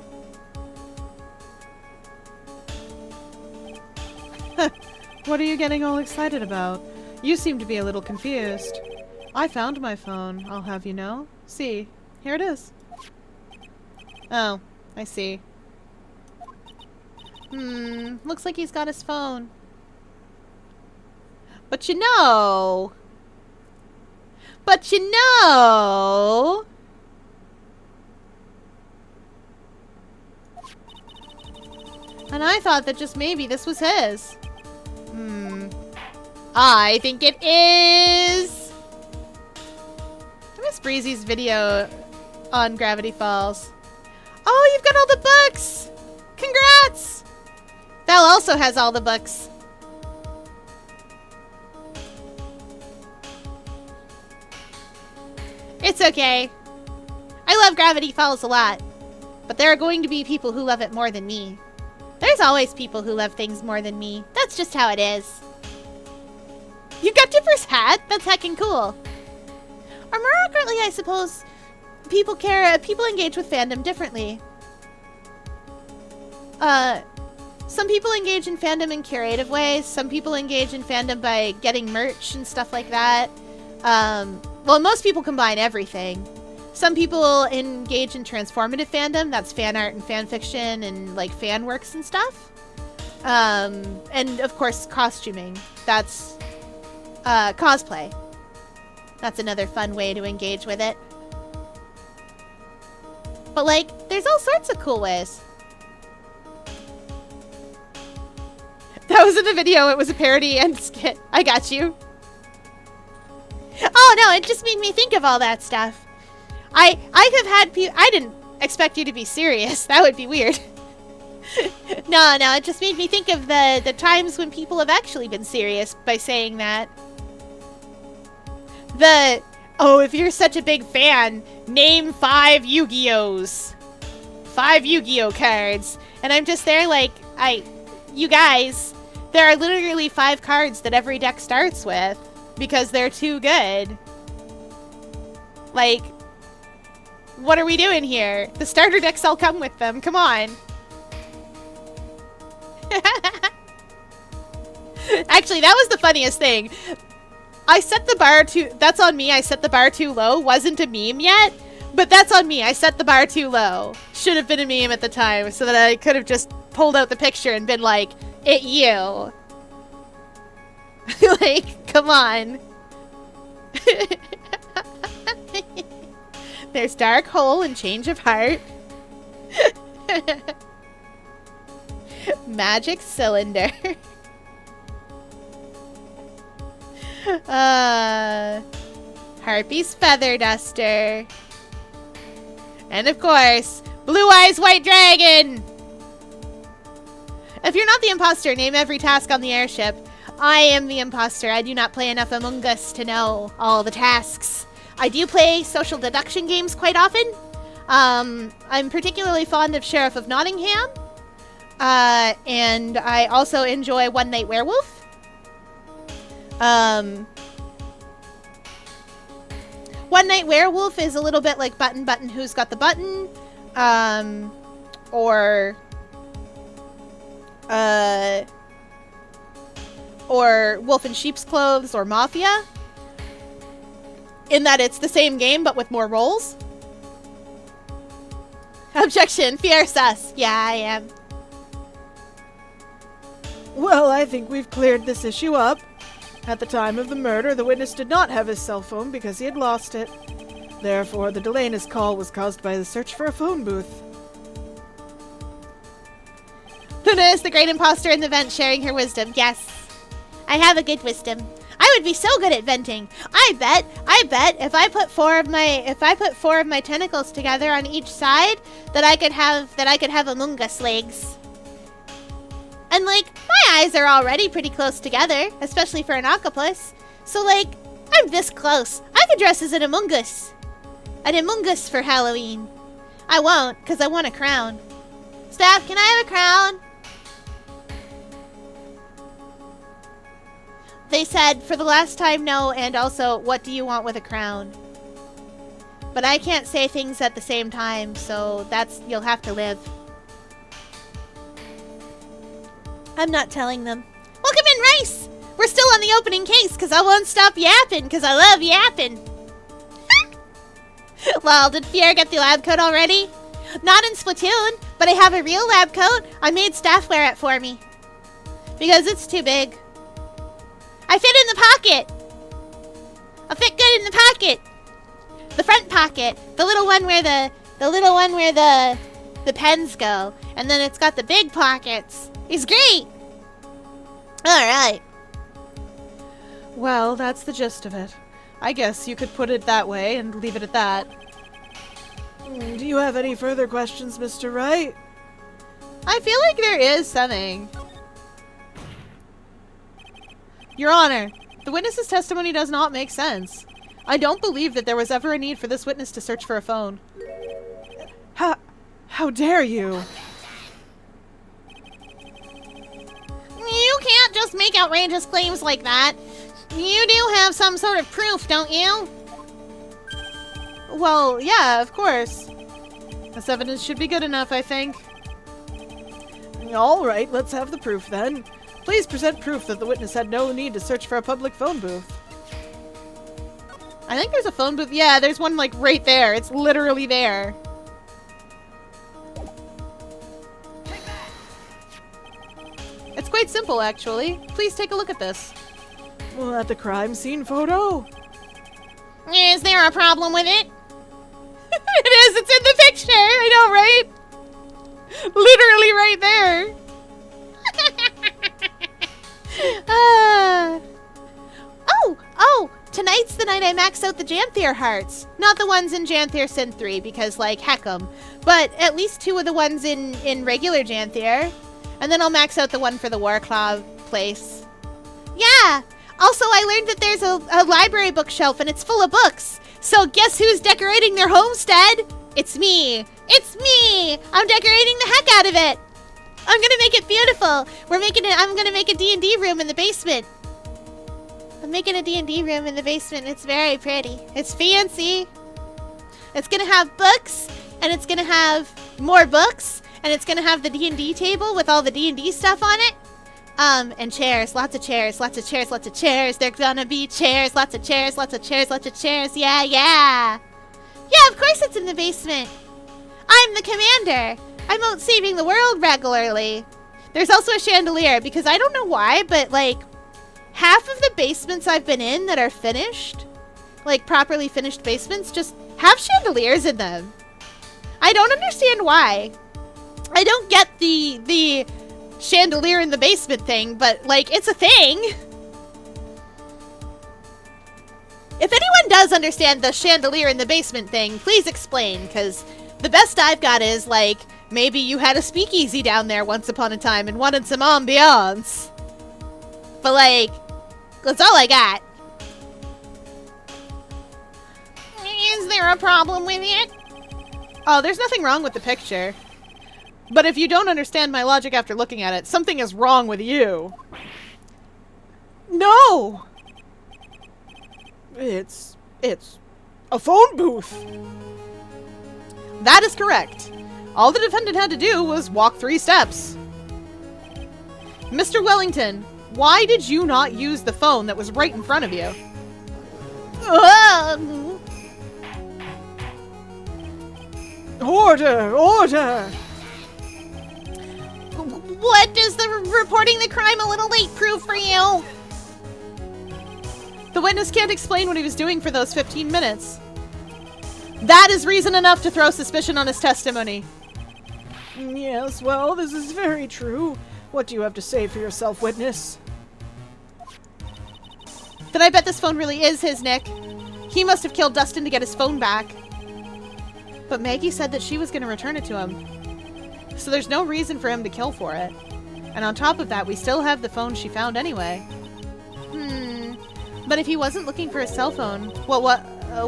S2: What are you getting all excited about? You seem to be a little confused. I found my phone, I'll have you know. See, here it is. Oh, I see. Looks like he's got his phone. But you know... And I thought that just maybe this was his.
S1: I think it is.
S2: I miss Breezy's video on Gravity Falls. Oh, you've got all the books! Congrats!
S1: Val also has all the books. It's okay. I love Gravity Falls a lot. But there are going to be people who love it more than me. There's always people who love things more than me. That's just how it is. You got Dipper's hat? That's heckin' cool. Or more accurately, I suppose, people engage with fandom differently. Some people engage in fandom in curative ways. Some people engage in fandom by getting merch and stuff like that. Well, most people combine everything. Some people engage in transformative fandom. That's fan art and fan fiction and like fan works and stuff. And of course, costuming. That's cosplay. That's another fun way to engage with it. But like, there's all sorts of cool ways.
S2: That was in the video. It was a parody and skit. I got you.
S1: Oh no, it just made me think of all that stuff. I have had people. I didn't expect you to be serious. That would be weird. No, it just made me think of the times when people have actually been serious by saying that. If you're such a big fan, name 5 Yu-Gi-Ohs. 5 Yu-Gi-Oh cards. And I'm just there like, you guys, there are literally 5 cards that every deck starts with because they're too good.
S2: Like, what are we doing here? The starter decks all come with them. Come on. Actually, that was the funniest thing. I set the bar too... That's on me. I set the bar too low. Wasn't a meme yet. But that's on me. I set the bar too low. Should have been a meme at the time so that I could have just pulled out the picture and been like, it you. Like, come on. There's Dark Hole and Change of Heart. Magic Cylinder. Harpy's Feather Duster. And of course, Blue Eyes White Dragon! If you're not the imposter, name every task on the airship. I am the imposter. I do not play enough Among Us to know all the tasks. I do play social deduction games quite often. I'm particularly fond of Sheriff of Nottingham. And I also enjoy One Night Werewolf. One Night Werewolf is a little bit like Button Button Who's Got the Button, or Wolf in Sheep's Clothes or Mafia, in that it's the same game but with more roles. Objection, fear sus. Yeah, I am.
S4: Well, I think we've cleared this issue up. At the time of the murder, the witness did not have his cell phone because he had lost it. Therefore, the delay in his call was caused by the search for a phone booth.
S2: Luna is the great imposter in the vent, sharing her wisdom. Yes, I have a good wisdom. I would be so good at venting. I bet if I put four of my tentacles together on each side, that I could have Among Us legs. And like, my eyes are already pretty close together, especially for an octopus. So like, I'm this close. I could dress as an Among Us. An Among Us for Halloween. I won't, because I want a crown. Staff, can I have a crown? They said, for the last time, no, and also, what do you want with a crown? But I can't say things at the same time, so you'll have to live. I'm not telling them. Welcome in, Rice! We're still on the opening case, because I won't stop yapping, because I love yapping. Lol, did Fier get the lab coat already? Not in Splatoon, but I have a real lab coat. I made staff wear it for me. Because it's too big. I fit in the pocket! I fit good in the pocket! The front pocket. The little one where the pens go. And then it's got the big pockets. It's great! Alright.
S3: Well, that's the gist of it. I guess you could put it that way and leave it at that.
S4: Do you have any further questions, Mr. Wright?
S3: I feel like there is something. Your Honor, the witness's testimony does not make sense. I don't believe that there was ever a need for this witness to search for a phone.
S4: How dare you?
S2: You can't just make outrageous claims like that. You do have some sort of proof, don't you?
S3: Well, yeah, of course. This evidence should be good enough, I think.
S4: All right, let's have the proof then. Please present proof that the witness had no need to search for a public phone booth.
S3: I think there's a phone booth. Yeah, there's one like right there. It's literally there. It's quite simple, actually. Please take a look at this.
S4: Well, at the crime scene photo?
S2: Is there a problem with it?
S3: It is! It's in the picture! I know, right? Literally right there.
S2: Oh! Tonight's the night I max out the Janthier hearts. Not the ones in Janthier Synth 3, because, like, heck 'em. But at least 2 of the ones in regular Janthier. And then I'll max out the one for the Warclaw place. Yeah! Also, I learned that there's a library bookshelf and it's full of books. So guess who's decorating their homestead? It's me! It's me! I'm decorating the heck out of it! I'm gonna make it beautiful! I'm gonna make a D&D room in the basement. I'm making a D&D room in the basement. It's very pretty. It's fancy. It's gonna have books, and it's gonna have more books, and it's gonna have the D&D table with all the D&D stuff on it. And chairs, lots of chairs, lots of chairs, lots of chairs. There's gonna be chairs, lots of chairs, lots of chairs, lots of chairs. Yeah, yeah. Yeah, of course it's in the basement. I'm the commander. I'm out saving the world regularly. There's also a chandelier, because I don't know why, but like, half of the basements I've been in that are finished, like properly finished basements, just have chandeliers in them. I don't understand why. I don't get the chandelier in the basement thing, but like, it's a thing. If anyone does understand the chandelier in the basement thing, please explain, because the best I've got is like, maybe you had a speakeasy down there once upon a time and wanted some ambiance. But like, that's all I got. Is there a problem with it? Oh, there's nothing wrong with the picture. But if you don't understand my logic after looking at it, something is wrong with you. No!
S4: It's a phone booth.
S2: That is correct. All the defendant had to do was walk 3 steps. Mr. Wellington, why did you not use the phone that was right in front of you?
S4: Order! Order!
S2: What does the reporting the crime a little late prove for you? The witness can't explain what he was doing for those 15 minutes. That is reason enough to throw suspicion on his testimony.
S4: Yes, well, this is very true. What do you have to say for yourself, witness?
S2: Then I bet this phone really is his, Nick. He must have killed Dustin to get his phone back. But Maggie said that she was going to return it to him. So there's no reason for him to kill for it. And on top of that, we still have the phone she found anyway. But if he wasn't looking for a cell phone, well,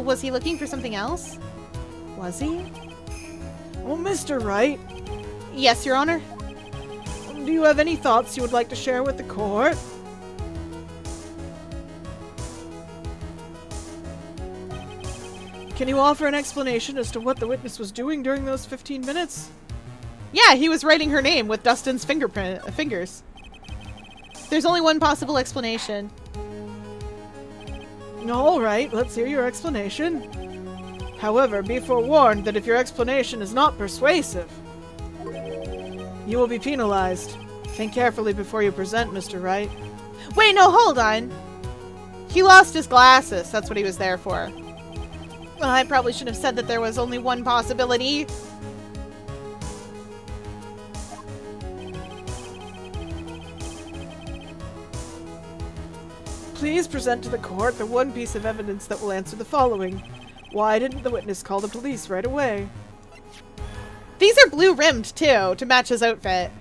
S2: was he looking for something else? Was he?
S4: Well, Mr. Wright,
S2: Yes, Your Honor.
S4: do you have any thoughts you would like to share with the court? Can you offer an explanation as to what the witness was doing during those 15 minutes?
S2: Yeah, he was writing her name with Dustin's fingers. There's only one possible explanation.
S4: All right, let's hear your explanation. However, be forewarned that if your explanation is not persuasive, you will be penalized. Think carefully before you present, Mr. Wright.
S2: Wait, no, hold on. He lost his glasses. That's what he was there for. Well, I probably should have said that there was only one possibility.
S4: Please present to the court the one piece of evidence that will answer the following. Why didn't the witness call the police right away?
S2: These are blue rimmed too, to match his outfit.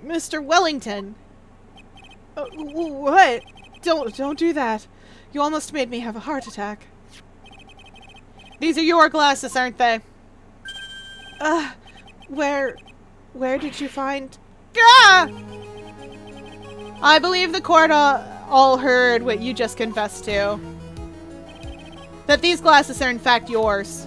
S2: Mr. Wellington.
S4: What? Don't do that. You almost made me have a heart attack.
S2: These are your glasses, aren't they?
S4: Where did you find...
S2: Ah! I believe the court all heard what you just confessed to. That these glasses are in fact yours.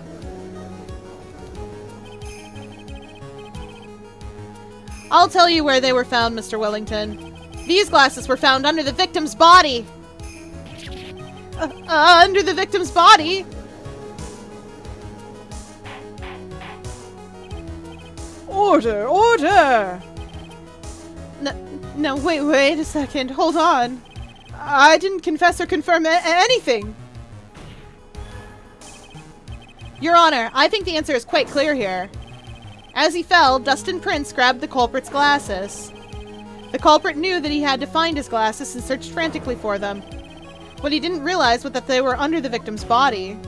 S2: I'll tell you where they were found, Mr. Wellington. These glasses were found under the victim's body. Under the victim's body?
S4: Order! Order!
S2: No, wait a second. Hold on. I didn't confess or confirm anything. Your Honor, I think the answer is quite clear here. As he fell, Dustin Prince grabbed the culprit's glasses. The culprit knew that he had to find his glasses and searched frantically for them. What he didn't realize was that they were under the victim's body.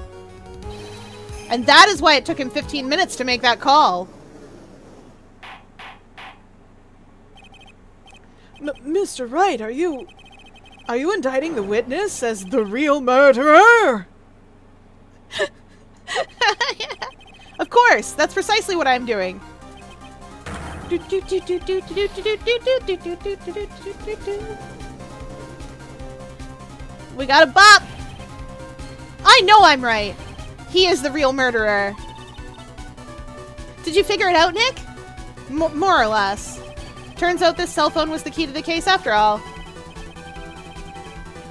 S2: And that is why it took him 15 minutes to make that call.
S4: Mr. Wright, are you indicting the witness as the real murderer?
S2: Of course, that's precisely what I'm doing. We got a bop! I know I'm right! He is the real murderer. Did you figure it out, Nick? More or less. Turns out this cell phone was the key to the case after all.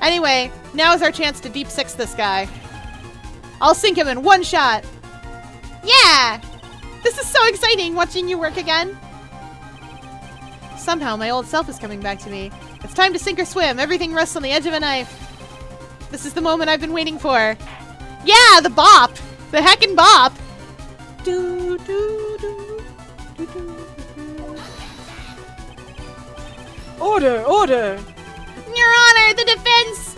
S2: Anyway, now is our chance to deep six this guy. I'll sink him in one shot. Yeah! This is so exciting watching you work again. Somehow my old self is coming back to me. It's time to sink or swim. Everything rests on the edge of a knife. This is the moment I've been waiting for. Yeah, the bop! The heckin' bop! Do, do, do, do, do.
S4: Order! Order!
S1: Your Honor, the defense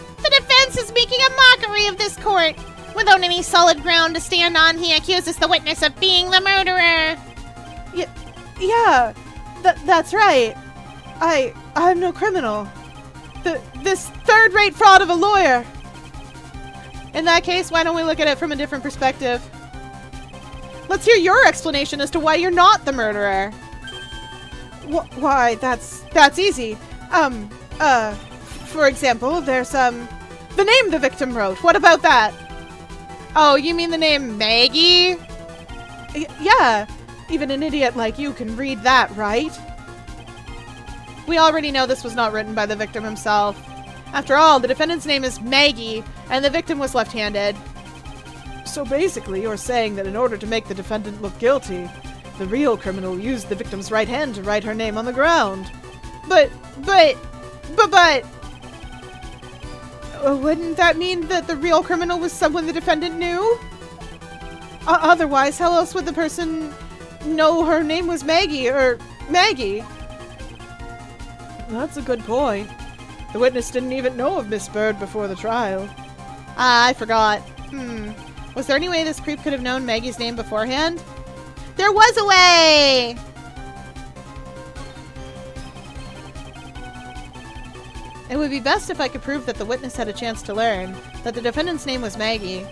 S1: is making a mockery of this court. Without any solid ground to stand on, he accuses the witness of being the murderer.
S3: Yeah, that's right. I'm no criminal. This third-rate fraud of a lawyer.
S2: In that case, why don't we look at it from a different perspective? Let's hear your explanation as to why you're not the murderer.
S3: Why, that's easy. For example, there's, the name the victim wrote. What about that?
S2: Oh, you mean the name Maggie?
S3: Yeah, even an idiot like you can read that, right?
S2: We already know this was not written by the victim himself. After all, the defendant's name is Maggie, and the victim was left-handed.
S4: So basically, you're saying that in order to make the defendant look guilty, the real criminal used the victim's right hand to write her name on the ground.
S2: But... wouldn't that mean that the real criminal was someone the defendant knew? Otherwise, how else would the person know her name was Maggie, or Maggie?
S4: That's a good point. The witness didn't even know of Miss Bird before the trial.
S2: Ah, I forgot. Was there any way this creep could have known Maggie's name beforehand? There was a way! It would be best if I could prove that the witness had a chance to learn that the defendant's name was Maggie.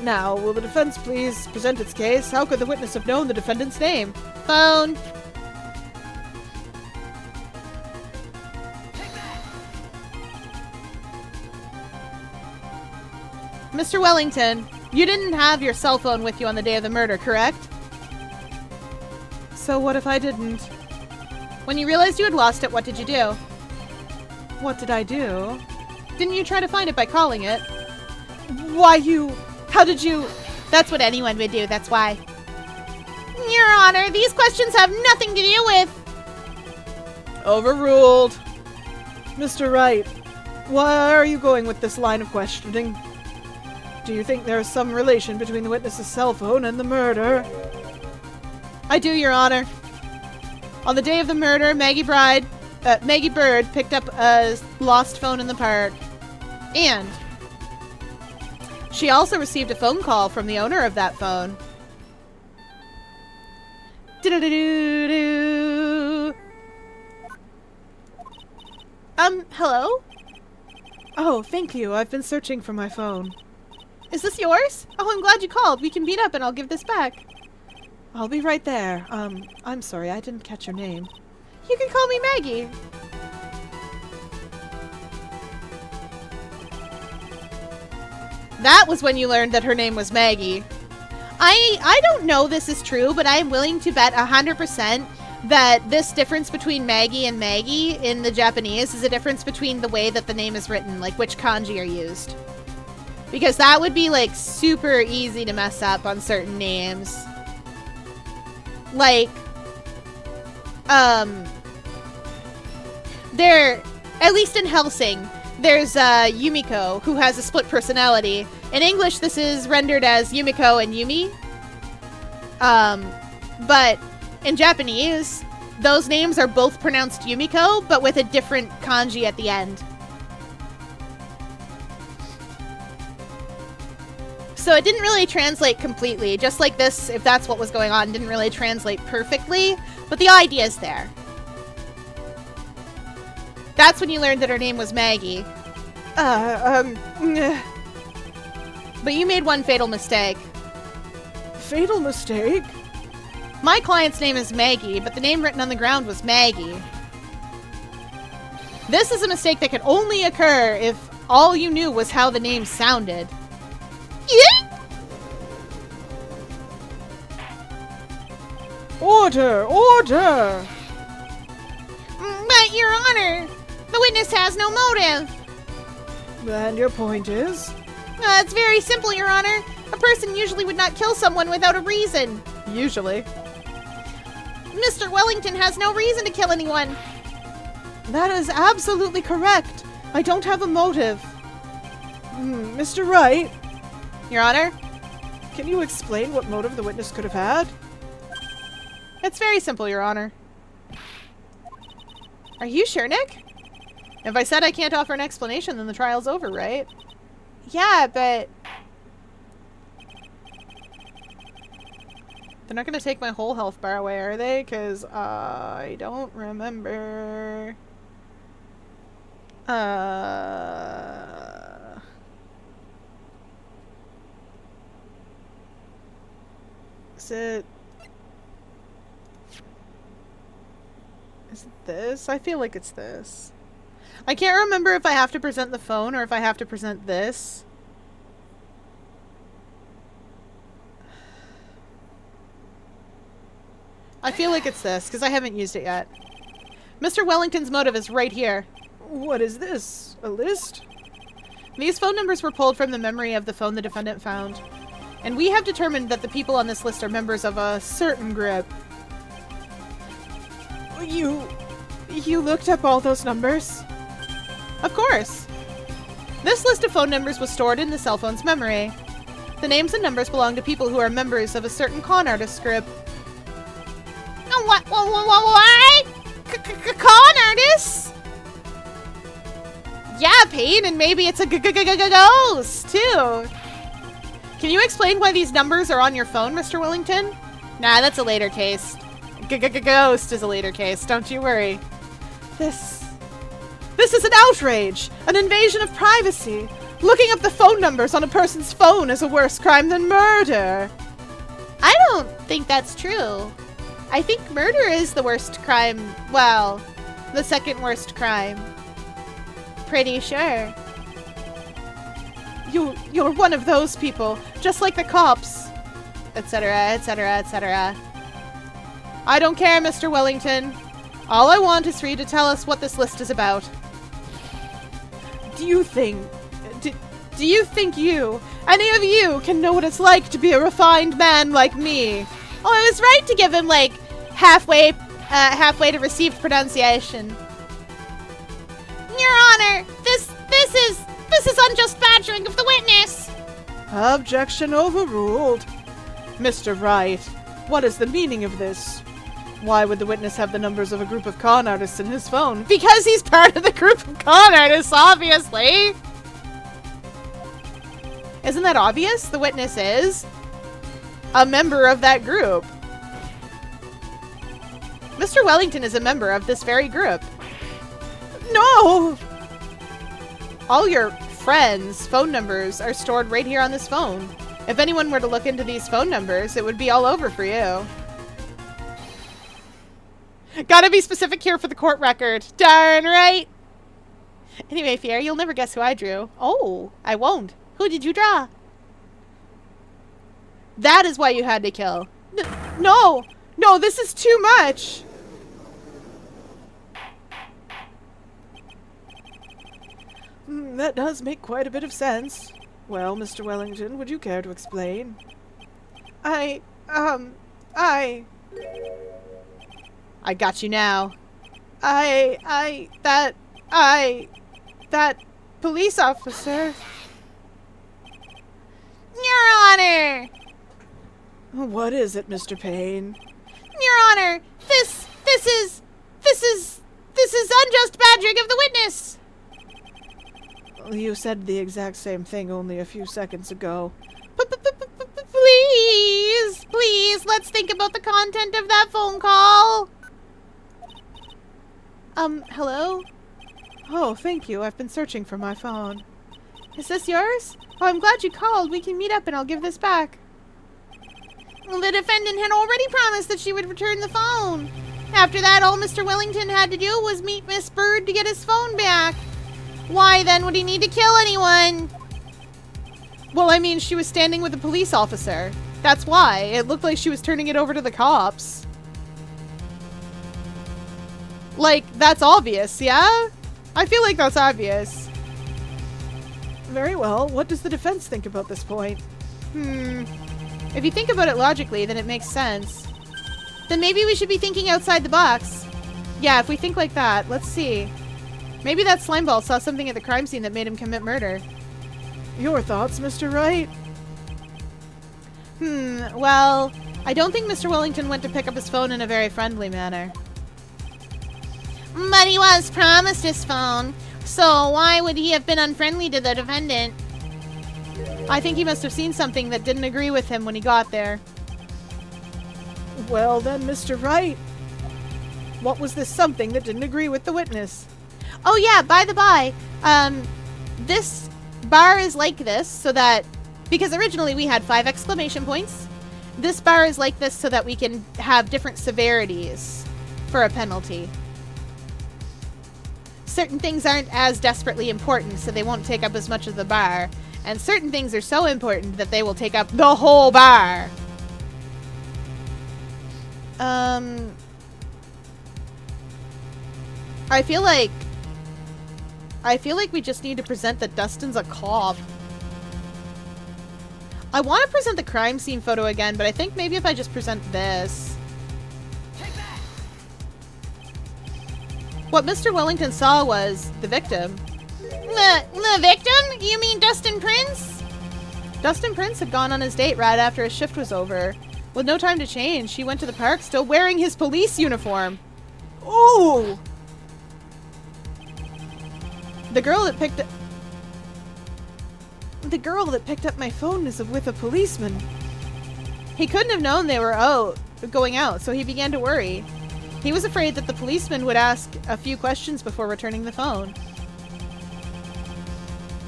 S4: Now, will the defense please present its case? How could the witness have known the defendant's name?
S2: Phone. Mr. Wellington, you didn't have your cell phone with you on the day of the murder, correct?
S3: So what if I didn't?
S2: When you realized you had lost it, what did you do?
S3: What did I do?
S2: Didn't you try to find it by calling it?
S3: How did you...
S1: That's what anyone would do, that's why. Your Honor, these questions have nothing to do with...
S4: Overruled. Mr. Wright, where are you going with this line of questioning? Do you think there is some relation between the witness's cell phone and the murder?
S2: I do, Your Honor. On the day of the murder, Maggie Bird picked up a lost phone in the park. And she also received a phone call from the owner of that phone. Do-do-do-do-do. Hello?
S3: Oh, thank you. I've been searching for my phone.
S2: Is this yours? Oh, I'm glad you called. We can meet up and I'll give this back.
S3: I'll be right there. I'm sorry, I didn't catch your name.
S2: You can call me Maggie. That was when you learned that her name was Maggie. I don't know this is true, but I'm willing to bet 100% that this difference between Maggie and Maggie in the Japanese is a difference between the way that the name is written, like which kanji are used. Because that would be like super easy to mess up on certain names. Like, there, at least in Hellsing, there's Yumiko, who has a split personality. In English, this is rendered as Yumiko and Yumi. But in Japanese, those names are both pronounced Yumiko, but with a different kanji at the end. So it didn't really translate completely, just like this, if that's what was going on, didn't really translate perfectly, but the idea is there. That's when you learned that her name was Maggie. But you made one fatal mistake.
S4: Fatal mistake?
S2: My client's name is Maggie, but the name written on the ground was Maggie. This is a mistake that could only occur if all you knew was how the name sounded.
S1: Yeah?
S4: Order! Order!
S1: But, Your Honor, the witness has no motive.
S4: And your point is?
S1: It's very simple, Your Honor. A person usually would not kill someone without a reason.
S2: Usually.
S1: Mr. Wellington has no reason to kill anyone.
S2: That is absolutely correct. I don't have a motive.
S4: Mr. Wright,
S2: Your Honor,
S4: can you explain what motive the witness could have had?
S2: it's very simple, Your Honor. Are you sure, Nick? If I said I can't offer an explanation, then the trial's over, right? Yeah, but... They're not going to take my whole health bar away, are they? Because I don't remember... Is it this? I feel like it's this. I can't remember if I have to present the phone or if I have to present this. I feel like it's this, because I haven't used it yet. Mr. Wellington's motive is right here.
S4: What is this? A list?
S2: These phone numbers were pulled from the memory of the phone the defendant found. And we have determined that the people on this list are members of a certain group.
S4: You looked up all those numbers?
S2: Of course. This list of phone numbers was stored in the cell phone's memory. The names and numbers belong to people who are members of a certain con artist group.
S1: What? Con artists?
S2: Yeah, Payne, and maybe it's a ghost, too. Can you explain why these numbers are on your phone, Mr. Wellington? Nah, that's a later case. Ghost is a later case, don't you worry. This is an outrage! An invasion of privacy! Looking up the phone numbers on a person's phone is a worse crime than murder!
S1: I don't think that's true. I think murder is the worst crime. Well, the second worst crime. Pretty sure.
S2: You're one of those people, just like the cops, etc., etc., etc. I don't care, Mr. Wellington. All I want is for you to tell us what this list is about. Do you think any of you, can know what it's like to be a refined man like me?
S1: Oh, I was right to give him, like, halfway to received pronunciation. Your Honor, this is unjust badgering of the witness.
S4: Objection overruled.
S2: Mr. Wright, what is the meaning of this? Why would the witness have the numbers of a group of con artists in his phone? Because he's part of the group of con artists, obviously! Isn't that obvious? The witness is a member of that group. Mr. Wellington is a member of this very group. No! All your friends' phone numbers are stored right here on this phone. If anyone were to look into these phone numbers, it would be all over for you. Gotta be specific here for the court record. Darn right! Anyway, Fier, you'll never guess who I drew. Oh, I won't. Who did you draw? That is why you had to kill. No! No, this is too much!
S4: That does make quite a bit of sense. Well, Mr. Wellington, would you care to explain?
S2: I got you now. That police officer.
S1: Your Honor!
S4: What is it, Mr. Payne?
S1: Your Honor, this is unjust badgering of the witness.
S4: You said the exact same thing only a few seconds ago.
S1: Please, let's think about the content of that phone call.
S2: Hello? Oh, thank you. I've been searching for my phone. Is this yours? Oh, I'm glad you called. We can meet up and I'll give this back. The defendant had already promised that she would return the phone. After that, all Mr. Wellington had to do was meet Miss Bird to get his phone back. Why then would he need to kill anyone?
S3: Well, I mean, she was standing with a police officer. That's why. It looked like she was turning it over to the cops. Like, that's obvious, yeah? I feel like that's obvious.
S4: Very well. What does the defense think about this point?
S3: If you think about it logically, then it makes sense.
S2: Then maybe we should be thinking outside the box.
S3: Yeah, if we think like that, let's see. Maybe that slimeball saw something at the crime scene that made him commit murder.
S4: Your thoughts, Mr. Wright?
S3: Well, I don't think Mr. Wellington went to pick up his phone in a very friendly manner.
S2: But he was promised his phone, so why would he have been unfriendly to the defendant?
S3: I think he must have seen something that didn't agree with him when he got there.
S4: Well then, Mr. Wright. What was this something that didn't agree with the witness?
S2: Oh yeah, by the by, this bar is like this so that, because originally we had 5 exclamation points, this bar is like this so that we can have different severities for a penalty. Certain things aren't as desperately important, so they won't take up as much of the bar. And certain things are so important that they will take up the whole bar.
S3: I feel like we just need to present that Dustin's a cop. I want to present the crime scene photo again, but I think maybe if I just present this. What Mr. Wellington saw was the victim.
S2: The victim? You mean Dustin Prince?
S3: Dustin Prince had gone on his date right after his shift was over. With no time to change, he went to the park still wearing his police uniform.
S4: Ooh!
S3: The girl that picked up my phone is with a policeman. He couldn't have known they were going out, so he began to worry. He was afraid that the policeman would ask a few questions before returning the phone.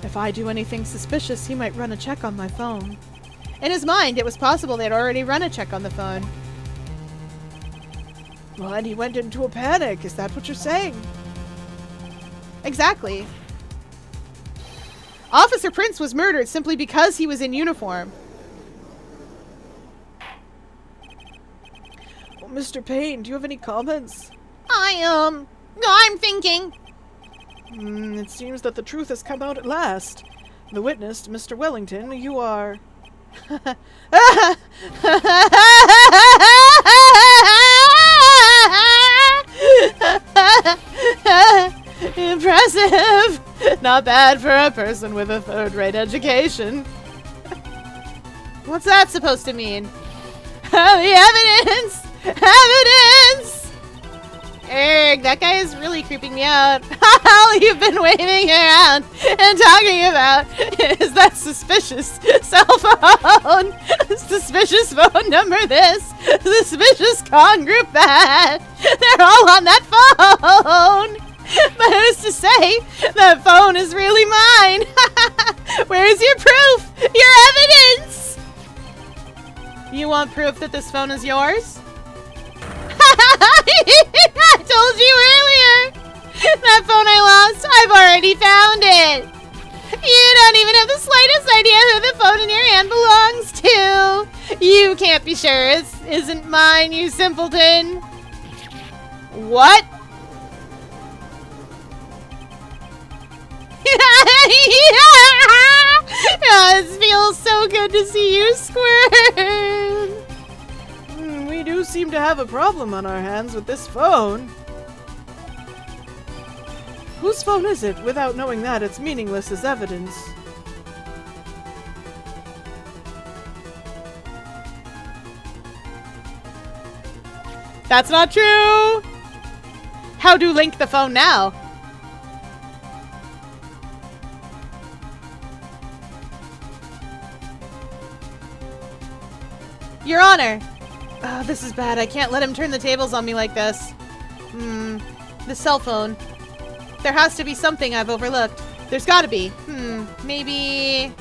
S3: If I do anything suspicious, he might run a check on my phone. In his mind, it was possible they'd already run a check on the phone.
S4: Well, and he went into a panic. Is that what you're saying?
S3: Exactly. Officer Prince was murdered simply because he was in uniform.
S4: Well, Mr. Payne, do you have any comments?
S2: I'm thinking.
S4: It seems that the truth has come out at last. The witness, Mr. Wellington, you are...
S3: Impressive! Not bad for a person with a third-rate education. What's that supposed to mean? The evidence! Evidence! Eric, that guy is really creeping me out. All you've been waving around and talking about is that suspicious cell phone. Suspicious phone number this. Suspicious con group that. They're all on that phone. But who's to say that phone is really mine? Where's your proof? Your evidence? You want proof that this phone is yours? I told you earlier! That phone I lost, I've already found it! You don't even have the slightest idea who the phone in your hand belongs to! You can't be sure it isn't mine, you simpleton! What? Oh, it feels so good to see you squirm!
S4: We do seem to have a problem on our hands with this phone. Whose phone is it? Without knowing that, it's meaningless as evidence.
S3: That's not true! How do link the phone now? Your Honor! Oh, this is bad. I can't let him turn the tables on me like this. The cell phone. There has to be something I've overlooked. There's gotta be. Maybe...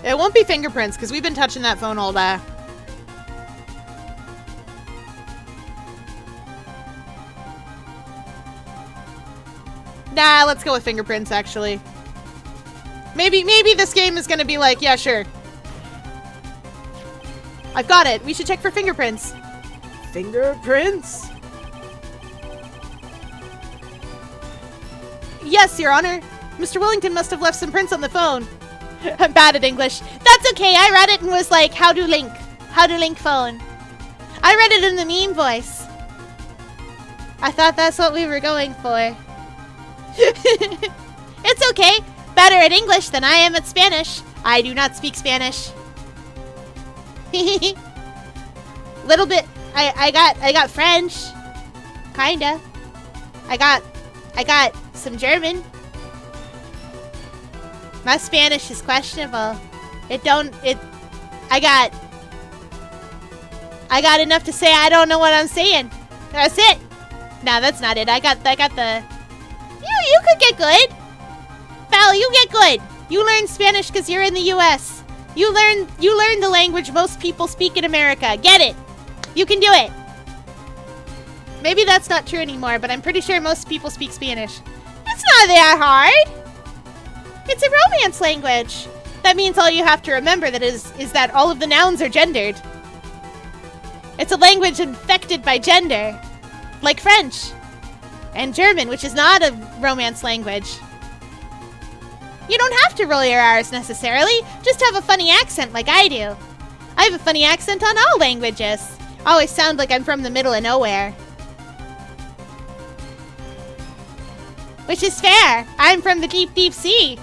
S2: It won't be fingerprints, because we've been touching that phone all day. Nah, let's go with fingerprints, actually. Maybe this game is gonna be like, yeah, sure. I've got it. We should check for fingerprints.
S4: Fingerprints?
S2: Yes, Your Honor. Mr. Wellington must have left some prints on the phone. I'm bad at English. That's okay. I read it and was like, how to link. How to link phone. I read it in the meme voice. I thought that's what we were going for. It's okay. Better at English than I am at Spanish. I do not speak Spanish. Little bit. I got French. Kinda. I got some German. My Spanish is questionable. I got enough to say I don't know what I'm saying. That's it. No, that's not it. I got the... You could get good. Val, you get good. You learn Spanish because you're in the U.S. You learn the language most people speak in America. Get it. You can do it. Maybe that's not true anymore, but I'm pretty sure most people speak Spanish. It's not that hard. It's a Romance language. That means all you have to remember is that all of the nouns are gendered. It's a language infected by gender. Like French. And German, which is not a Romance language. You don't have to roll your R's necessarily. Just have a funny accent like I do. I have a funny accent on all languages. I always sound like I'm from the middle of nowhere. Which is fair. I'm from the deep, deep sea.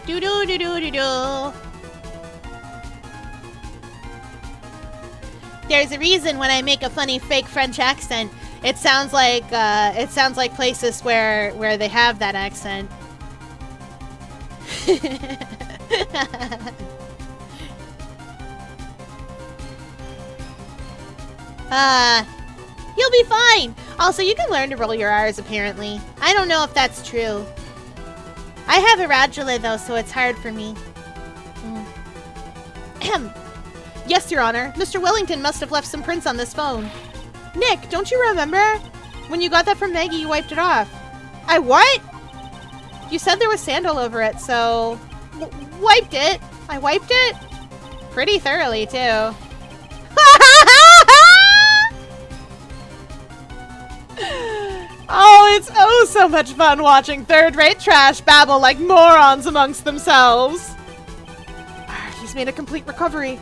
S2: Do-do-do-do-do-do. There's a reason when I make a funny fake French accent, it sounds like places where they have that accent. You'll be fine. Also, you can learn to roll your R's apparently. I don't know if that's true. I have a radula though, so it's hard for me. Yes, Your Honor. Mr. Wellington must have left some prints on this phone. Nick, don't you remember? When you got that from Maggie, you wiped it off. I what? You said there was sand all over it, so... wiped it. I wiped it? Pretty thoroughly, too. Oh, it's oh so much fun watching third-rate trash babble like morons amongst themselves. He's made a complete recovery.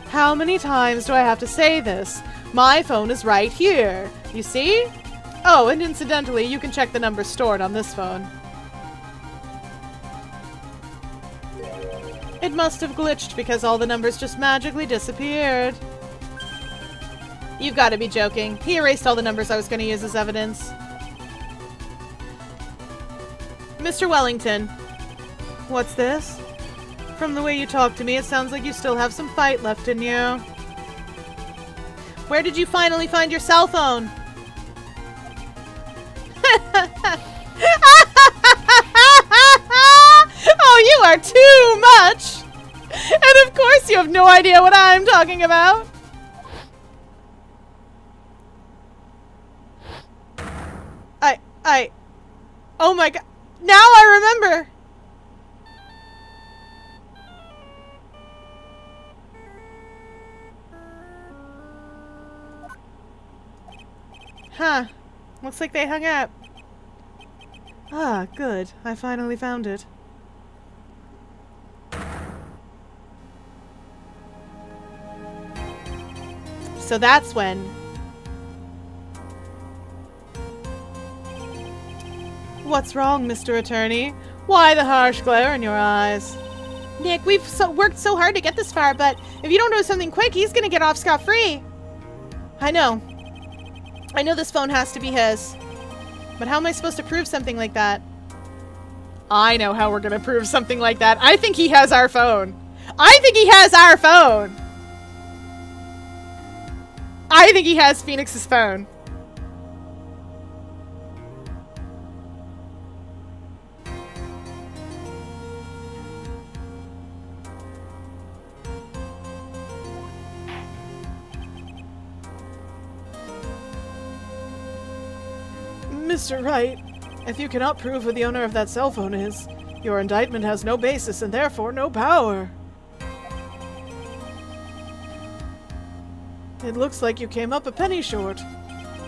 S2: How many times do I have to say this? My phone is right here. You see? Oh, and incidentally, you can check the numbers stored on this phone. It must have glitched because all the numbers just magically disappeared. You've got to be joking. He erased all the numbers I was going to use as evidence. Mr. Wellington. What's this? From the way you talk to me, it sounds like you still have some fight left in you. Where did you finally find your cell phone? Oh, you are too much! And of course you have no idea what I'm talking about. Oh my god. Now I remember! Huh. Looks like they hung up. Ah, good. I finally found it. So that's when... What's wrong, Mr. Attorney? Why the harsh glare in your eyes? Nick, we've worked so hard to get this far, but if you don't do something quick, he's gonna get off scot-free. I know. I know this phone has to be his. But how am I supposed to prove something like that? I know how we're gonna prove something like that. I think he has our phone. I think he has our phone. I think he has Phoenix's phone.
S4: Mr. Wright, if you cannot prove who the owner of that cell phone is, your indictment has no basis and therefore no power. It looks like you came up a penny short.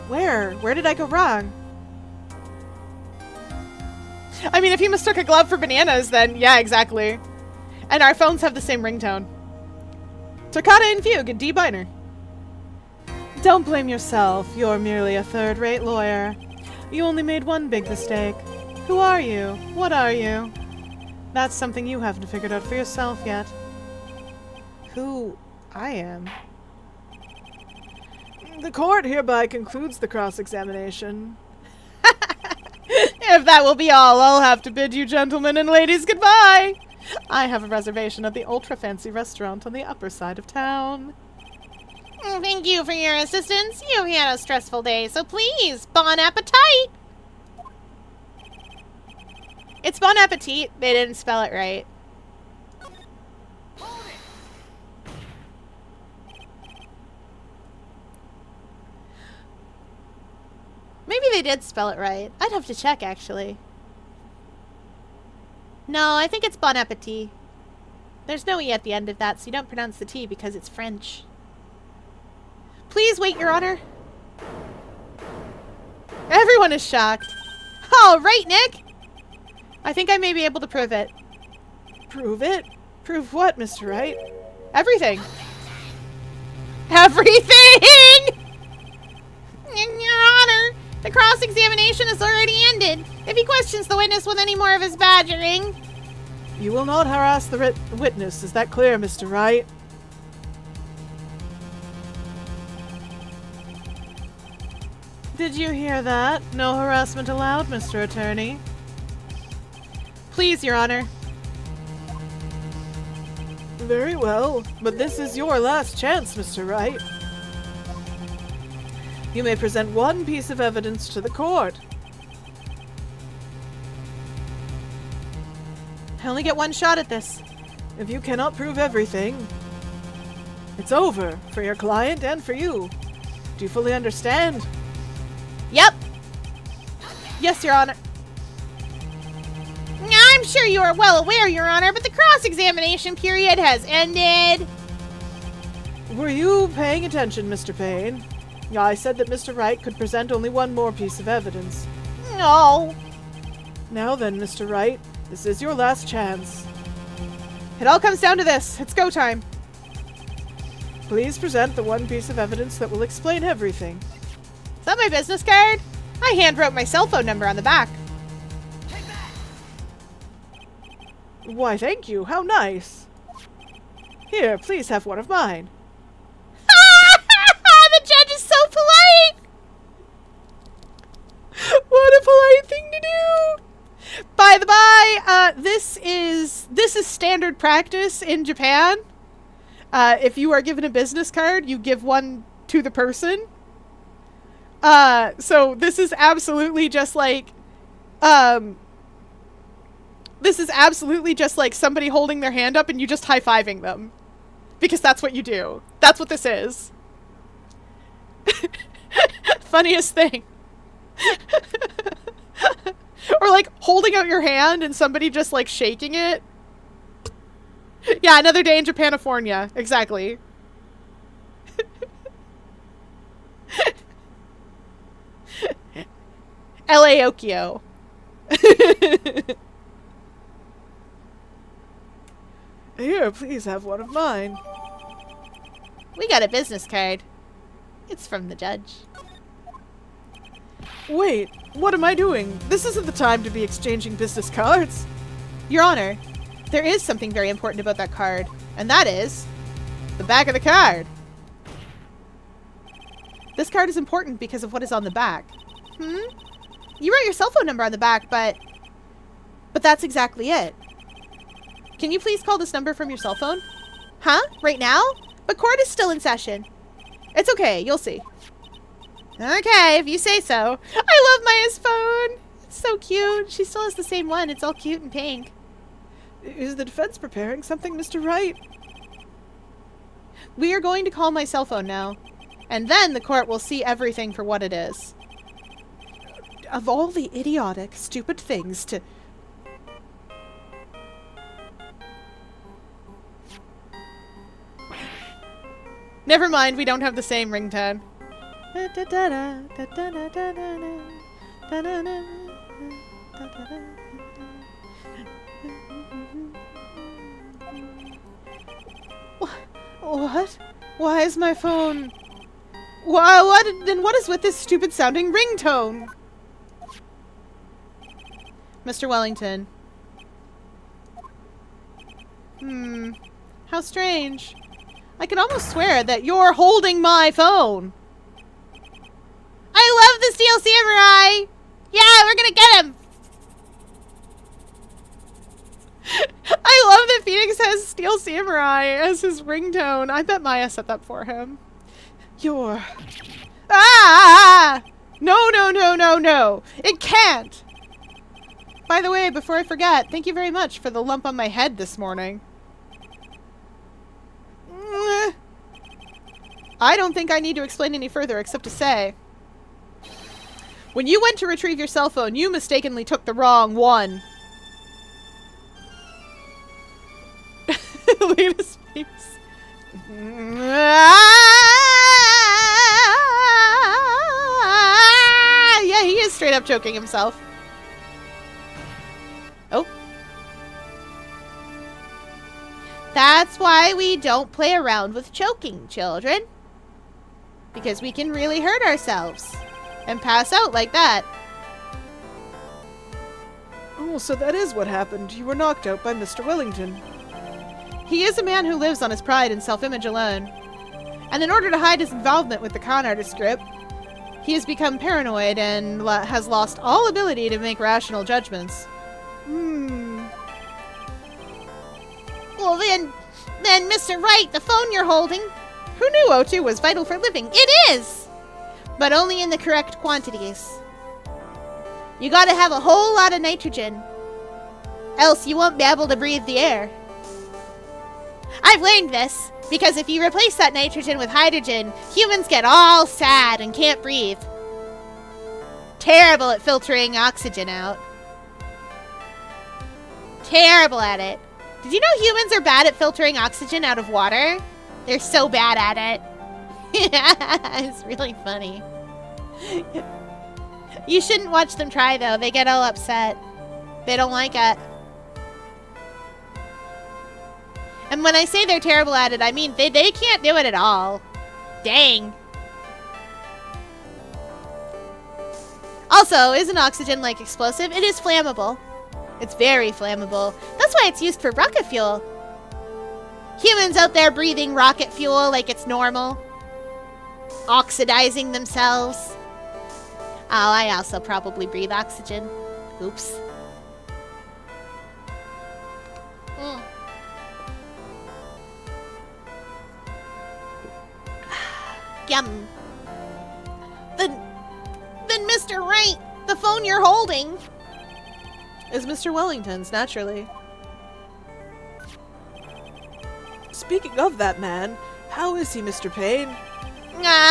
S3: Where? Where did I go wrong? I mean, if he mistook a glove for bananas, then yeah, exactly. And our phones have the same ringtone. Toccata and Fugue, D minor.
S4: Don't blame yourself. You're merely a third-rate lawyer. You only made one big mistake. Who are you? What are you? That's something you haven't figured out for yourself yet.
S3: Who I am?
S4: The court hereby concludes the cross-examination.
S3: If that will be all, I'll have to bid you gentlemen and ladies goodbye. I have a reservation at the ultra-fancy restaurant on the upper side of town.
S2: Thank you for your assistance. You've had a stressful day, so please, bon appetit!
S3: It's Bon Appetit. They didn't spell it right. Maybe they did spell it right. I'd have to check, actually.
S2: No, I think it's bon appetit. There's no E at the end of that, so you don't pronounce the T because it's French.
S3: Please wait, Your Honor. Everyone is shocked. Oh, right, Nick! I think I may be able to prove it.
S4: Prove it? Prove what, Mr. Wright?
S3: Everything. Everything!
S2: Your Honor, the cross-examination has already ended. If he questions the witness with any more of his badgering...
S4: You will not harass the witness. Is that clear, Mr. Wright? Did you hear that? No harassment allowed, Mr. Attorney.
S3: Please, Your Honor.
S4: Very well, but this is your last chance, Mr. Wright. You may present one piece of evidence to the court.
S3: I only get one shot at this.
S4: If you cannot prove everything, it's over for your client and for you. Do you fully understand?
S3: Yep. Yes, Your Honor.
S2: I'm sure you are well aware, Your Honor, but the cross-examination period has ended.
S4: Were you paying attention, Mr. Payne? I said that Mr. Wright could present only one more piece of evidence.
S2: No.
S4: Now then, Mr. Wright, this is your last chance.
S3: It all comes down to this. It's go time.
S4: Please present the one piece of evidence that will explain everything.
S3: Is that my business card? I handwrote my cell phone number on the back.
S4: Why, thank you. How nice. Here, please have one of mine.
S2: The judge is so polite.
S3: What a polite thing to do. By the by, this is standard practice in Japan. If you are given a business card, you give one to the person. So this is absolutely just like, somebody holding their hand up and you just high-fiving them. Because that's what you do. That's what this is. Funniest thing. Or like holding out your hand and somebody just like shaking it. Yeah, another day in Japanifornia. Exactly. LA Okio.
S4: Here, please have one of mine.
S2: We got a business card. It's from the judge.
S4: Wait, what am I doing? This isn't the time to be exchanging business cards.
S3: Your Honor, there is something very important about that card, and that is the back of the card. This card is important because of what is on the back. You wrote your cell phone number on the back, but that's exactly it. Can you please call this number from your cell phone? Huh? Right now? But court is still in session. It's okay, you'll see. Okay, if you say so. I love Maya's phone. It's so cute. She still has the same one. It's all cute and pink.
S4: Is the defense preparing something, Mr. Wright?
S3: We are going to call my cell phone now. And then the court will see everything for what it is.
S4: of all the idiotic, stupid things to...
S3: Never mind, we don't have the same ringtone. What? Why is my phone... What is with this stupid sounding ringtone? Mr. Wellington. How strange. I can almost swear that you're holding my phone.
S2: I love the Steel Samurai! Yeah, we're gonna get him!
S3: I love that Phoenix has Steel Samurai as his ringtone. I bet Maya set that for him.
S4: You're...
S3: Ah! No, no, no, no, no. It can't. By the way, before I forget, thank you very much for the lump on my head this morning. I don't think I need to explain any further except to say, when you went to retrieve your cell phone, you mistakenly took the wrong one. Latest face. Yeah, he is straight up choking himself. Oh.
S2: That's why we don't play around with choking, children. Because we can really hurt ourselves. And pass out like that.
S4: Oh, so that is what happened. You were knocked out by Mr. Wellington.
S3: He is a man who lives on his pride and self-image alone. And in order to hide his involvement with the con artist group, he has become paranoid and has lost all ability to make rational judgments.
S2: Well then, Mr. Wright, the phone you're holding,
S3: Who knew O2 was vital for living?
S2: it is! But only in the correct quantities. You gotta have a whole lot of nitrogen. Else you won't be able to breathe the air. I've learned this, because if you replace that nitrogen with hydrogen, humans get all sad and can't breathe. Terrible at filtering oxygen out. Terrible at it. Did you know humans are bad at filtering oxygen out of water? They're so bad at it. It's really funny. You shouldn't watch them try, though. They get all upset. They don't like it. And when I say they're terrible at it, I mean they can't do it at all. Dang. Also, isn't oxygen like explosive? It is flammable. It's very flammable. That's why it's used for rocket fuel. Humans out there breathing rocket fuel like it's normal. Oxidizing themselves. Oh, I also probably breathe oxygen. Oops. Yum. Then Mr. Wright, the phone you're holding
S3: Is Mr. Wellington's, naturally.
S4: Speaking of that man, how is he, Mr. Payne?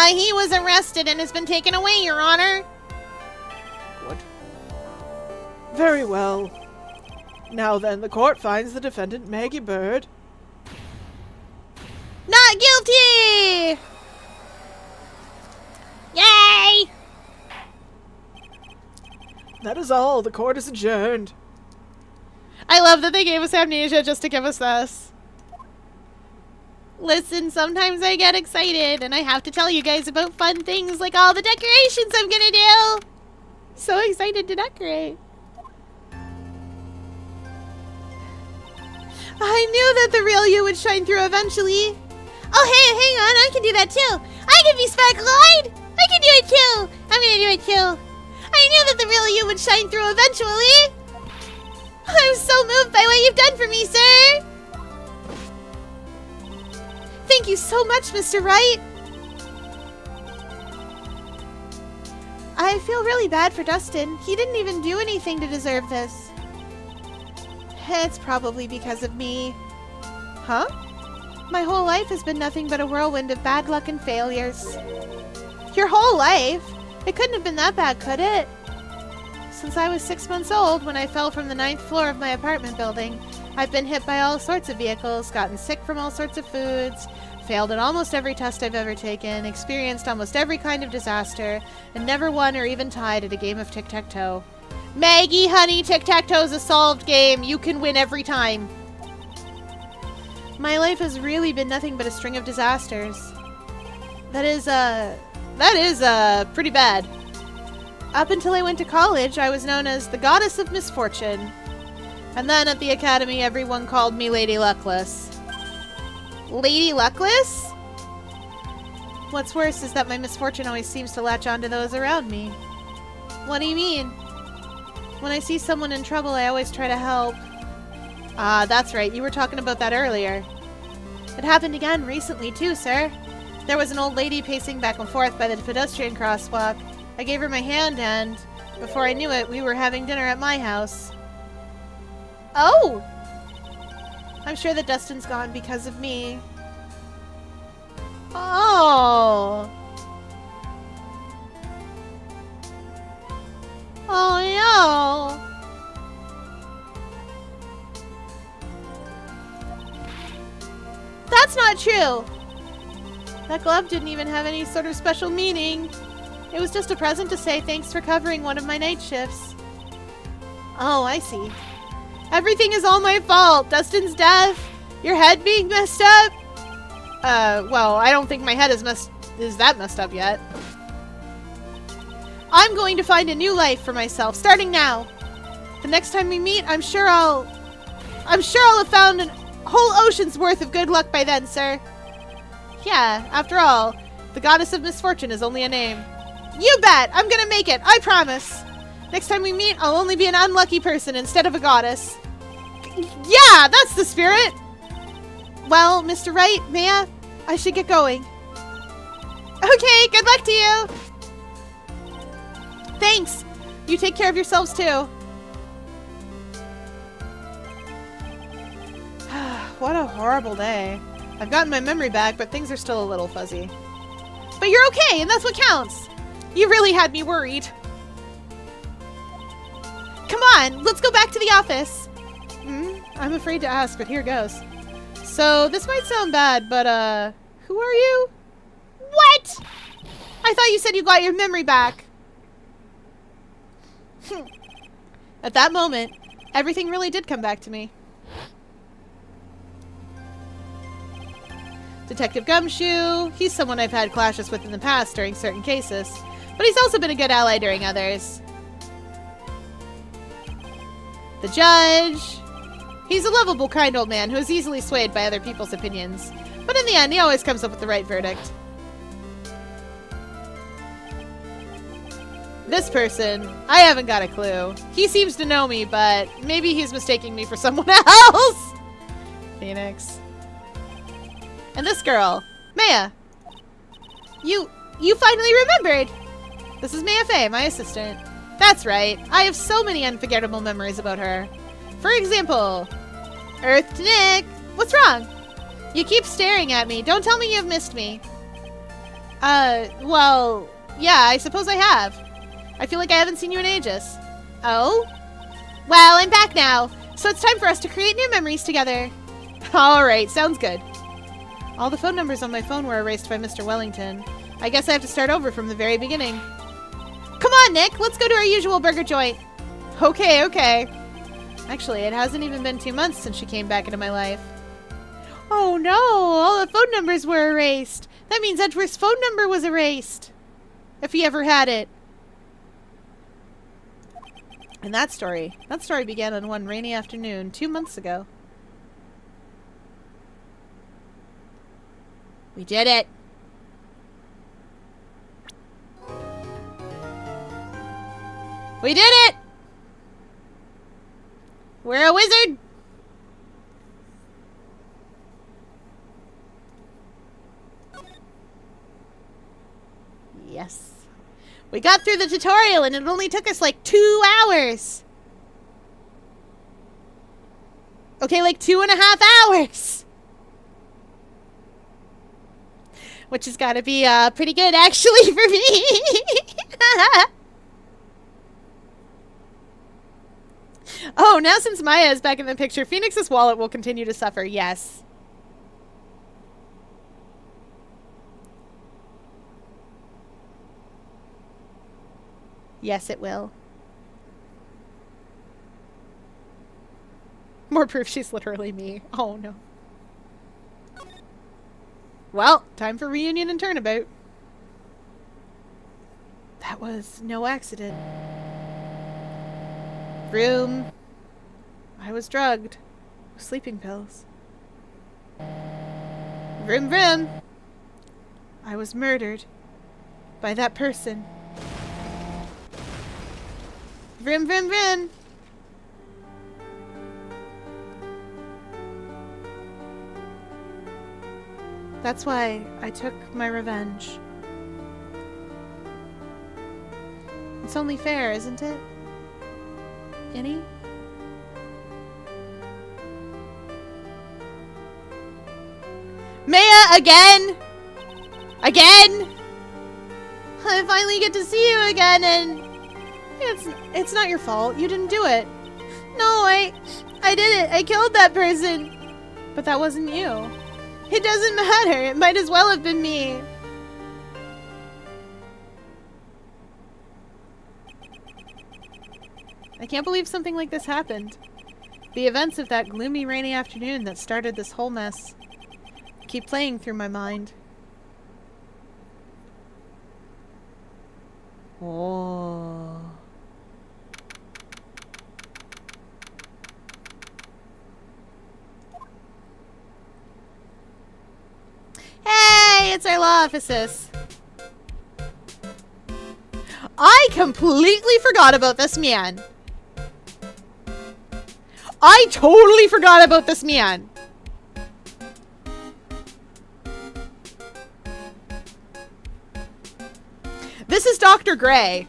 S2: He was arrested and has been taken away, Your Honor.
S4: Good. Very well. Now then, the court finds the defendant, Maggie Bird.
S2: Not guilty! Yay!
S4: That is all. The court is adjourned.
S3: I love that they gave us amnesia just to give us this.
S2: Listen, sometimes I get excited and I have to tell you guys about fun things like all the decorations I'm gonna do.
S3: So excited to decorate.
S2: I knew that the real you would shine through eventually. Oh, hey, hang on, I can do that too. I can be sparkle-eyed. I can do it too. I'm gonna do it too. I knew that the real you would shine through eventually. I'm so moved by what you've done for me, sir. Thank you so much, Mr. Wright. I feel really bad for Dustin. He didn't even do anything to deserve this. It's probably because of me.
S3: Huh?
S2: My whole life has been nothing but a whirlwind of bad luck and failures.
S3: Your whole life? It couldn't have been that bad, could it? since I was 6 months old when I fell from the 9th floor of my apartment building. I've been hit by all sorts of vehicles, gotten sick from all sorts of foods, failed at almost every test I've ever taken, experienced almost every kind of disaster, and never won or even tied at a game of tic-tac-toe. Maggie, honey, tic-tac-toe's a solved game. You can win every time. My life has really been nothing but a string of disasters. That is pretty bad. Up until I went to college, I was known as the Goddess of Misfortune. And then at the academy, everyone called me Lady Luckless. Lady Luckless? What's worse is that my misfortune always seems to latch onto those around me. What do you mean? When I see someone in trouble, I always try to help. Ah, that's right. You were talking about that earlier. It happened again recently, too, sir. There was an old lady pacing back and forth by the pedestrian crosswalk. I gave her my hand, and before I knew it, we were having dinner at my house. Oh! I'm sure that Dustin's gone because of me. Oh! Oh no! That's not true! That glove didn't even have any sort of special meaning. It was just a present to say thanks for covering one of my night shifts. Oh, I see. Everything is all my fault. Dustin's death, your head being messed up. Well, I don't think my head is that messed up yet. I'm going to find a new life for myself, starting now. The next time we meet, I'm sure I'll have found a whole ocean's worth of good luck by then, sir. Yeah, after all, the Goddess of Misfortune is only a name. You bet! I'm gonna make it, I promise. Next time we meet, I'll only be an unlucky person instead of a goddess. Yeah, that's the spirit! Well, Mr. Wright, Maya, I should get going. Okay, good luck to you! Thanks! You take care of yourselves, too. What a horrible day. I've gotten my memory back, but things are still a little fuzzy. But you're okay, and that's what counts! You really had me worried. Come on, let's go back to the office. I'm afraid to ask, but here goes. So, this might sound bad, but, who are you? What? I thought you said you got your memory back. At that moment, everything really did come back to me. Detective Gumshoe, he's someone I've had clashes with in the past during certain cases, but he's also been a good ally during others. The judge, he's a lovable, kind old man who is easily swayed by other people's opinions, but in the end, he always comes up with the right verdict. This person, I haven't got a clue. He seems to know me, but maybe he's mistaking me for someone else. Phoenix. And this girl, Maya. You finally remembered! This is Maya Fey, my assistant. That's right, I have so many unforgettable memories about her. For example, Earth to Nick. What's wrong? You keep staring at me. Don't tell me you've missed me. Well, yeah, I suppose I have. I feel like I haven't seen you in ages. Oh? Well, I'm back now, so it's time for us to create new memories together. Alright, sounds good. All the phone numbers on my phone were erased by Mr. Wellington. I guess I have to start over from the very beginning. Come on, Nick, let's go to our usual burger joint. Okay, okay. Actually, it hasn't even been 2 months since she came back into my life. Oh no, all the phone numbers were erased. That means Edgeworth's phone number was erased. If he ever had it. And that story began on one rainy afternoon 2 months ago. We did it! We did it! We're a wizard! Yes. We got through the tutorial and it only took us like 2 hours! Okay, like 2.5 hours! Which has got to be pretty good, actually, for me.
S2: Oh, now since Maya is back in the picture, Phoenix's wallet will continue to suffer. Yes. Yes, it will. More proof she's literally me. Oh, no. Well, time for reunion and turnabout.
S3: That was no accident.
S2: Vroom.
S3: I was drugged with sleeping pills.
S2: Vroom, vroom.
S3: I was murdered by that person.
S2: Vroom, vroom, vroom.
S3: That's why I took my revenge. It's only fair, isn't it? Any?
S2: Maya, again! Again! I finally get to see you again, and
S3: It's not your fault. You didn't do it.
S2: no, I did it. I killed that person.
S3: But that wasn't you.
S2: It doesn't matter. It might as well have been me.
S3: I can't believe something like this happened. The events of that gloomy, rainy afternoon that started this whole mess keep playing through my mind. Oh.
S2: Hey, it's our law offices. I completely forgot about this man. I totally forgot about this man. This is Dr. Gray.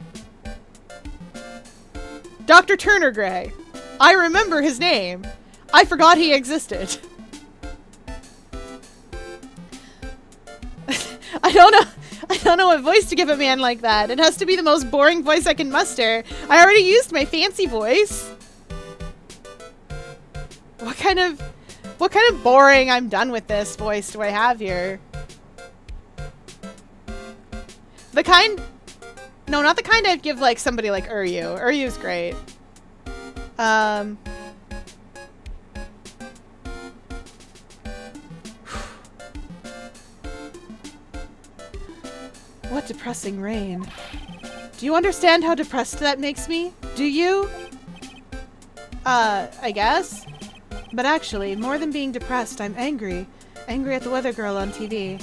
S2: Dr. Turner Gray. I remember his name. I forgot he existed. I don't know what voice to give a man like that. It has to be the most boring voice I can muster. I already used my fancy voice. What kind of boring I'm done with this voice do I have here? The kind... No, not the kind I'd give, like, somebody like Uryu. Uryu's great.
S3: What depressing rain. Do you understand how depressed that makes me? Do you?
S2: I guess.
S3: But actually, more than being depressed, I'm angry. Angry at the weather girl on TV.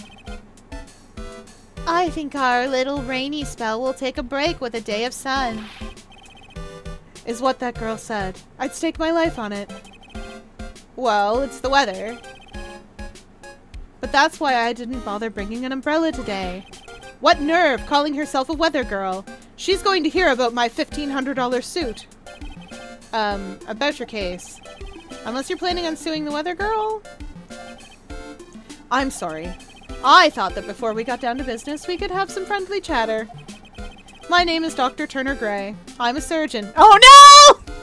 S2: I think our little rainy spell will take a break with a day of sun.
S3: Is what that girl said. I'd stake my life on it.
S2: Well, it's the weather.
S3: But that's why I didn't bother bringing an umbrella today. What nerve, calling herself a weather girl. She's going to hear about my $1,500 suit. About your case. Unless you're planning on suing the weather girl? I'm sorry. I thought that before we got down to business, we could have some friendly chatter. My name is Dr. Turner Gray. I'm a surgeon.
S2: Oh no!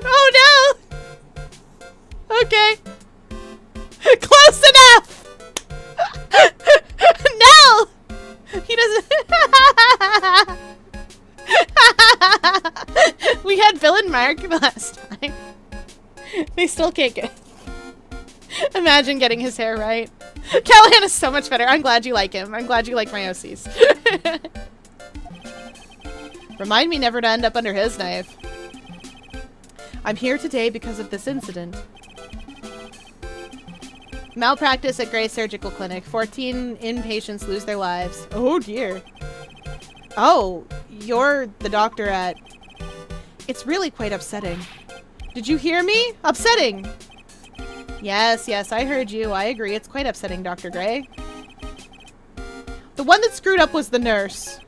S2: Oh no! Okay. Close enough! No! He doesn't... We had Bill and Mark last time. They still can't get... Imagine getting his hair right. Callahan is so much better. I'm glad you like him. I'm glad you like my OCs. Remind me never to end up under his knife.
S3: I'm here today because of this incident.
S2: Malpractice at Gray Surgical Clinic. 14 inpatients lose their lives. Oh dear. Oh, you're the doctor at...
S3: It's really quite upsetting.
S2: Did you hear me? Upsetting. Yes, I heard you. I agree. It's quite upsetting, Dr. Gray. The one that screwed up was the nurse.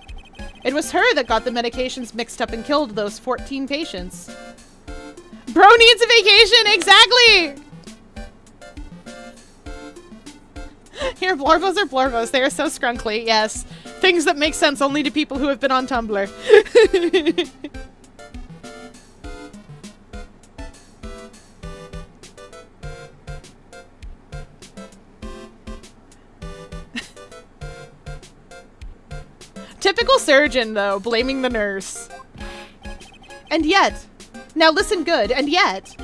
S2: It was her that got the medications mixed up and killed those 14 patients. Bro needs a vacation! Exactly! Here, Blorvos are Blorvos. They are so scrunkly, yes. Things that make sense only to people who have been on Tumblr. Typical surgeon, though, blaming the nurse. And yet, now listen good, and yet,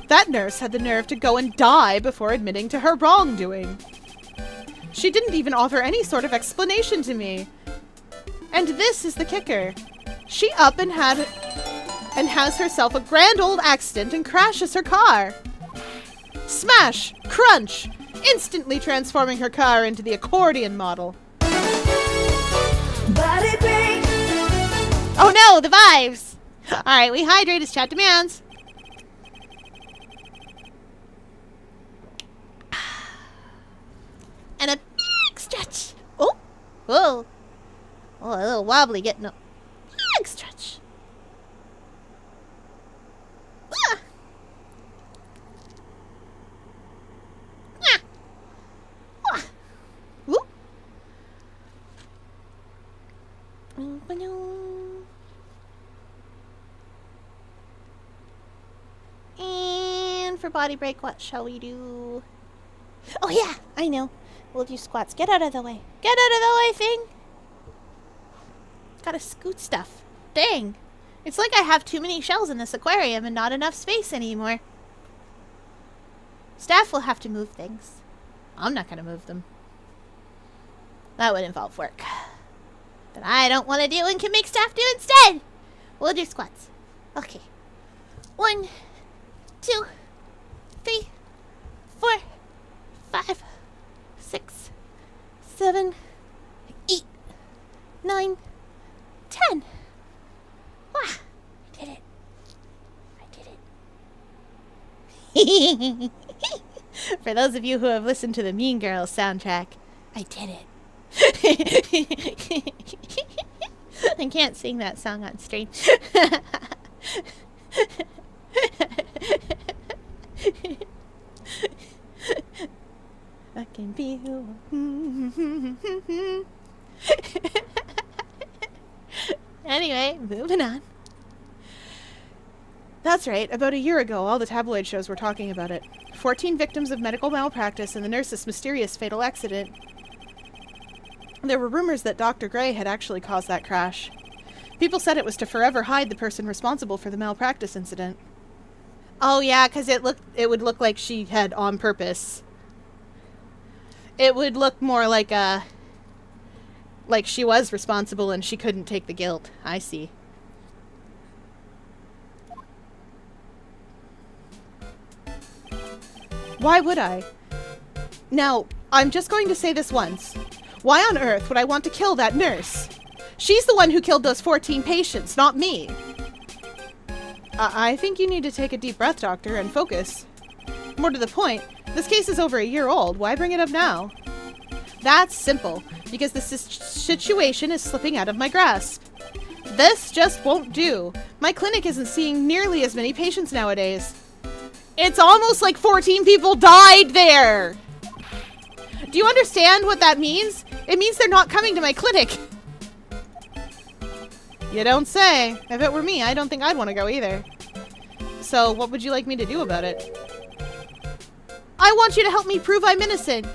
S2: that nurse had the nerve to go and die before admitting to her wrongdoing. She didn't even offer any sort of explanation to me. And this is the kicker. She up and has herself a grand old accident and crashes her car. Smash! Crunch! Instantly transforming her car into the accordion model.
S1: Oh no, the vibes! Alright, we hydrate as chat demands. And a big stretch. Oh! Whoa! Oh, a little wobbly getting a big stretch. Ah! Ah! Ah! Whoop! And for body break, what shall we do? Oh yeah, I know. We'll do squats. Get out of the way. Get out of the way, thing. Gotta scoot stuff. Dang. It's like I have too many shells in this aquarium and not enough space anymore. Staff will have to move things. I'm not gonna move them. That would involve work that I don't want to do and can make staff do instead. We'll do squats. Okay. 1, 2, 3, 4, 5, 6, 7, 8, 9, 10. Wow, I did it. For those of you who have listened to the Mean Girls soundtrack, I did it. I can't sing that song on stream. I can be Anyway, moving on.
S2: That's right. About a year ago, all the tabloid shows were talking about it. 14 victims of medical malpractice and the nurse's mysterious fatal accident. There were rumors that Dr. Gray had actually caused that crash. People said it was to forever hide the person responsible for the malpractice incident.
S1: Oh yeah, because it would look like she had on purpose. It would look more like she was responsible and she couldn't take the guilt. I see.
S2: Why would I? Now, I'm just going to say this once. Why on earth would I want to kill that nurse? She's the one who killed those 14 patients, not me. I think you need to take a deep breath, Doctor, and focus. More to the point, this case is over a year old. Why bring it up now? That's simple, because the situation is slipping out of my grasp. This just won't do. My clinic isn't seeing nearly as many patients nowadays. It's almost like 14 people died there! Do you understand what that means? It means they're not coming to my clinic. You don't say. If it were me, I don't think I'd want to go either. So, what would you like me to do about it? I want you to help me prove I'm innocent.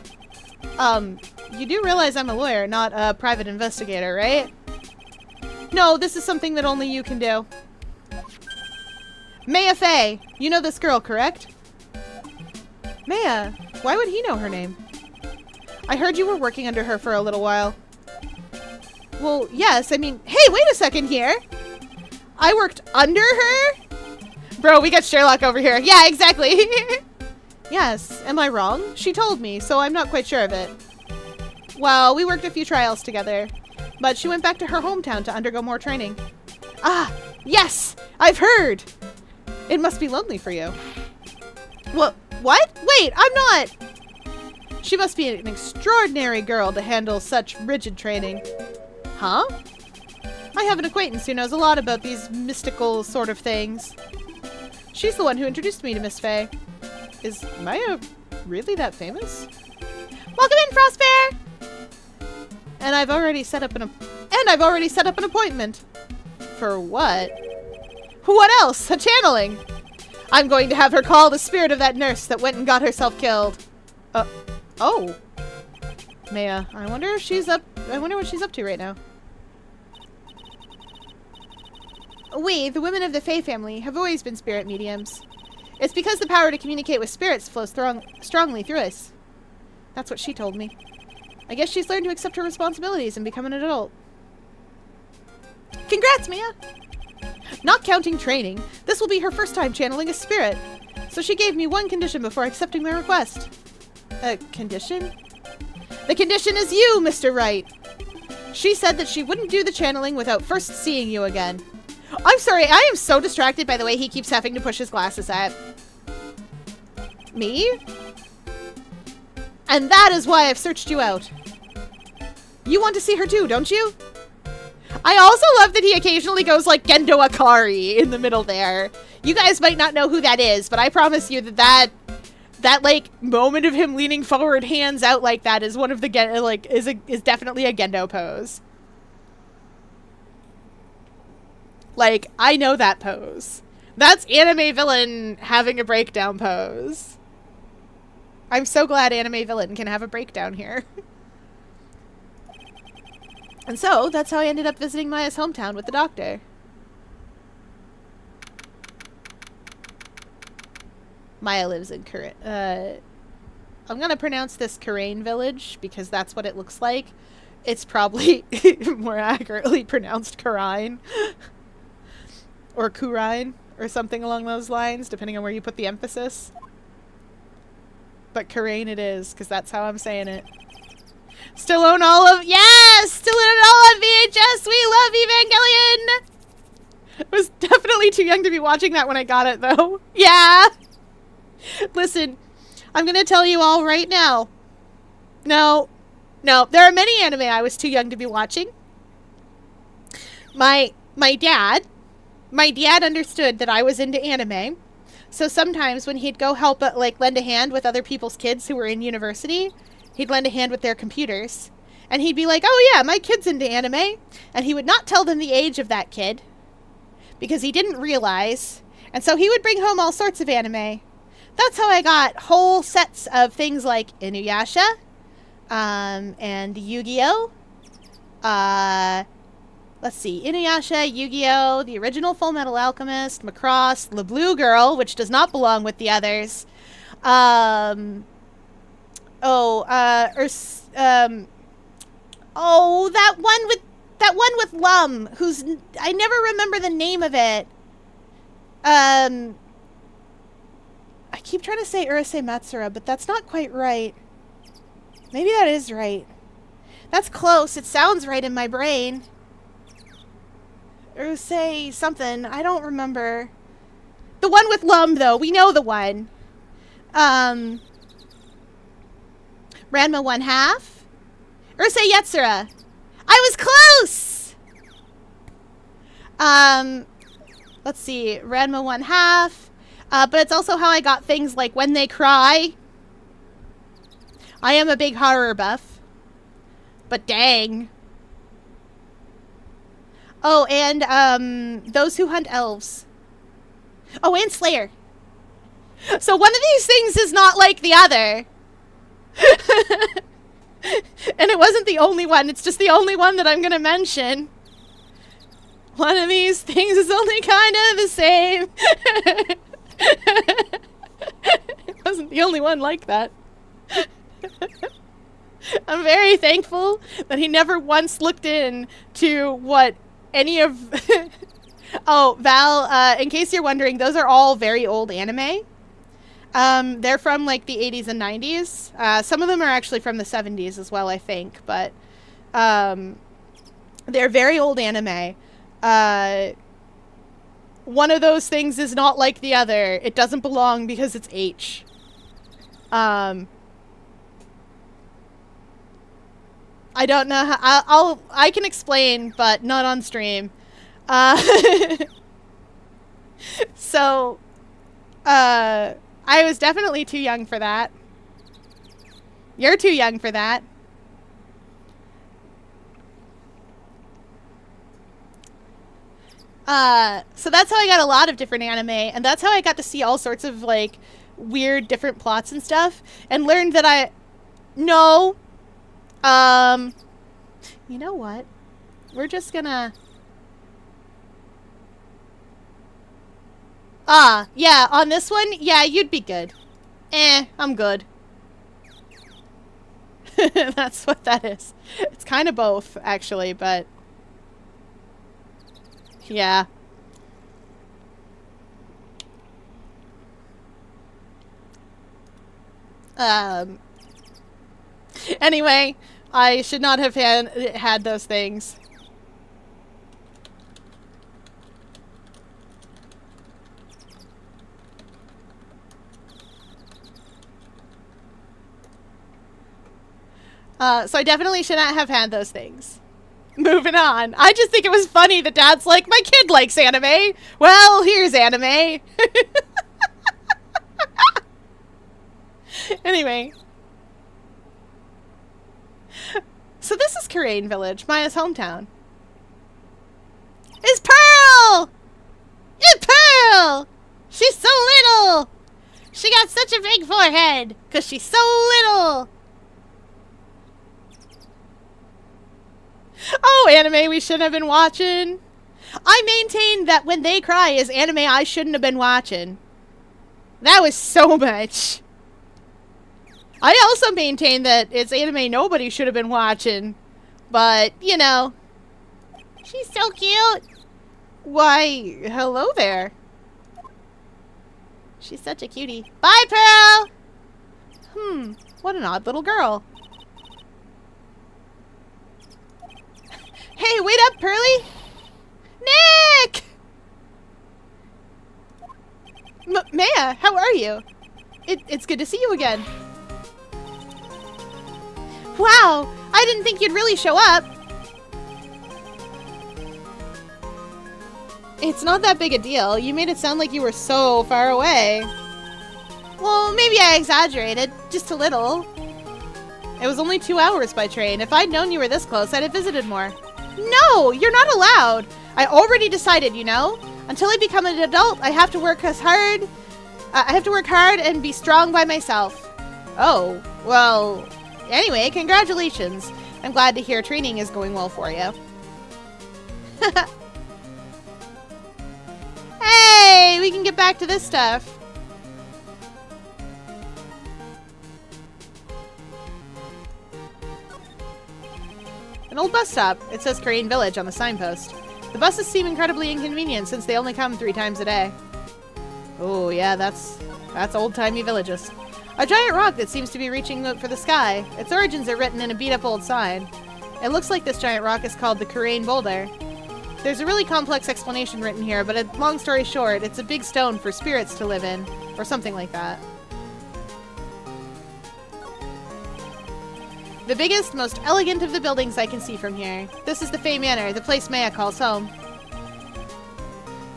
S2: You do realize I'm a lawyer, not a private investigator, right? No, this is something that only you can do. Maya Fey, you know this girl, correct? Maya, why would he know her name? I heard you were working under her for a little while. Well, yes, I mean, hey, wait a second here. I worked under her? Bro, we got Sherlock over here. Yeah, exactly. Yes, am I wrong? She told me, so I'm not quite sure of it. Well, we worked a few trials together, but she went back to her hometown to undergo more training. Ah, yes, I've heard. It must be lonely for you. What? Wait, I'm not. She must be an extraordinary girl to handle such rigid training. Huh? I have an acquaintance who knows a lot about these mystical sort of things. She's the one who introduced me to Miss Fey. Is Maya really that famous? Welcome in, Frostbear! And I've already set up an appointment. For what? What else? A channeling. I'm going to have her call the spirit of that nurse that went and got herself killed. Oh. Maya, I wonder what she's up to right now.
S3: We, the women of the Fae family, have always been spirit mediums. It's because the power to communicate with spirits flows strongly through us. That's what she told me. I guess she's learned to accept her responsibilities and become an adult. Congrats, Mia! Not counting training, this will be her first time channeling a spirit. So she gave me one condition before accepting my request. A condition? The condition is you, Mr. Wright! She said that she wouldn't do the channeling without first seeing you again. I'm sorry, I am so distracted by the way he keeps having to push his glasses up. Me? And that is why I've searched you out. You want to see her too, don't you? I also love that he occasionally goes like Gendo Akari in the middle there. You guys might not know who that is, but I promise you that like moment of him leaning forward, hands out like that is one of the is definitely a Gendo pose. Like, I know that pose. That's anime villain having a breakdown pose. I'm so glad anime villain can have a breakdown here. And so, that's how I ended up visiting Maya's hometown with the doctor. Maya lives in I'm gonna pronounce this Kurain village because that's what it looks like. It's probably more accurately pronounced Kurine. Or Kurine, or something along those lines, depending on where you put the emphasis. But Kurain it is, because that's how I'm saying it. Still own all of- Yes! Still own all of VHS! We love Evangelion! I was definitely too young to be watching that when I got it, though. Yeah! Listen, I'm gonna tell you all right now. No, there are many anime I was too young to be watching. My dad understood that I was into anime. So sometimes when he'd go help lend a hand with other people's kids who were in university, he'd lend a hand with their computers. And he'd be like, oh yeah, my kid's into anime. And he would not tell them the age of that kid because he didn't realize. And so he would bring home all sorts of anime. That's how I got whole sets of things like Inuyasha, and Yu-Gi-Oh! Let's see, Inuyasha, Yu-Gi-Oh!, the original Full Metal Alchemist, Macross, the Blue Girl, which does not belong with the others. That one with Lum, who's, I never remember the name of it. I keep trying to say Urusei Matsura, but that's not quite right. Maybe that is right. That's close. It sounds right in my brain. Urusei something. I don't remember. The one with Lum, though. We know the one. Ranma 1/2. Urusei Yatsura. I was close! Let's see. Ranma 1/2. But it's also how I got things like When They Cry. I am a big horror buff. But dang. Oh, and, Those Who Hunt Elves. Oh, and Slayer. So one of these things is not like the other. And it wasn't the only one. It's just the only one that I'm gonna mention. One of these things is only kind of the same. It wasn't the only one like that. I'm very thankful that he never once looked in to what any of... Oh, Val, in case you're wondering, those are all very old anime. They're from like the 80s and 90s. Some of them are actually from the 70s as well, I think. But they're very old anime. One of those things is not like the other. It doesn't belong because it's H. I don't know how... I can explain, but not on stream. So, I was definitely too young for that. You're too young for that. So that's how I got a lot of different anime, and that's how I got to see all sorts of, like, weird different plots and stuff, and learned that No. You know what? We're just gonna...
S2: Yeah, on this one, yeah, you'd be good. I'm good. That's what that is. It's kind of both, actually, but... yeah. Anyway, I should not have had those things. So I definitely should not have had those things. Moving on. I just think it was funny that Dad's like, my kid likes anime. Well, here's anime. Anyway. So this is Karain Village, Maya's hometown. It's Pearl! It's Pearl! She's so little! She got such a big forehead, 'cause she's so little! Oh, anime we shouldn't have been watching. I maintain that When They Cry is anime I shouldn't have been watching. That was so much. I also maintain that it's anime nobody should have been watching. But, you know. She's so cute. Why, hello there. She's such a cutie. Bye, Pearl! What an odd little girl. Hey, wait up, Pearly! Nick! Maya, how are you? It's good to see you again. Wow, I didn't think you'd really show up. It's not that big a deal. You made it sound like you were so far away. Well, maybe I exaggerated, just a little. It was only 2 hours by train. If I'd known you were this close, I'd have visited more. No, you're not allowed. I already decided, you know. Until I become an adult, I have to work hard. I have to work hard and be strong by myself. Oh, well, anyway, congratulations. I'm glad to hear training is going well for you. Hey, we can get back to this stuff. An old bus stop. It says Karain Village on the signpost. The buses seem incredibly inconvenient since they only come 3 times a day. Oh yeah, that's old-timey villages. A giant rock that seems to be reaching for the sky. Its origins are written in a beat-up old sign. It looks like this giant rock is called the Karain Boulder. There's a really complex explanation written here, but long story short, it's a big stone for spirits to live in, or something like that. The biggest, most elegant of the buildings I can see from here. This is the Fey Manor, the place Maya calls home.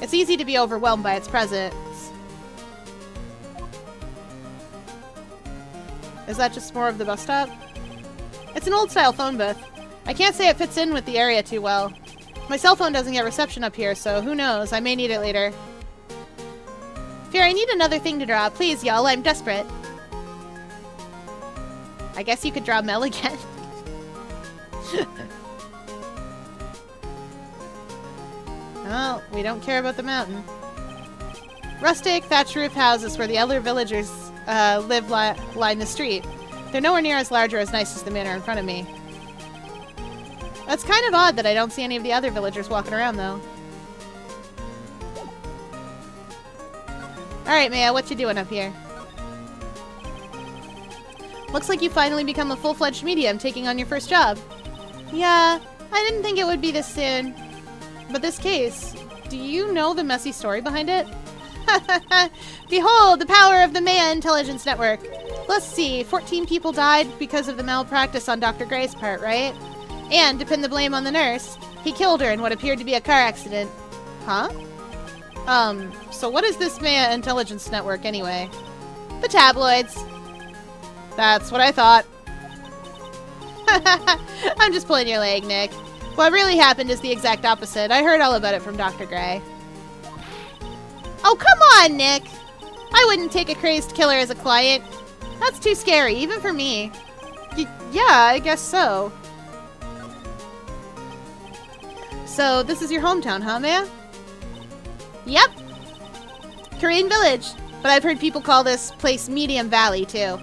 S2: It's easy to be overwhelmed by its presence. Is that just more of the bus stop? It's an old-style phone booth. I can't say it fits in with the area too well. My cell phone doesn't get reception up here, so who knows, I may need it later. Fear, I need another thing to draw. Please, y'all, I'm desperate. I guess you could draw Mel again. Well, we don't care about the mountain. Rustic, thatch roof houses where the elder villagers live line the street. They're nowhere near as large or as nice as the manor in front of me. That's kind of odd that I don't see any of the other villagers walking around, though. Alright, Maya, what you doing up here? Looks like you finally become a full-fledged medium, taking on your first job. Yeah, I didn't think it would be this soon. But this case, do you know the messy story behind it? Behold, the power of the Maya Intelligence Network. Let's see, 14 people died because of the malpractice on Dr. Gray's part, right? And, to pin the blame on the nurse, he killed her in what appeared to be a car accident. Huh? So what is this Maya Intelligence Network anyway? The tabloids. That's what I thought. I'm just pulling your leg, Nick. What really happened is the exact opposite. I heard all about it from Dr. Gray. Oh, come on, Nick! I wouldn't take a crazed killer as a client. That's too scary, even for me. Yeah, I guess so. So, this is your hometown, huh, Maya? Yep. Korean Village. But I've heard people call this place Medium Valley, too.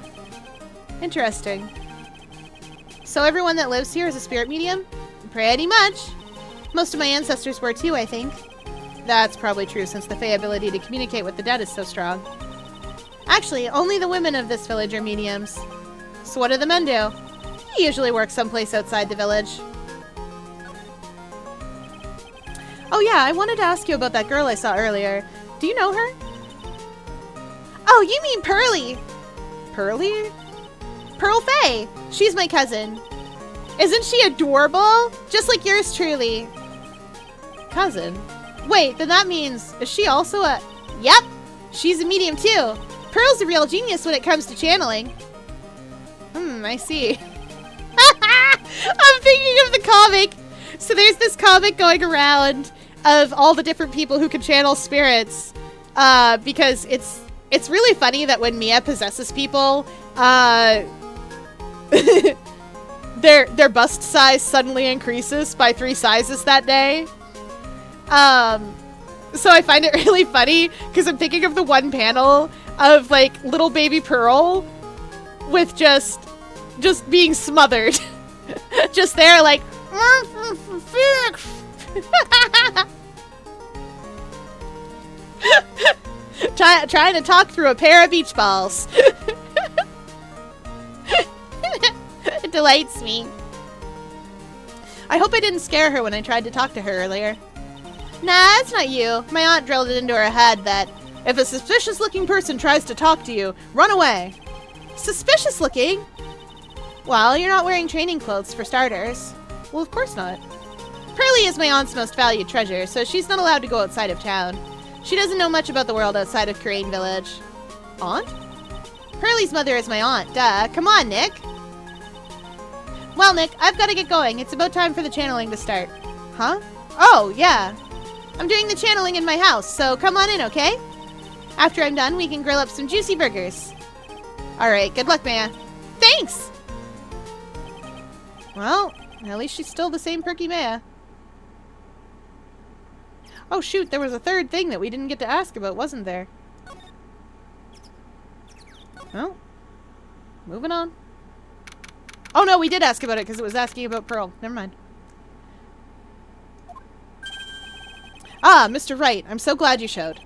S2: Interesting. So everyone that lives here is a spirit medium? Pretty much. Most of my ancestors were, too, I think. That's probably true, since the Fae ability to communicate with the dead is so strong. Actually, only the women of this village are mediums. So what do the men do? He usually works someplace outside the village. Oh yeah, I wanted to ask you about that girl I saw earlier. Do you know her? Oh, you mean Pearly. Pearly? Pearl Faye. She's my cousin. Isn't she adorable? Just like yours truly. Cousin? Wait, then that means, is she also a... Yep, she's a medium too. Pearl's a real genius when it comes to channeling. I see. I'm thinking of the comic. So there's this comic going around of all the different people who can channel spirits. Because it's really funny that when Mia possesses people, their bust size suddenly increases by 3 sizes that day. So I find it really funny because I'm thinking of the one panel of like little baby Pearl with just being smothered. Just there like trying to talk through a pair of beach balls. It delights me. I hope I didn't scare her when I tried to talk to her earlier. Nah, it's not you. My aunt drilled it into her head that if a suspicious-looking person tries to talk to you, run away. Suspicious-looking? Well, you're not wearing training clothes, for starters. Well, of course not. Pearly is my aunt's most valued treasure, so she's not allowed to go outside of town. She doesn't know much about the world outside of Korean Village. Aunt? Pearly's mother is my aunt, duh. Come on, Nick. Well, Nick, I've got to get going. It's about time for the channeling to start. Huh? Oh, yeah. I'm doing the channeling in my house, so come on in, okay? After I'm done, we can grill up some juicy burgers. Alright, good luck, Maya. Thanks! Well, at least she's still the same perky Maya. Oh shoot, there was a third thing that we didn't get to ask about, wasn't there? Well, moving on. Oh no, we did ask about it because it was asking about Pearl. Never mind. Ah, Mr. Wright, I'm so glad you showed.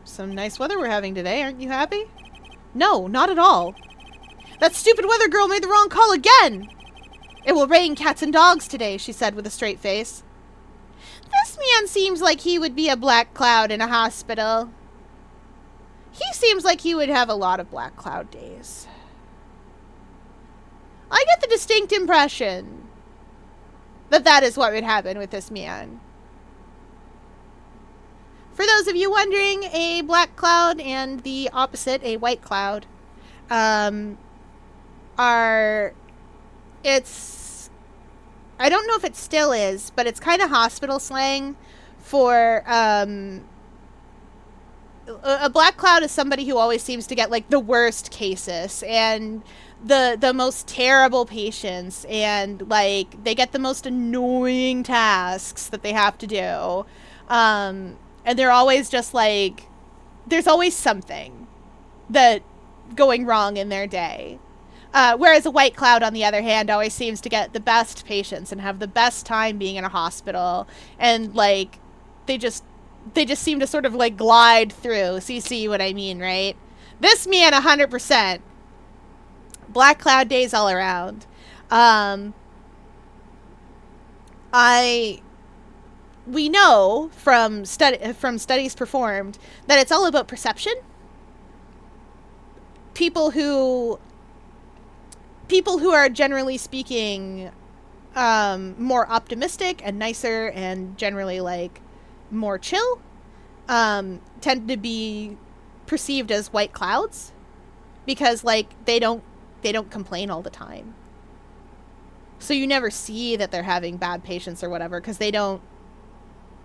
S2: Some nice weather we're having today, aren't you happy? No, not at all. That stupid weather girl made the wrong call again! It will rain cats and dogs today, she said with a straight face. This man seems like he would be a black cloud in a hospital. He seems like he would have a lot of black cloud days. I get the distinct impression that that is what would happen with this man. For those of you wondering, a black cloud and the opposite, a white cloud, it's, I don't know if it still is, but it's kind of hospital slang for, a black cloud is somebody who always seems to get, like, the worst cases, and the most terrible patients, and, like, they get the most annoying tasks that they have to do, and they're always just, like, there's always something that going wrong in their day. Whereas a white cloud, on the other hand, always seems to get the best patients and have the best time being in a hospital. And, like, they just seem to sort of, like, glide through. So you see what I mean, right? This man, 100%. Black cloud days all around. We know from studies performed that it's all about perception. People who are generally speaking more optimistic and nicer and generally like more chill tend to be perceived as white clouds because like they don't complain all the time. So you never see that they're having bad patients or whatever because they don't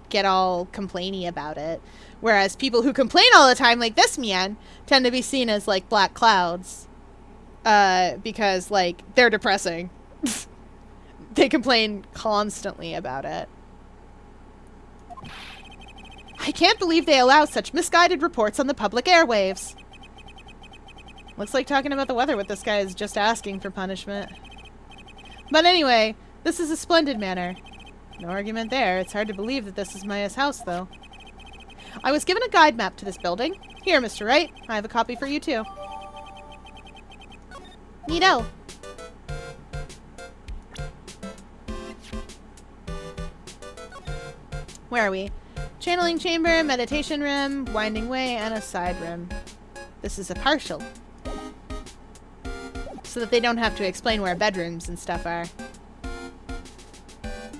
S2: get all complainy about it. Whereas people who complain all the time, like this man, tend to be seen as like black clouds. Because like they're depressing. They complain constantly about it.
S3: I can't believe they allow such misguided reports on the public airwaves. Looks like talking about the weather with this guy is just asking for punishment. But anyway, this is a splendid manor. No argument there. It's hard to believe that this is Maya's house, though. I was given a guide map to this building. Here, Mr. Wright. I have a copy for you, too.
S1: Neato.
S3: Where are we? Channeling chamber, meditation room, winding way, and a side room. This is a partial. So that they don't have to explain where bedrooms and stuff are.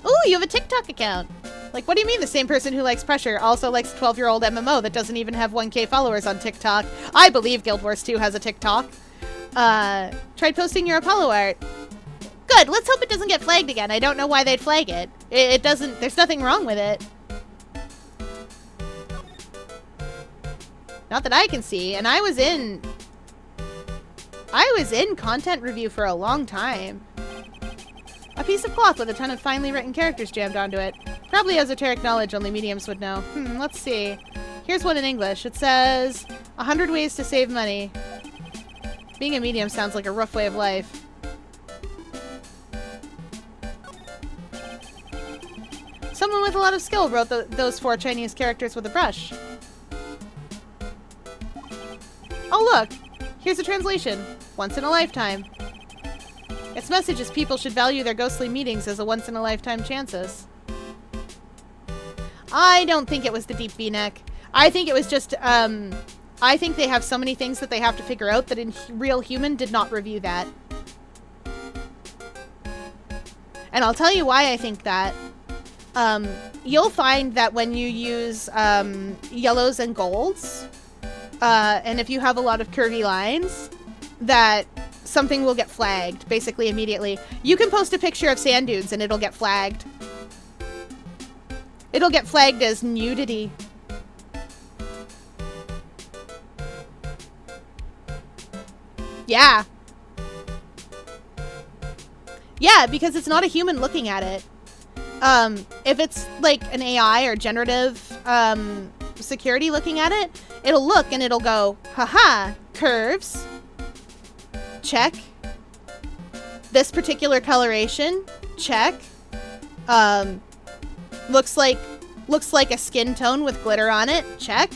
S1: Ooh, you have a TikTok account.
S3: Like, what do you mean the same person who likes Pressure also likes a 12-year-old MMO that doesn't even have 1K followers on TikTok? I believe Guild Wars 2 has a TikTok. Tried posting your Apollo art.
S1: Good, let's hope it doesn't get flagged again. I don't know why they'd flag it.
S3: It doesn't, there's nothing wrong with it. Not that I can see, and I was in content review for a long time. A piece of cloth with a ton of finely written characters jammed onto it. Probably esoteric knowledge only mediums would know. Let's see. Here's one in English. It says, 100 ways to save money. Being a medium sounds like a rough way of life. Someone with a lot of skill wrote those 4 Chinese characters with a brush. Oh look! Here's a translation. Once in a lifetime. Its message is people should value their ghostly meetings as a once-in-a-lifetime chances. I don't think it was the deep V-neck. I think it was just, I think they have so many things that they have to figure out that in Real Human did not review that. And I'll tell you why I think that. You'll find that when you use, yellows and golds, and if you have a lot of curvy lines, that something will get flagged, basically immediately. You can post a picture of sand dunes and it'll get flagged. It'll get flagged as nudity. Yeah. Yeah, because it's not a human looking at it. If it's like an AI or generative security looking at it, it'll look and it'll go, haha, curves. Check. This particular coloration, check. Looks like a skin tone with glitter on it, check.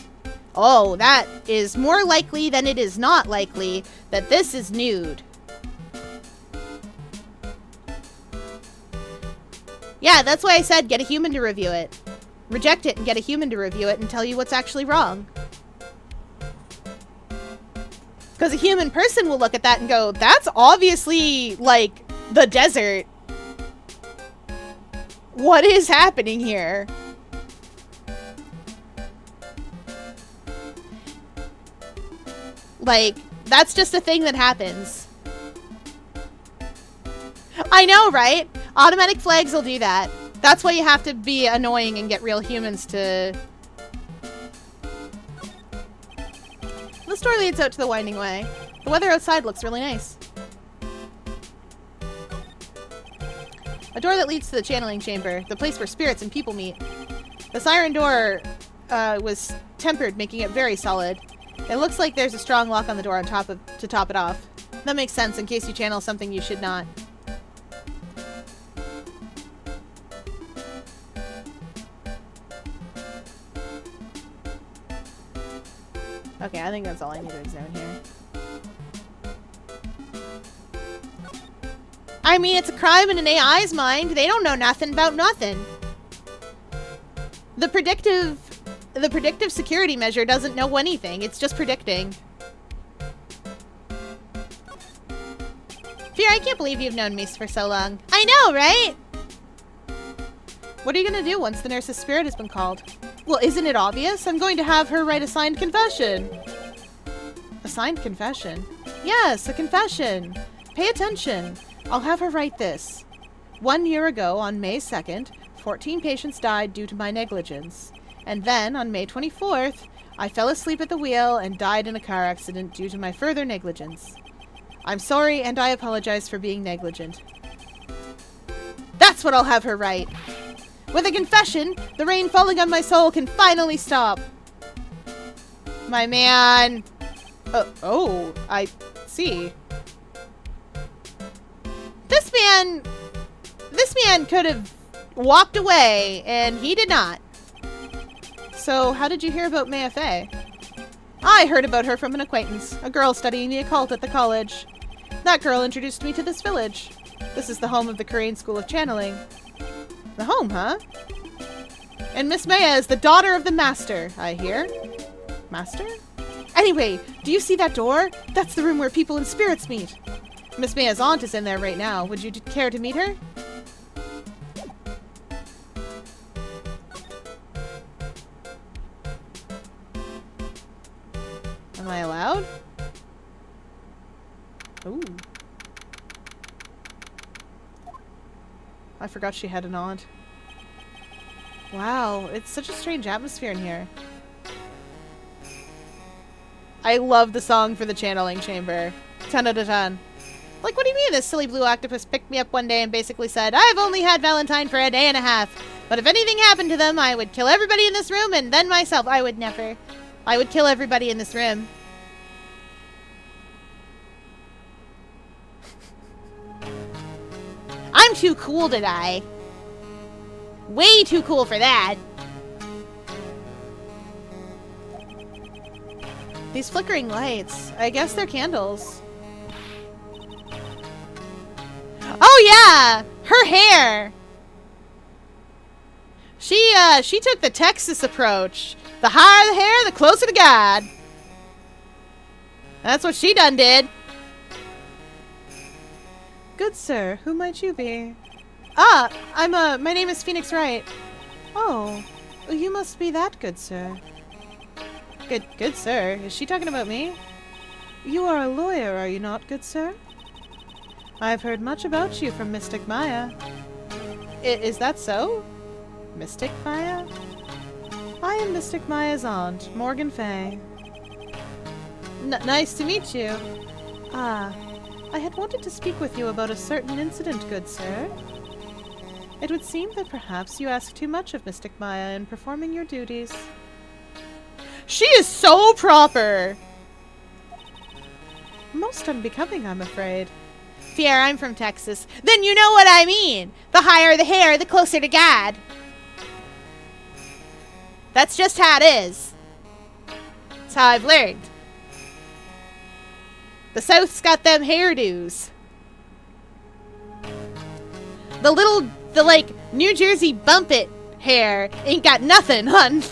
S3: Oh, that is more likely than it is not likely that this is nude. Yeah, that's why I said get a human to review it. Reject it and get a human to review it and tell you what's actually wrong. Because a human person will look at that and go, that's obviously, like, the desert. What is happening here? Like, that's just a thing that happens. I know, right? Automatic flags will do that. That's why you have to be annoying and get real humans to... This door leads out to the winding way. The weather outside looks really nice. A door that leads to the channeling chamber, the place where spirits and people meet. The siren door was tempered, making it very solid. It looks like there's a strong lock on the door to top it off. That makes sense in case you channel something you should not. Okay, I think that's all I need to examine here. I mean, it's a crime in an AI's mind. They don't know nothing about nothing. The predictive security measure doesn't know anything. It's just predicting. Fear, I can't believe you've known me for so long.
S1: I know, right?
S3: What are you gonna do once the nurse's spirit has been called? Well, isn't it obvious? I'm going to have her write a signed confession. A signed confession? Yes, a confession. Pay attention. I'll have her write this. 1 year ago, on May 2nd, 14 patients died due to my negligence. And then, on May 24th, I fell asleep at the wheel and died in a car accident due to my further negligence. I'm sorry, and I apologize for being negligent. That's what I'll have her write.
S2: With a confession, the rain falling on my soul can finally stop. My man. Oh, I see. This man could have walked away, and he did not. So, how did you hear about Maya Fey? I heard about her from an acquaintance, a girl studying the occult at the college. That girl introduced me to this village. This is the home of the Korean School of Channeling. The home, huh? And Miss Maya is the daughter of the master, I hear. Master? Anyway, do you see that door? That's the room where people and spirits meet. Miss Maya's aunt is in there right now. Would you care to meet her? Am I allowed? Ooh. I forgot she had an aunt. Wow, it's such a strange atmosphere in here. I love the song for the channeling chamber. 10 out of 10. Like, what do you mean this silly blue octopus picked me up one day and basically said, I've only had Valentine for a day and a half, but if anything happened to them, I would kill everybody in this room and then myself. I would never. I would kill everybody in this room. I'm too cool to die. Way too cool for that. These flickering lights. I guess they're candles. Oh yeah! Her hair! She took the Texas approach. The higher the hair, the closer to God. That's what she done did. Good sir, who might you be? Ah, my name is Phoenix Wright. Oh, you must be that good sir. Good sir? Is she talking about me? You are a lawyer, are you not, good sir? I've heard much about you from Mystic Maya. Is that so? Mystic Maya? I am Mystic Maya's aunt, Morgan Fay. Nice to meet you. Ah, I had wanted to speak with you about a certain incident, good sir. It would seem that perhaps you ask too much of Mystic Maya in performing your duties. She is so proper! Most unbecoming, I'm afraid. Fier, I'm from Texas. Then you know what I mean! The higher the hair, the closer to God. That's just how it is. That's how I've learned. The South's got them hairdos. The like New Jersey bump it hair ain't got nothing on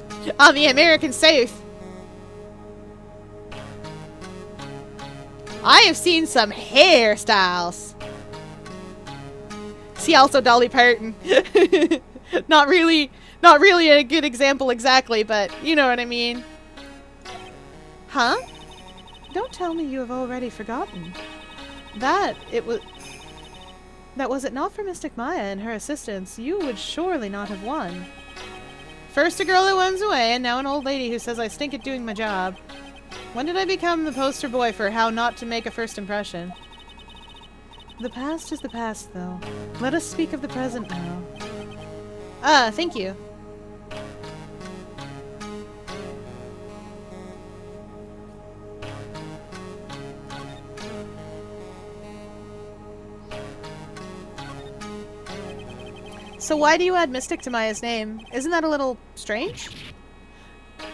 S2: the American South. I have seen some hairstyles. See also Dolly Parton. Not really a good example exactly, but you know what I mean. Huh? Don't tell me you have already forgotten. That was it not for Mystic Maya and her assistants, you would surely not have won. First a girl who runs away, and now an old lady who says I stink at doing my job. When did I become the poster boy for how not to make a first impression? The past is the past, though. Let us speak of the present now. Ah, thank you. So why do you add Mystic to Maya's name? Isn't that a little strange?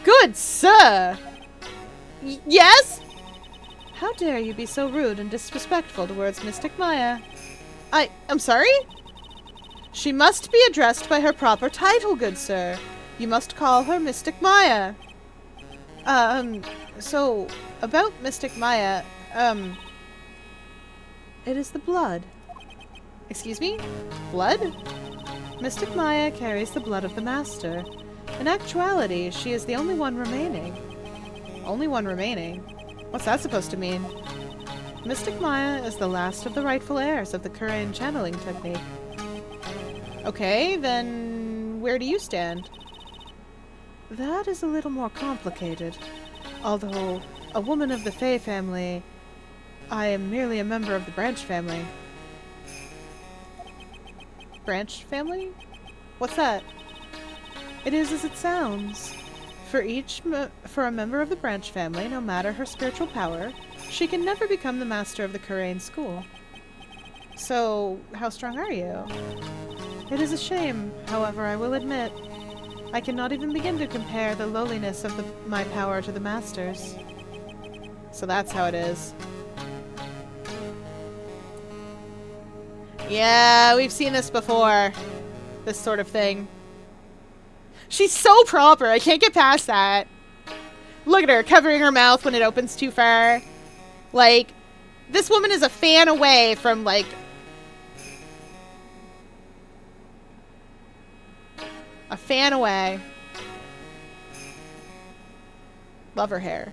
S2: Good sir! Yes? How dare you be so rude and disrespectful towards Mystic Maya? I'm sorry? She must be addressed by her proper title, good sir. You must call her Mystic Maya. So, about Mystic Maya, it is the blood. Excuse me? Blood? Mystic Maya carries the blood of the Master. In actuality, she is the only one remaining. Only one remaining? What's that supposed to mean? Mystic Maya is the last of the rightful heirs of the Korean channeling technique. Okay, then where do you stand? That is a little more complicated. Although, a woman of the Fey family, I am merely a member of the Branch family. Branch family?
S3: What's that? It is as it sounds. For a member of the branch family, no matter her spiritual power, she can never become the master of the Kurain school. So, how strong are you? It is a shame, however, I will admit. I cannot even begin to compare the lowliness of my power to the master's. So that's how it is. Yeah, we've seen this before. This sort of thing. She's so proper. I can't get past that. Look at her, covering her mouth when it opens too far. Like, this woman is a fan away from, like... a fan away. Love her hair.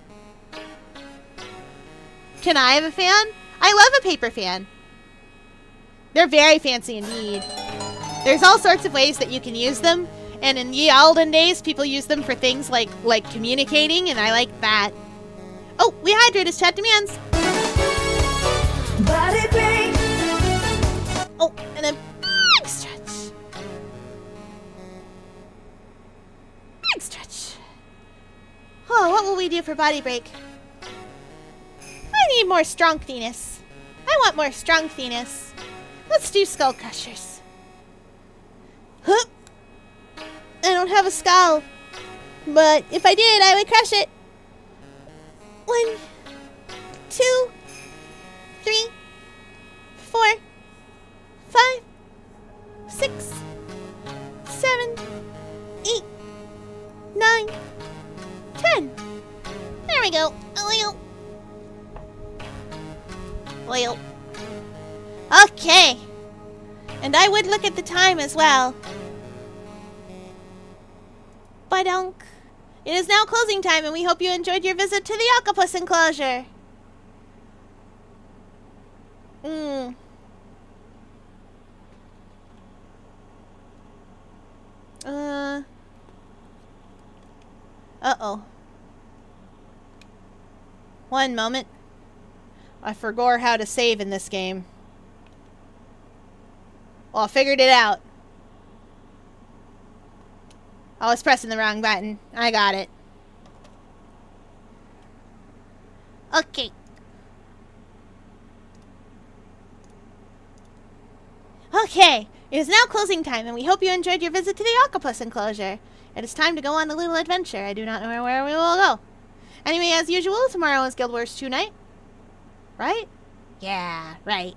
S1: Can I have a fan? I love a paper fan. They're very fancy indeed. There's all sorts of ways that you can use them. And in ye olden days, people use them for things like communicating, and I like that. Oh, we hydrate as chat demands.
S5: Body bang.
S1: Oh, and a big stretch. Big stretch. Oh, what will we do for body break? I need more strengthiness. I want more strengthiness. Let's do skull crushers. Huh. I don't have a skull, but if I did, I would crush it. 1, 2, 3, 4, 5, 6, 7, 8, 9, 10. There we go. Oil. Okay. And I would look at the time as well. Ba-dunk. It is now closing time, and we hope you enjoyed your visit to the octopus enclosure. Uh-oh. One moment. I forgot how to save in this game. Well, I figured it out. I was pressing the wrong button. I got it. Okay. Okay. It is now closing time, and we hope you enjoyed your visit to the octopus enclosure. It is time to go on a little adventure. I do not know where we will go. Anyway, as usual, tomorrow is Guild Wars 2 night. Right? Yeah, right.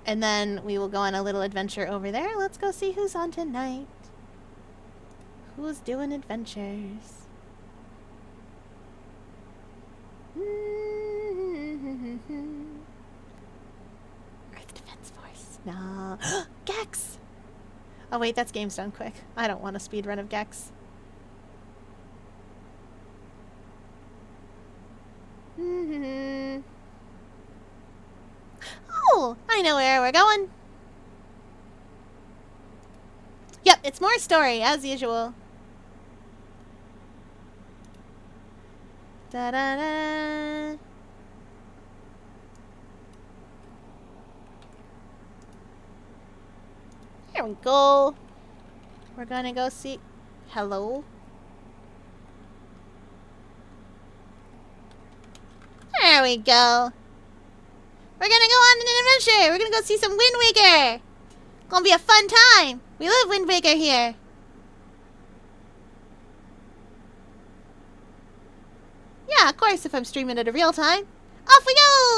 S1: And then we will go on a little adventure over there. Let's go see who's on tonight. Who's doing adventures? Earth Defense Force. No. Gex! Oh wait, that's game's done quick. I don't want a speed run of Gex. Oh, I know where we're going. Yep, it's more story, as usual. Da-da-da. Here we go. We're gonna go see... Hello? There we go. We're gonna go on an adventure. We're gonna go see some Wind Waker. Gonna be a fun time. We love Wind Waker here. Yeah, of course, if I'm streaming it in real time. Off we go!